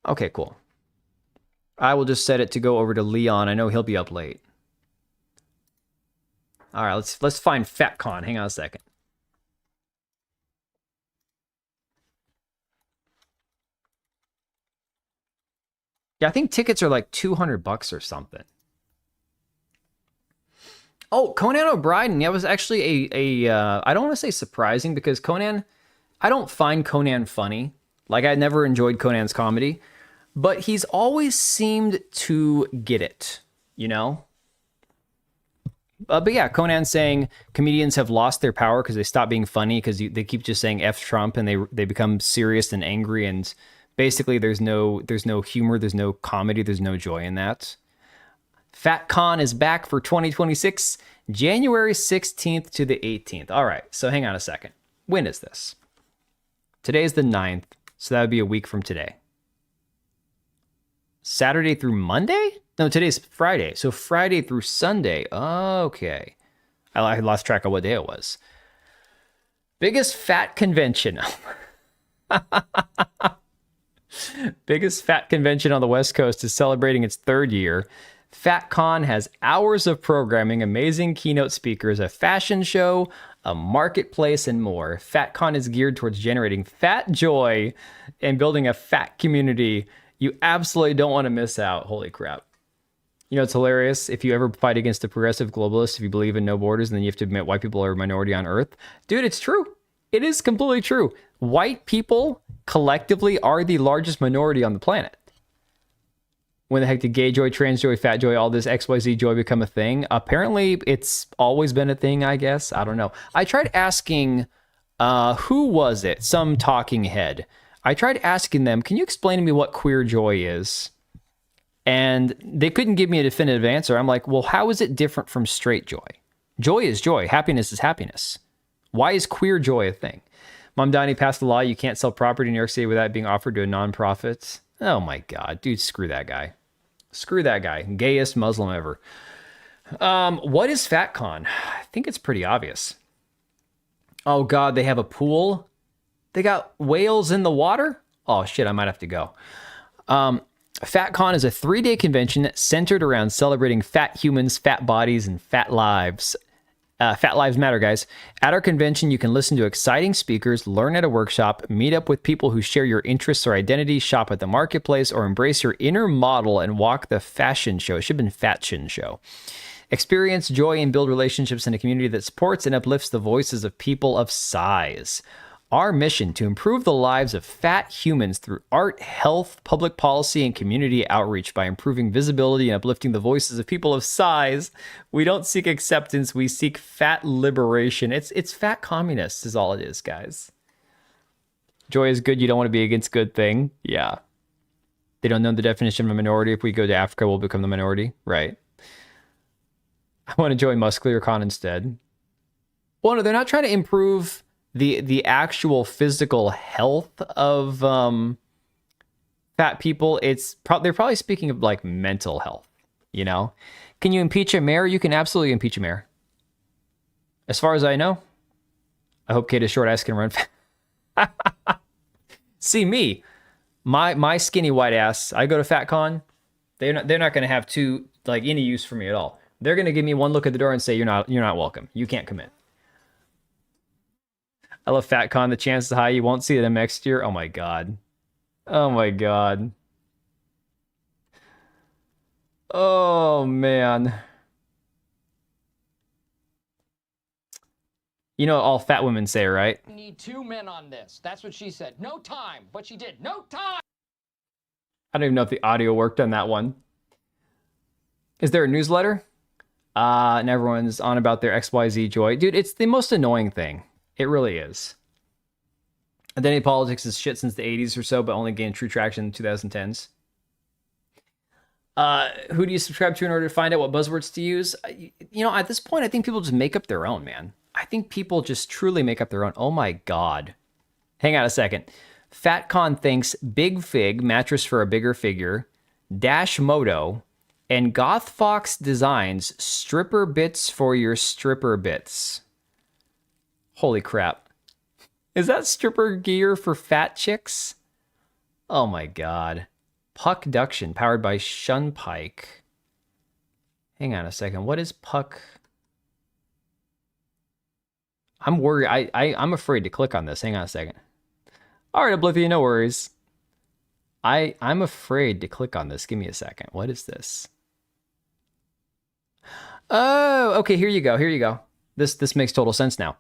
Okay, cool. I will just set it to go over to Leon. I know he'll be up late. All right, let's find FatCon. Hang on a second. Yeah, I think tickets are like $200 or something. Oh, Conan O'Brien. Yeah, it was actually I don't want to say surprising because Conan, I don't find Conan funny. Like, I never enjoyed Conan's comedy. But he's always seemed to get it, you know? But yeah, Conan saying comedians have lost their power because they stop being funny because they keep just saying F Trump and they become serious and angry, and basically there's no humor, there's no comedy, there's no joy in that. FatCon is back for 2026, January 16th to the 18th. All right, so hang on a second. When is this? Today's the 9th, so that would be a week from today. Saturday through Monday? No, today's Friday. So Friday through Sunday. Okay. I lost track of what day it was. Biggest fat convention. Biggest fat convention on the West Coast is celebrating its 3rd year. FatCon has hours of programming, amazing keynote speakers, a fashion show, a marketplace, and more. FatCon is geared towards generating fat joy and building a fat community. You absolutely don't want to miss out. Holy crap. You know, it's hilarious. If you ever fight against a progressive globalist, if you believe in no borders, and then you have to admit white people are a minority on Earth. Dude, it's true. It is completely true. White people collectively are the largest minority on the planet. When the heck did gay joy, trans joy, fat joy, all this XYZ joy become a thing? Apparently, it's always been a thing, I guess. I don't know. I tried asking, who was it? Some talking head. I tried asking them, can you explain to me what queer joy is? And they couldn't give me a definitive answer. I'm like, well, how is it different from straight joy? Joy is joy. Happiness is happiness. Why is queer joy a thing? Mom Donnie passed a law you can't sell property in New York City without being offered to a nonprofit. Oh my God, dude, screw that guy. Screw that guy. Gayest Muslim ever. What is FatCon? I think it's pretty obvious. Oh God, they have a pool. They got whales in the water? Oh shit, I might have to go. FatCon is a 3-day convention centered around celebrating fat humans, fat bodies, and fat lives. Fat Lives Matter, guys. At our convention, you can listen to exciting speakers, learn at a workshop, meet up with people who share your interests or identities, shop at the marketplace, or embrace your inner model and walk the fashion show. It should have been Fatshion Show. Experience joy and build relationships in a community that supports and uplifts the voices of people of size. Our mission to improve the lives of fat humans through art, health, public policy, and community outreach by improving visibility and uplifting the voices of people of size. We don't seek acceptance, we seek fat liberation. It's fat communists is all it is, guys. Joy is good, you don't want to be against good thing. Yeah. They don't know the definition of a minority. If we go to Africa, we'll become the minority. Right. I want to join Muscular Con instead. Well, no, they're not trying to improve the actual physical health of fat people. They're probably speaking of like mental health, you know? Can you impeach a mayor? You can absolutely impeach a mayor. As far as I know, I hope Kata's short ass can run. See me, my skinny white ass. I go to FatCon. They're not going to have any use for me at all. They're going to give me one look at the door and say, you're not welcome. You can't come in. I love FatCon. The chances are high you won't see them next year. Oh my God. Oh my God. Oh man. You know what all fat women say, right? Need 2 men on this. That's what she said. No time. But she did. No time. I don't even know if the audio worked on that one. Is there a newsletter? And everyone's on about their XYZ joy. Dude, it's the most annoying thing. It really is. Identity politics is shit since the 80s or so, but only gained true traction in the 2010s. Who do you subscribe to in order to find out what buzzwords to use? You know, at this point, I think people just make up their own, man. I think people just truly make up their own. Oh my God. Hang on a second. FatCon thinks Big Fig, mattress for a bigger figure, Dash Moto, and Goth Fox Designs, stripper bits for your stripper bits. Holy crap. Is that stripper gear for fat chicks? Oh my God. Puckduction, powered by Shunpike. Hang on a second. What is Puck? I'm worried. I'm afraid to click on this. Hang on a second. All right, Oblivion, no worries. I'm afraid to click on this. Give me a second. What is this? Oh, okay. Here you go. Here you go. This makes total sense now.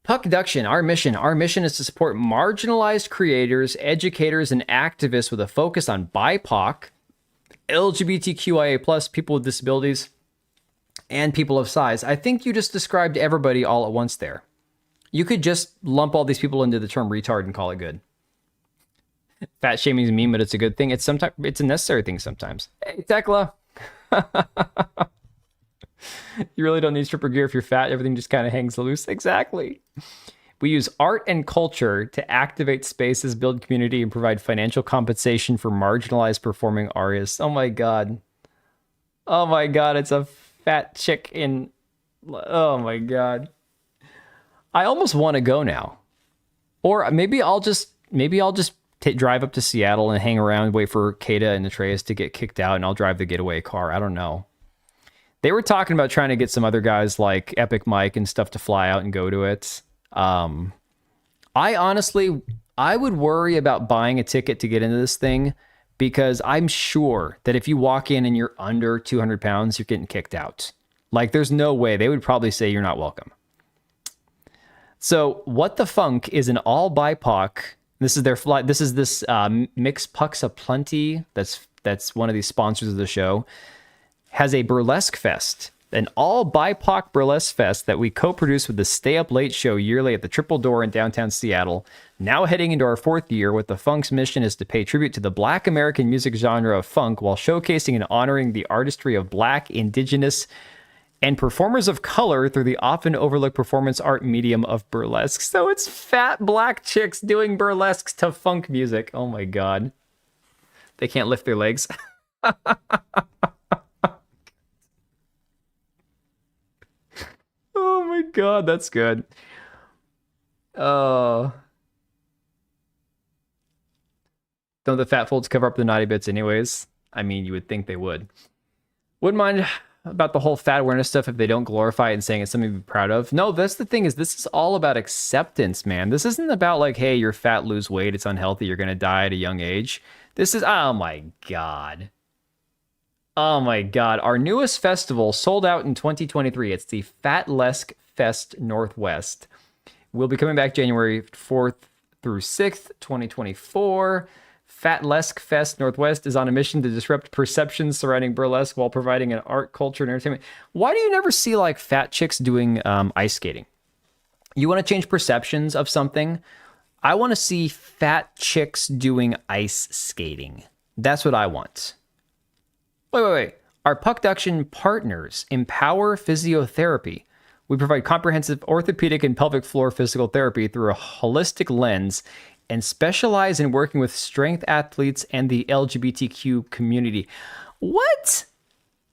Puckduction, our mission is to support marginalized creators, educators, and activists with a focus on BIPOC, LGBTQIA+, people with disabilities, and people of size. I think you just described everybody all at once there. You could just lump all these people into the term retard and call it good. Fat shaming is mean, but it's a good thing. It's a necessary thing sometimes. Hey, Tekla. You really don't need stripper gear if you're fat. Everything just kind of hangs loose. Exactly. We use art and culture to activate spaces, build community, and provide financial compensation for marginalized performing artists. Oh my God. Oh my God. It's a fat chick in... Oh my God. I almost want to go now. Or maybe I'll just drive up to Seattle and hang around, wait for Kata and Atreus to get kicked out, and I'll drive the getaway car. I don't know. They were talking about trying to get some other guys like Epic Mike and stuff to fly out and go to it. I would worry about buying a ticket to get into this thing, because I'm sure that if you walk in and you're under 200 pounds, you're getting kicked out. Like, there's no way. They would probably say you're not welcome. So What the Funk is an all BIPOC. This is their flight. This is this Mix Pucks Aplenty. That's one of these sponsors of the show. Has a burlesque fest, an all BIPOC burlesque fest that we co-produce with the Stay Up Late show yearly at the Triple Door in downtown Seattle. Now heading into our 4th year, What the Funk's mission is to pay tribute to the Black American music genre of funk while showcasing and honoring the artistry of Black, Indigenous, and performers of color through the often overlooked performance art medium of burlesque. So it's fat Black chicks doing burlesques to funk music. Oh my God. They can't lift their legs. Oh my God, that's good. Don't the fat folds cover up the naughty bits anyways? I mean, you would think they would. Wouldn't mind about the whole fat awareness stuff if they don't glorify it and saying it's something to be proud of. No, that's the thing, is this is all about acceptance, man. This isn't about like, hey, you're fat, lose weight, it's unhealthy, you're gonna die at a young age. This is, oh my God. Oh my god, our newest festival sold out in 2023. It's the Fatlesk Fest Northwest. We'll be coming back January 4th through 6th, 2024. Fatlesk Fest Northwest is on a mission to disrupt perceptions surrounding burlesque while providing an art, culture, and entertainment. Why do you never see like fat chicks doing ice skating? You want to change perceptions of something? I want to see fat chicks doing ice skating. That's what I want. Wait. Our Puckduction partners empower physiotherapy. We provide comprehensive orthopedic and pelvic floor physical therapy through a holistic lens and specialize in working with strength athletes and the LGBTQ community. What?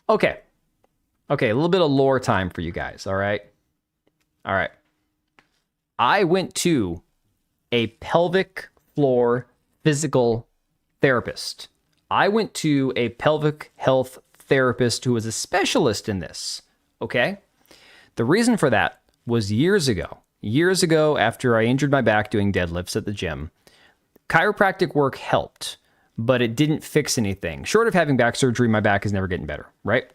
Okay, a little bit of lore time for you guys, all right? I went to a pelvic floor physical therapist. I went to a pelvic health therapist who was a specialist in this, okay? The reason for that was years ago after I injured my back doing deadlifts at the gym. Chiropractic work helped, but it didn't fix anything. Short of having back surgery, my back is never getting better, right?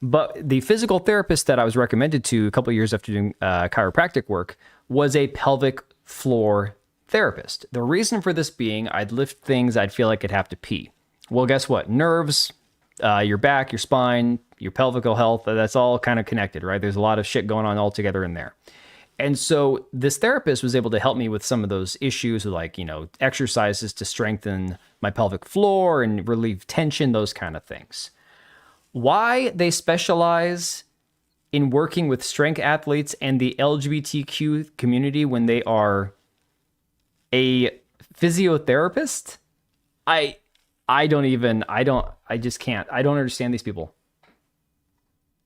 But the physical therapist that I was recommended to a couple of years after doing chiropractic work was a pelvic floor therapist. The reason for this being I'd lift things I'd feel like I'd have to pee. Well, guess what? Nerves, your back, your spine, your pelvical health, that's all kind of connected, right? There's a lot of shit going on all together in there. And so this therapist was able to help me with some of those issues with like, exercises to strengthen my pelvic floor and relieve tension, those kind of things. Why they specialize in working with strength athletes and the LGBTQ community when they are a physiotherapist, I just can't. I don't understand these people.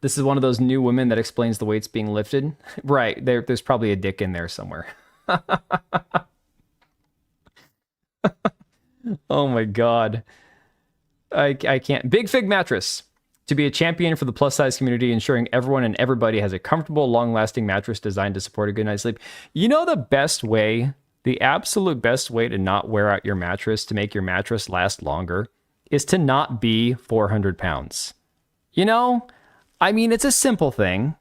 This is one of those new women that explains the weights being lifted. Right. There's probably a dick in there somewhere. Oh my God. I can't. Big Fig Mattress. To be a champion for the plus size community, ensuring everyone and everybody has a comfortable, long-lasting mattress designed to support a good night's sleep. You know the absolute best way to not wear out your mattress, to make your mattress last longer, is to not be 400 pounds. It's a simple thing.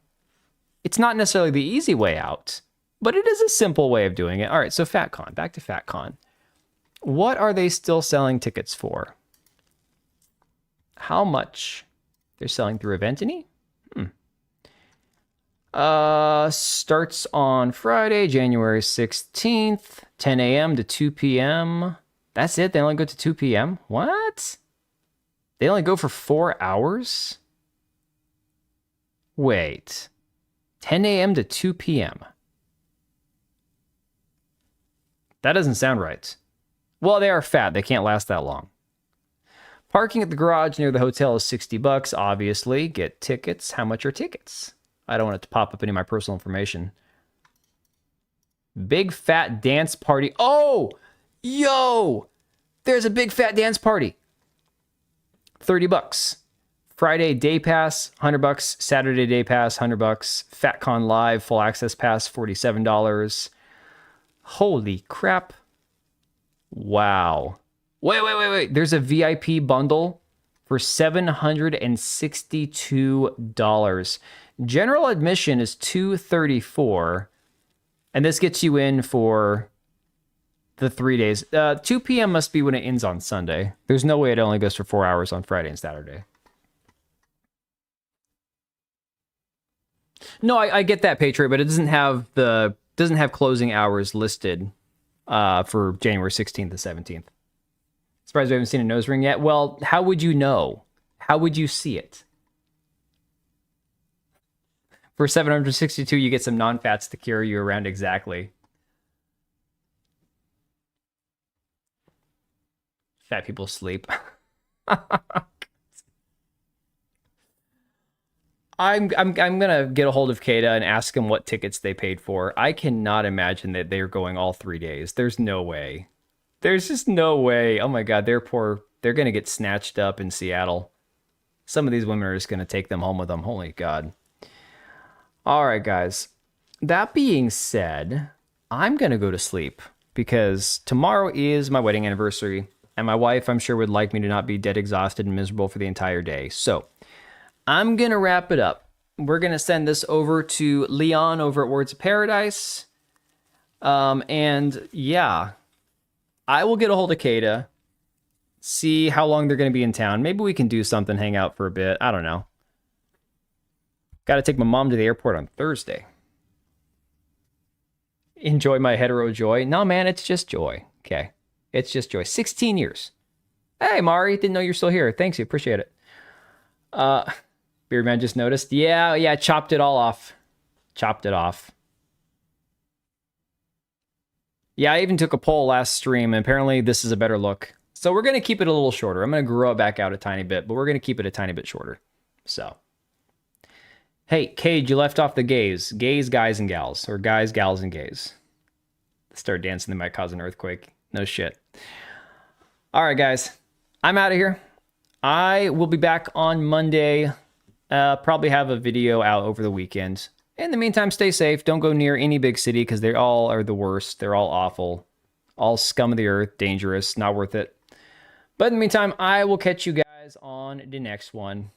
It's not necessarily the easy way out, but it is a simple way of doing it. All right, so FatCon, back to FatCon. What are they still selling tickets for? How much? They're selling through Eventini? Starts on Friday, January 16th, 10 a.m. to 2 p.m. That's it? They only go to 2 p.m.? What? They only go for 4 hours? Wait. 10 a.m. to 2 p.m. That doesn't sound right. Well, they are fat. They can't last that long. Parking at the garage near the hotel is $60, obviously. Get tickets. How much are tickets? I don't want it to pop up any of my personal information. Big fat dance party. Oh, yo, there's a big fat dance party. $30. Friday day pass, $100. Saturday day pass, $100. FatCon Live full access pass, $47. Holy crap. Wow. Wait. There's a VIP bundle for $762. General admission is $234. And this gets you in for the 3 days. 2 p.m. must be when it ends on Sunday. There's no way it only goes for 4 hours on Friday and Saturday. No, I get that, Patriot, but it doesn't have closing hours listed for January 16th to 17th. Surprised we haven't seen a nose ring yet. Well, how would you know? How would you see it? For $762, you get some non-fats to carry you around exactly. Fat people sleep. I'm gonna get a hold of Kata and ask them what tickets they paid for. I cannot imagine that they're going all 3 days. There's no way. There's just no way. Oh my God, they're poor. They're gonna get snatched up in Seattle. Some of these women are just gonna take them home with them. Holy God. All right, guys. That being said, I'm gonna go to sleep because tomorrow is my wedding anniversary. And my wife, I'm sure, would like me to not be dead exhausted and miserable for the entire day. So I'm going to wrap it up. We're going to send this over to Leon over at Words of Paradise. And yeah, I will get a hold of Kata, see how long they're going to be in town. Maybe we can do something, hang out for a bit. I don't know. Got to take my mom to the airport on Thursday. Enjoy my hetero joy. No, man, it's just joy. Okay. It's just joy. 16 years. Hey, Mari, didn't know you're still here. Thanks, you appreciate it. Beardman just noticed. Yeah, chopped it all off. Chopped it off. Yeah, I even took a poll last stream, and apparently this is a better look. So we're going to keep it a little shorter. I'm going to grow it back out a tiny bit, but we're going to keep it a tiny bit shorter. So. Hey, Cade, you left off the gays. Gays, guys, and gals. Or guys, gals, and gays. Start dancing, they might cause an earthquake. No shit. All right, guys. I'm out of here. I will be back on Monday. Probably have a video out over the weekend. In the meantime, stay safe. Don't go near any big city because they all are the worst. They're all awful. All scum of the earth. Dangerous. Not worth it. But in the meantime, I will catch you guys on the next one.